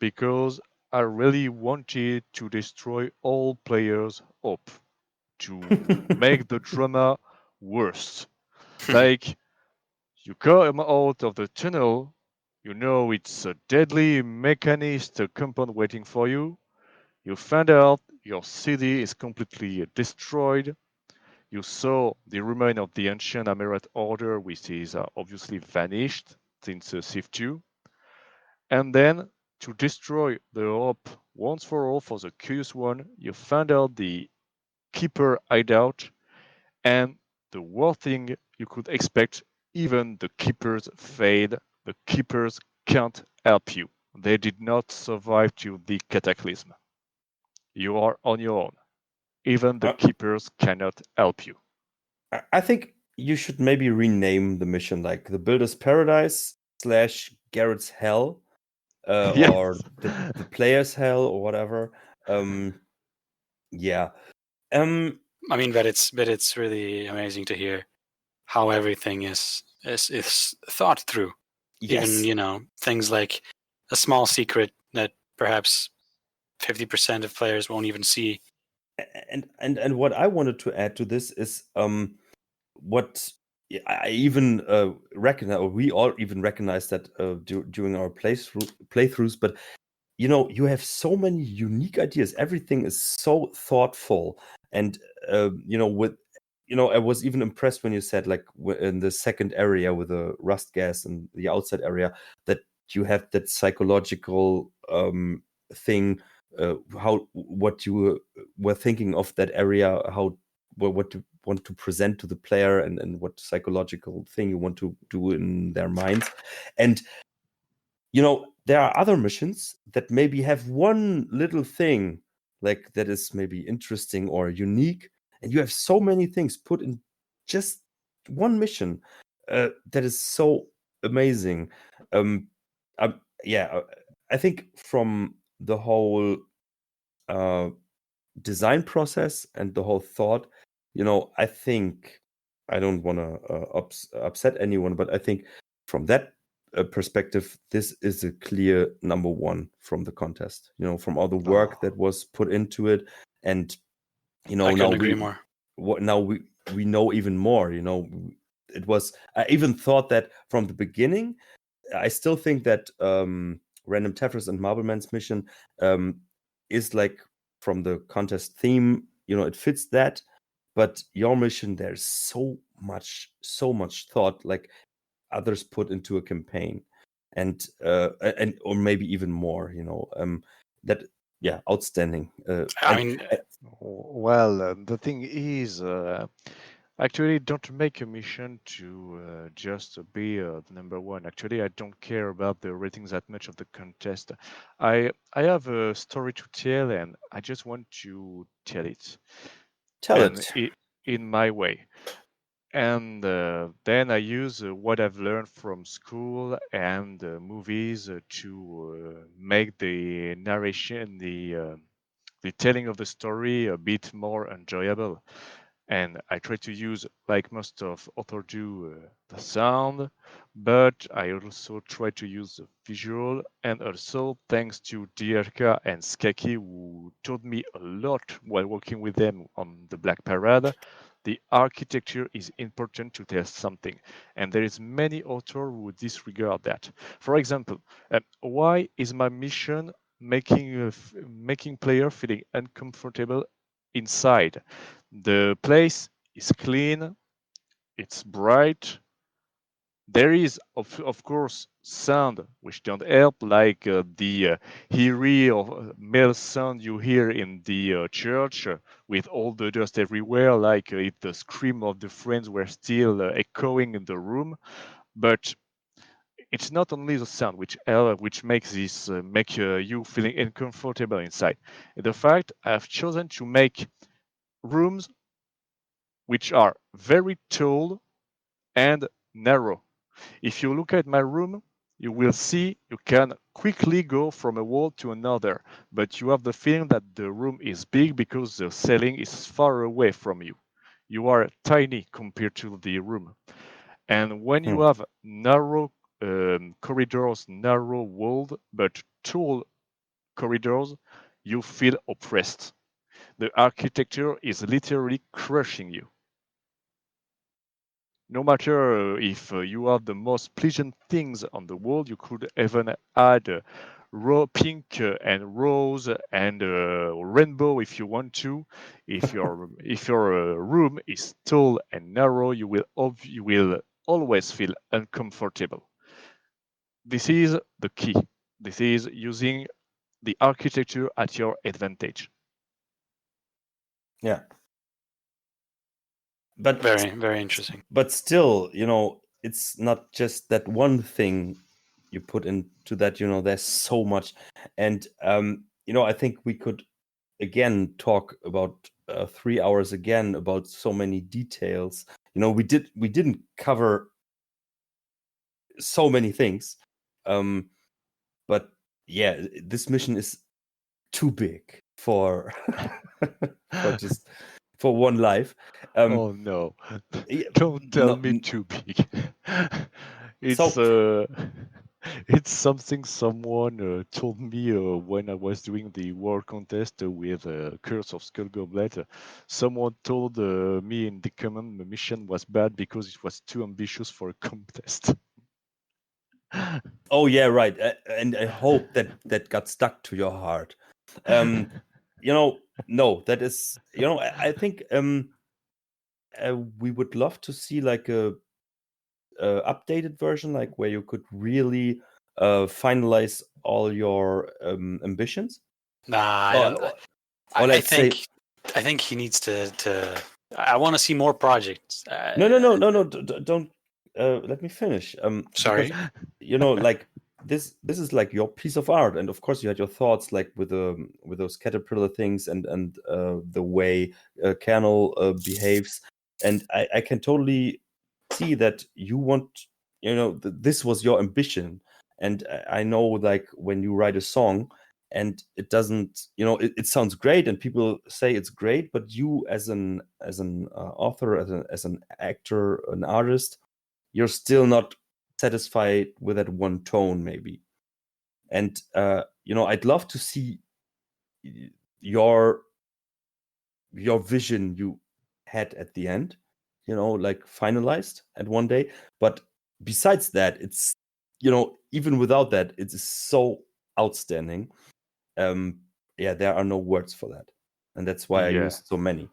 because I really wanted to destroy all players' hope, to make the drama worse. Like, you come out of the tunnel, you know it's a deadly mechanist compound waiting for you. You find out your city is completely destroyed. You saw the remain of the ancient Amerat order, which is obviously vanished since Civ 2. And then, to destroy the hope once for all for the curious one, you find out the Keeper hideout, and the worst thing you could expect, even the Keepers fade. The Keepers can't help you. They did not survive to the cataclysm. You are on your own. Even the Uh, Keepers cannot help you. I think you should maybe rename the mission like the Builder's Paradise / Garrett's Hell, Yeah. or the Player's Hell or whatever. Yeah. I mean, but it's really amazing to hear how everything is thought through. Yes. Even things like a small secret that perhaps 50% of players won't even see. And what I wanted to add to this is what I even recognize, or we all even recognize that during our playthroughs. But you know, you have so many unique ideas. Everything is so thoughtful, and you know, I was even impressed when you said like in the second area with the rust gas and the outside area that you have that psychological thing. What you were thinking of that area, how what you want to present to the player, and what psychological thing you want to do in their minds. And you know, there are other missions that maybe have one little thing like that is maybe interesting or unique, and you have so many things put in just one mission that is so amazing. um yeah, I think from the whole uh design process and the whole thought, you know, I think I don't want to upset anyone, but I think from that perspective, this is a clear number one from the contest. From all the work that was put into it, and I couldn't agree more. Now we know even more. It was. I even thought that from the beginning. I still think that Random Tetris and Marble Man's mission is like from the contest theme. It fits that, but your mission, there's so much thought, like others put into a campaign, and or maybe even more. That outstanding. Well, the thing is, actually, don't make a mission to just be the number one. Actually, I don't care about the ratings that much of the contest. I have a story to tell, and I just want to tell it. Tell it. In my way. And then I use what I've learned from school and movies to make the narration, the telling of the story a bit more enjoyable. And I try to use, like most of authors do, the sound, but I also try to use the visual. And also, thanks to Dierka and Skaki, who taught me a lot while working with them on the Black Parade, the architecture is important to tell something. And there is many authors who disregard that. For example, why is my mission making player feeling uncomfortable inside? The place is clean, it's bright. There is, of course, sound which don't help, like the eerie or male sound you hear in the church with all the dust everywhere, like if the scream of the friends were still echoing in the room. But it's not only the sound which makes this make you feeling uncomfortable inside. The fact I've chosen to make rooms which are very tall and narrow. If you look at my room, you will see you can quickly go from a wall to another, but you have the feeling that the room is big because the ceiling is far away from you. You are tiny compared to the room. And when you have narrow corridors, narrow walls, but tall corridors, you feel oppressed. The architecture is literally crushing you. No matter if you have the most pleasant things on the wall, you could even add pink and rose and rainbow if you want to. If your room is tall and narrow, you will always feel uncomfortable. This is the key. This is using the architecture at your advantage. Yeah. But very, very interesting. But still, it's not just that one thing you put into that. There's so much, and I think we could again talk about 3 hours again about so many details. We didn't cover so many things, but yeah, this mission is too big for for one life. Oh no! Don't tell me too big. It's something someone told me when I was doing the world contest with Curse of Skull Goblet. Someone told me in the comment the mission was bad because it was too ambitious for a contest. Oh yeah, right. And I hope that got stuck to your heart. No, that is, I think we would love to see like a updated version, like where you could really finalize all your ambitions. Nah, I think he needs to. I want to see more projects. No, don't. Let me finish. Sorry. Because, like this is like your piece of art, and of course you had your thoughts, like with those caterpillar things and the way Kernel behaves, and I can totally see that you want, this was your ambition, and I know, like when you write a song and it doesn't, it sounds great and people say it's great, but you as an author, as an actor, an artist, you're still not satisfied with that one tone, maybe. And I'd love to see your vision you had at the end, like finalized at one day. But besides that, it's even without that, it is so outstanding. There are no words for that, and that's why I used so many.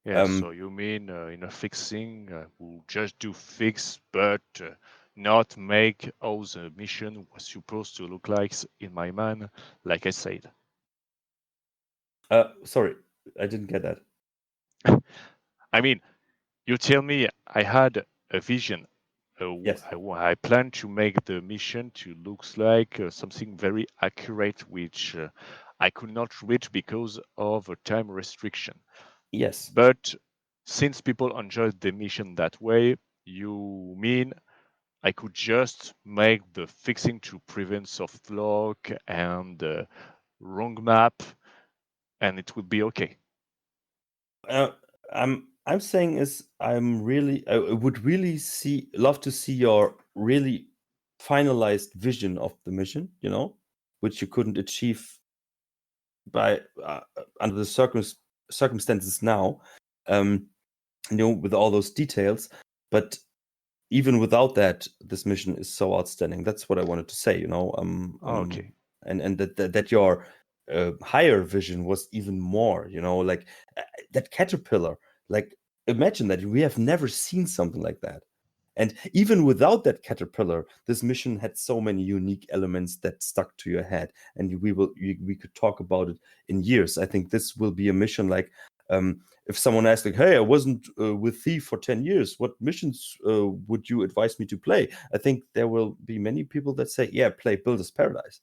Yeah, so you mean in a fixing, we'll just do fix, but not make how the mission was supposed to look like in my mind, like I said. Sorry, I didn't get that. I mean, you tell me I had a vision. Yes. I plan to make the mission to look like something very accurate, which I could not reach because of a time restriction. Yes. But since people enjoyed the mission that way, you mean I could just make the fixing to prevent soft lock and wrong map, and it would be okay. I'm saying is I would really love to see your really finalized vision of the mission, which you couldn't achieve by under the circumstances now, with all those details. But even without that, this mission is so outstanding. That's what I wanted to say, Okay. And that your higher vision was even more, like that caterpillar. Like, imagine that we have never seen something like that. And even without that caterpillar, this mission had so many unique elements that stuck to your head, and we could talk about it in years. I think this will be a mission like, if someone asks, like, hey, I wasn't with Thief for 10 years, what missions would you advise me to play? I think there will be many people that say, yeah, play Builder's Paradise,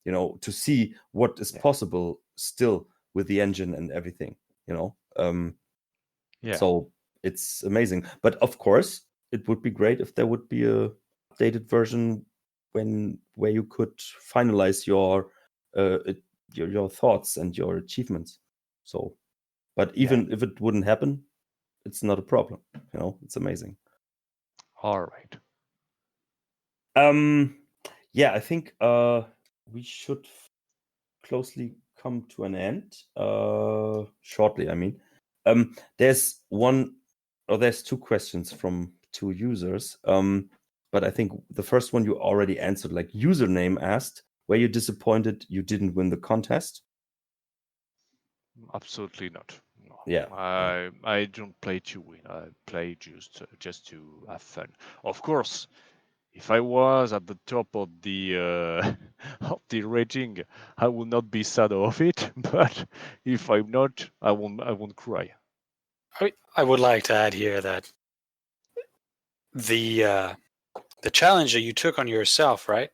to see what is possible still with the engine and everything, So it's amazing. But of course, it would be great if there would be a updated version where you could finalize your thoughts and your achievements. So, but even if it wouldn't happen, it's not a problem. It's amazing. All right. I think we should closely come to an end shortly. I mean, there's two questions from two users. But I think the first one you already answered. Like, username asked, were you disappointed you didn't win the contest? Absolutely not. No. Yeah. I don't play to win. I play just to have fun. Of course, if I was at the top of the of the rating, I would not be sad of it. But if I'm not, I won't cry. I would like to add here that the challenge that you took on yourself, right,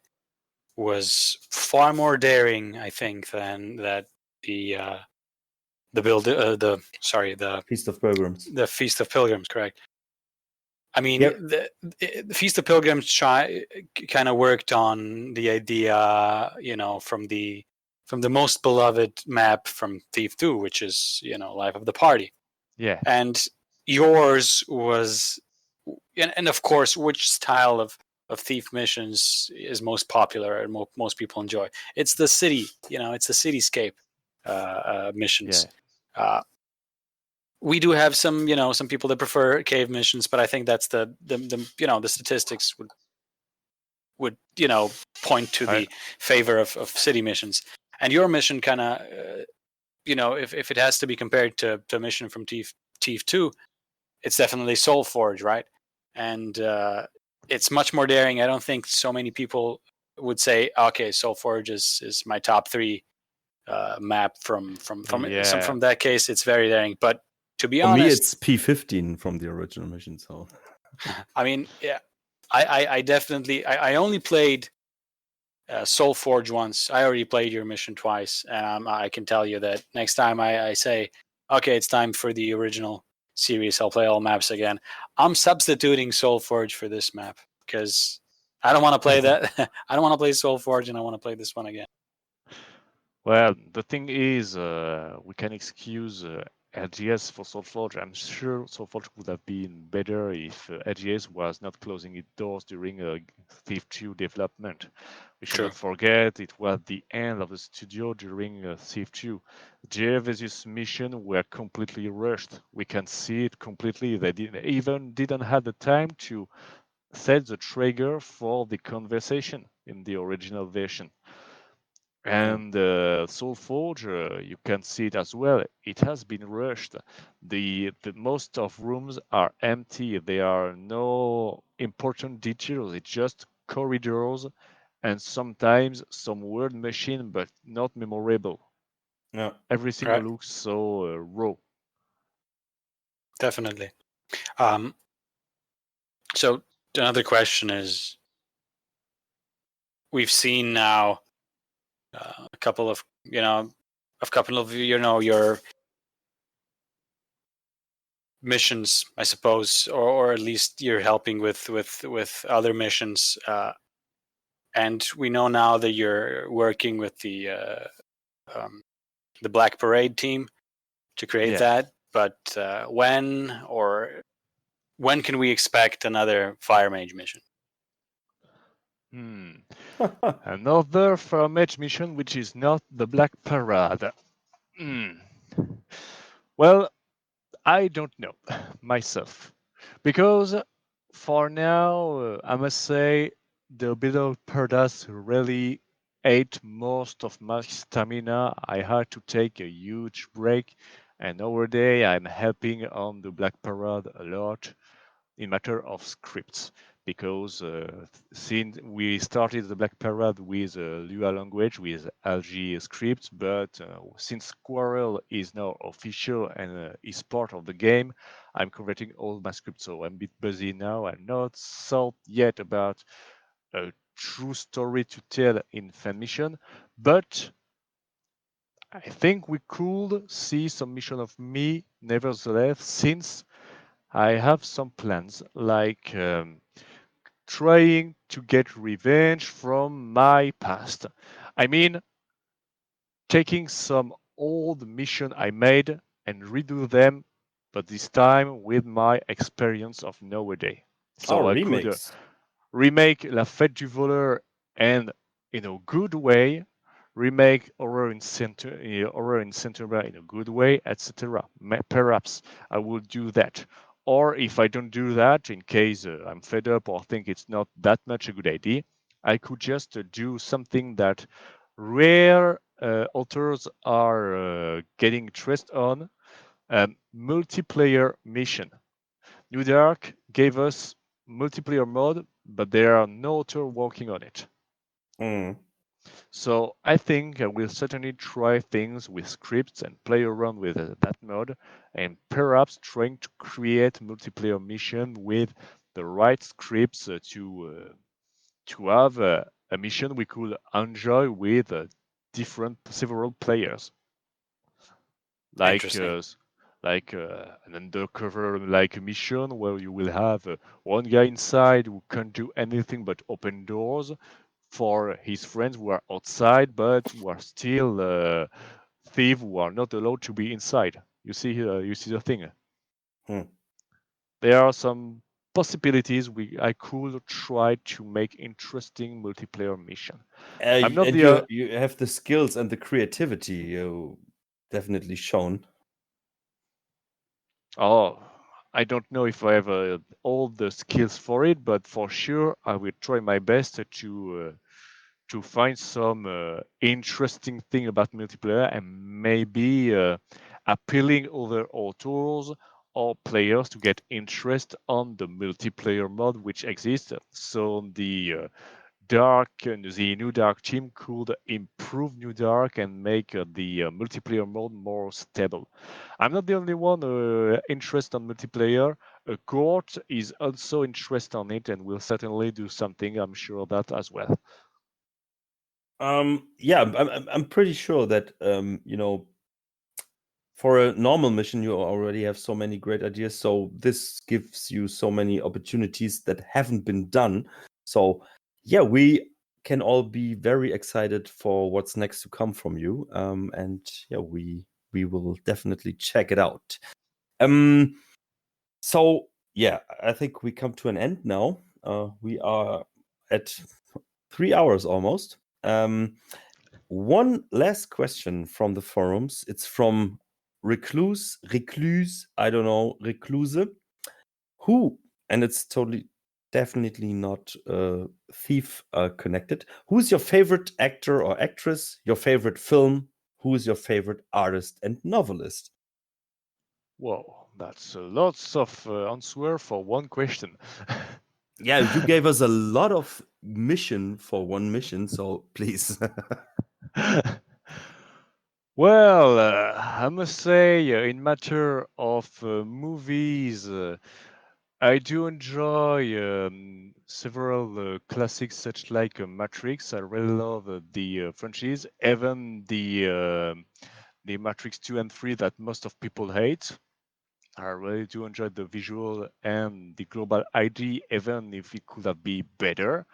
was far more daring, I think, than that the Feast of Pilgrims. The Feast of Pilgrims, correct? I mean, the Feast of Pilgrims kind of worked on the idea, from the most beloved map from Thief 2, which is, Life of the Party. Yeah. And yours was, and of course, which style of Thief missions is most popular and most people enjoy? It's the city, it's the cityscape missions. Yeah. We do have some people that prefer cave missions, but I think that's the statistics would point to the favor of city missions. And your mission kind of, if it has to be compared to a mission from Thief 2, it's definitely Soulforge, right? And it's much more daring. I don't think so many people would say, okay, Soulforge is my top 3 map from that case. It's very daring, but to be honest, for me, it's P15 from the original mission. So, I mean, yeah, I definitely I only played Soulforge once. I already played your mission twice, and I can tell you that next time I say, okay, it's time for the original series, I'll play all maps again. I'm substituting Soulforge for this map because I don't want to play that. I don't want to play Soulforge, and I want to play this one again. Well, the thing is, we can excuse LGS for SoulForge. I'm sure SoulForge would have been better if LGS was not closing its doors during Thief 2 development. We should True. not forget it was the end of the studio during Thief 2. Geovisus mission were completely rushed. We can see it completely. They didn't have the time to set the trigger for the conversation in the original version. And SoulForge, you can see it as well. It has been rushed. The most of rooms are empty. There are no important details. It's just corridors and sometimes some word machine, but not memorable. Yeah. Everything Right. looks so raw. Definitely. So another question is, we've seen now a couple of your missions, I suppose, or at least you're helping with other missions, and we know now that you're working with the Black Parade team to create that. But when can we expect another FireMage mission? Another FireMage mission, which is not the Black Parade. Well, I don't know myself, because for now, I must say the Beetle Paradas really ate most of my stamina. I had to take a huge break, and nowadays I'm helping on the Black Parade a lot in matter of scripts, because since we started the Black Parade with Lua language, with Algae scripts, but since Squirrel is now official and is part of the game, I'm converting all my scripts, so I'm a bit busy now. I'm not thought yet about a true story to tell in fan mission, but I think we could see some mission of me nevertheless, since I have some plans, like trying to get revenge from my past. I mean, taking some old mission I made and redo them, but this time with my experience of nowadays. So I could remix. remake La Fête du Voleur and, in a good way, remake Horror in Centuria in a good way, etc. Perhaps I will do that. Or if I don't do that, in case I'm fed up or think it's not that much a good idea, I could just do something that rare authors are getting interest on, multiplayer mission. New Dark gave us multiplayer mode, but there are no author working on it. So I think I will certainly try things with scripts and play around with that mode, and perhaps trying to create multiplayer mission with the right scripts to have a mission we could enjoy with several players, like an undercover mission where you will have one guy inside who can't do anything but open doors for his friends who are outside but who are still thieves who are not allowed to be inside. You see the thing. There are some possibilities I could try to make interesting multiplayer mission. I'm not you have the skills and the creativity you definitely shown. Oh, I don't know if I have all the skills for it, but for sure I will try my best to find some interesting thing about multiplayer and maybe appealing other authors or players to get interest on the multiplayer mode which exists. So the New Dark team could improve New Dark and make the multiplayer mode more stable. I'm not the only one interested on multiplayer. Court is also interested on it and will certainly do something. I'm sure of that as well. Yeah, I'm pretty sure that for a normal mission you already have so many great ideas. So this gives you so many opportunities that haven't been done. So yeah, we can all be very excited for what's next to come from you. And yeah, we we will definitely check it out. So yeah, I think we come to an end now. We are at 3 hours almost. One last question from the forums. It's from Recluse, I don't know, Recluse. Who, and it's definitely not thief connected. Who is your favorite actor or actress? Your favorite film? Who is your favorite artist and novelist? Whoa, that's lots of answer for one question. Yeah, you gave us a lot of mission for one mission, so please. Well, I must say, in matter of movies, I do enjoy several classics such like Matrix. I really love the franchise, even the Matrix 2 and 3 that most of people hate. I really do enjoy the visual and the global idea, even if it could have been better.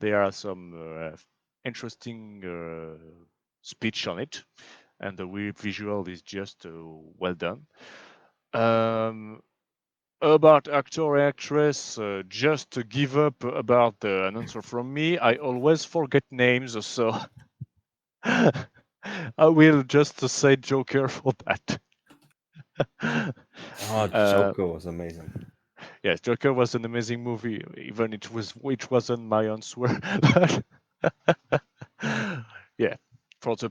There are some interesting speech on it, and the visual is just well done. About actor actress, just to give up about an answer from me, I always forget names, so I will just say Joker for that. Oh, Joker was amazing. Yes, Joker was an amazing movie, even it wasn't my answer. Yeah, for the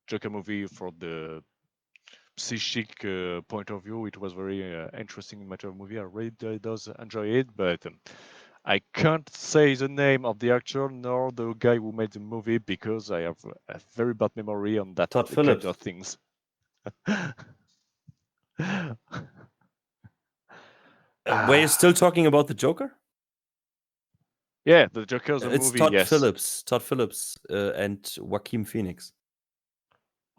Joker movie for the psychic point of view, it was very interesting matter of movie. I really does enjoy it, but I can't say the name of the actor nor the guy who made the movie because I have a very bad memory on that Todd kind Phillips. of things. Were you still talking about the Joker? Yeah, the Joker's a It's movie. Todd Yes. Phillips. Todd Phillips and Joaquin Phoenix.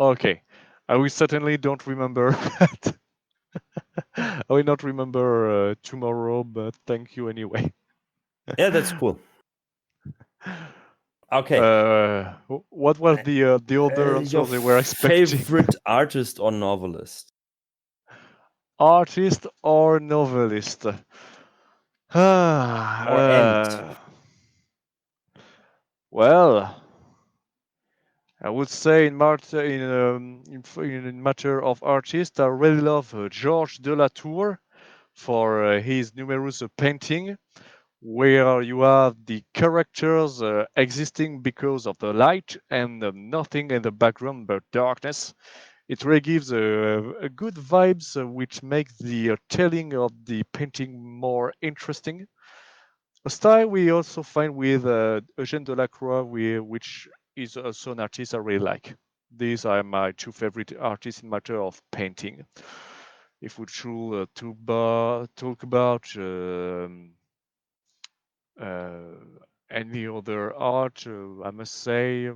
Okay, I will certainly don't remember that. I will not remember tomorrow, but thank you anyway. Yeah, that's cool. Okay. What was the other answer they were expecting? Favorite artist or novelist? Artist or novelist? Or end? Well, I would say in matter of artist, I really love Georges de la Tour for his numerous painting, where you have the characters existing because of the light and nothing in the background but darkness. It really gives a good vibes, which makes the telling of the painting more interesting. A style we also find with Eugène Delacroix, which is also an artist I really like. These are my two favorite artists in matter of painting. If we should talk about any other art, I must say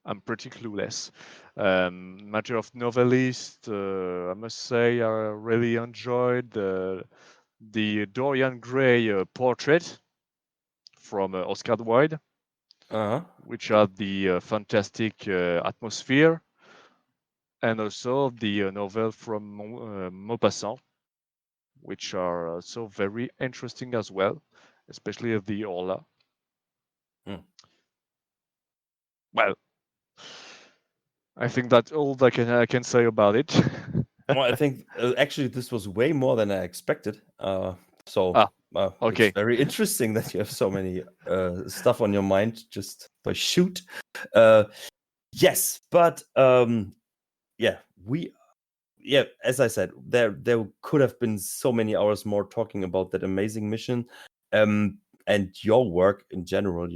I'm pretty clueless. Matter of novelist, I must say I really enjoyed the Dorian Gray portrait from Oscar Wilde, which had the fantastic atmosphere, and also the novel from Maupassant, which are also very interesting as well, especially the Orla. Well, I think that's all that I can say about it. Well, I think actually this was way more than I expected. Okay. It's very interesting that you have so many stuff on your mind just by shoot. Yes, but as I said, there could have been so many hours more talking about that amazing mission. And your work in general,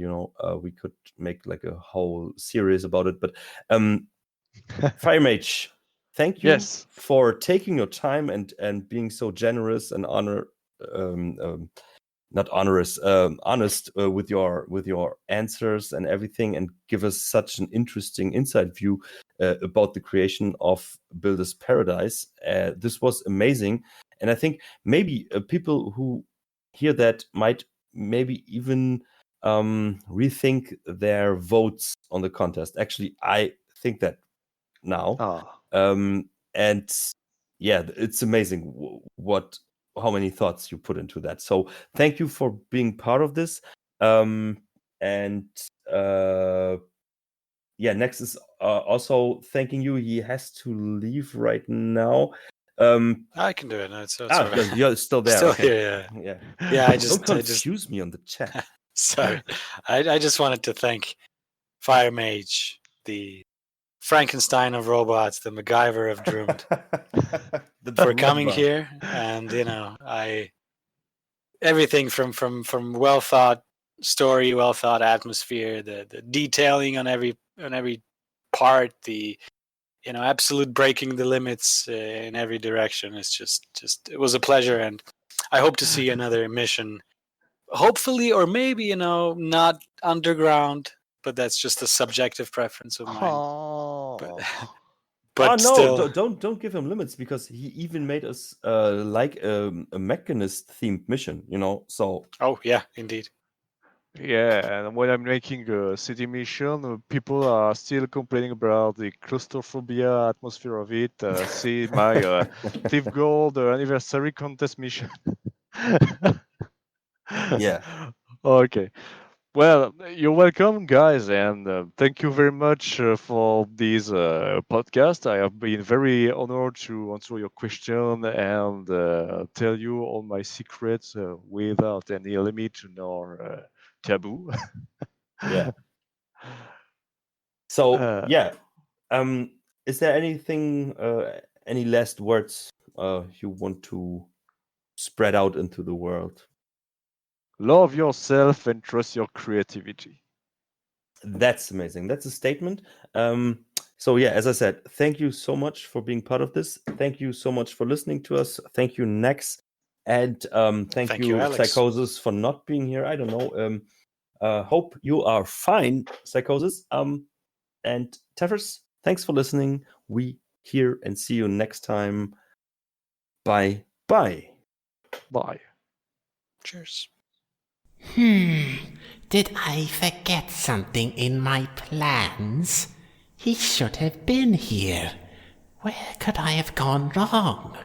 we could make like a whole series about it. But FireMage, thank you for taking your time and being so generous and honest with your answers and everything, and give us such an interesting inside view about the creation of Builder's Paradise. This was amazing, and I think maybe people who hear that might maybe even rethink their votes on the contest. Actually, I think that now. Ah, And yeah, it's amazing how many thoughts you put into that. So thank you for being part of this. And yeah, Next is also thanking you. He has to leave right now. I can do it. No, it's all right. You're still there. Still Okay. here. Yeah. Yeah, I Don't just confuse me on the chat. sorry. I just wanted to thank FireMage, the Frankenstein of robots, the MacGyver of Droomed, for coming here. And everything from well thought story, well thought atmosphere, the detailing on every part, the absolute breaking the limits in every direction. It's just it was a pleasure, and I hope to see another mission. Hopefully, or maybe not underground, but that's just a subjective preference of mine. But no, still, don't give him limits, because he even made us like a mechanist themed mission. So oh yeah, indeed. yeah, and when I'm making a city mission, people are still complaining about the claustrophobia atmosphere of it. See my Thief Gold anniversary contest mission. Yeah. Okay. Well, you're welcome, guys, and thank you very much for this podcast. I have been very honored to answer your question and tell you all my secrets without any limit nor taboo. Yeah. So Uh, yeah, is there anything, any last words you want to spread out into the world? Love yourself and trust your creativity. That's amazing. That's a statement. So yeah, as I said, thank you so much for being part of this. Thank you so much for listening to us. Thank you, Nex, and thank you, Alex. Psychosis, for not being here. I don't know. Hope you are fine, Psychosis. And Tevers, thanks for listening. We hear and see you next time. Bye. Bye. Cheers. Did I forget something in my plans? He should have been here. Where could I have gone wrong?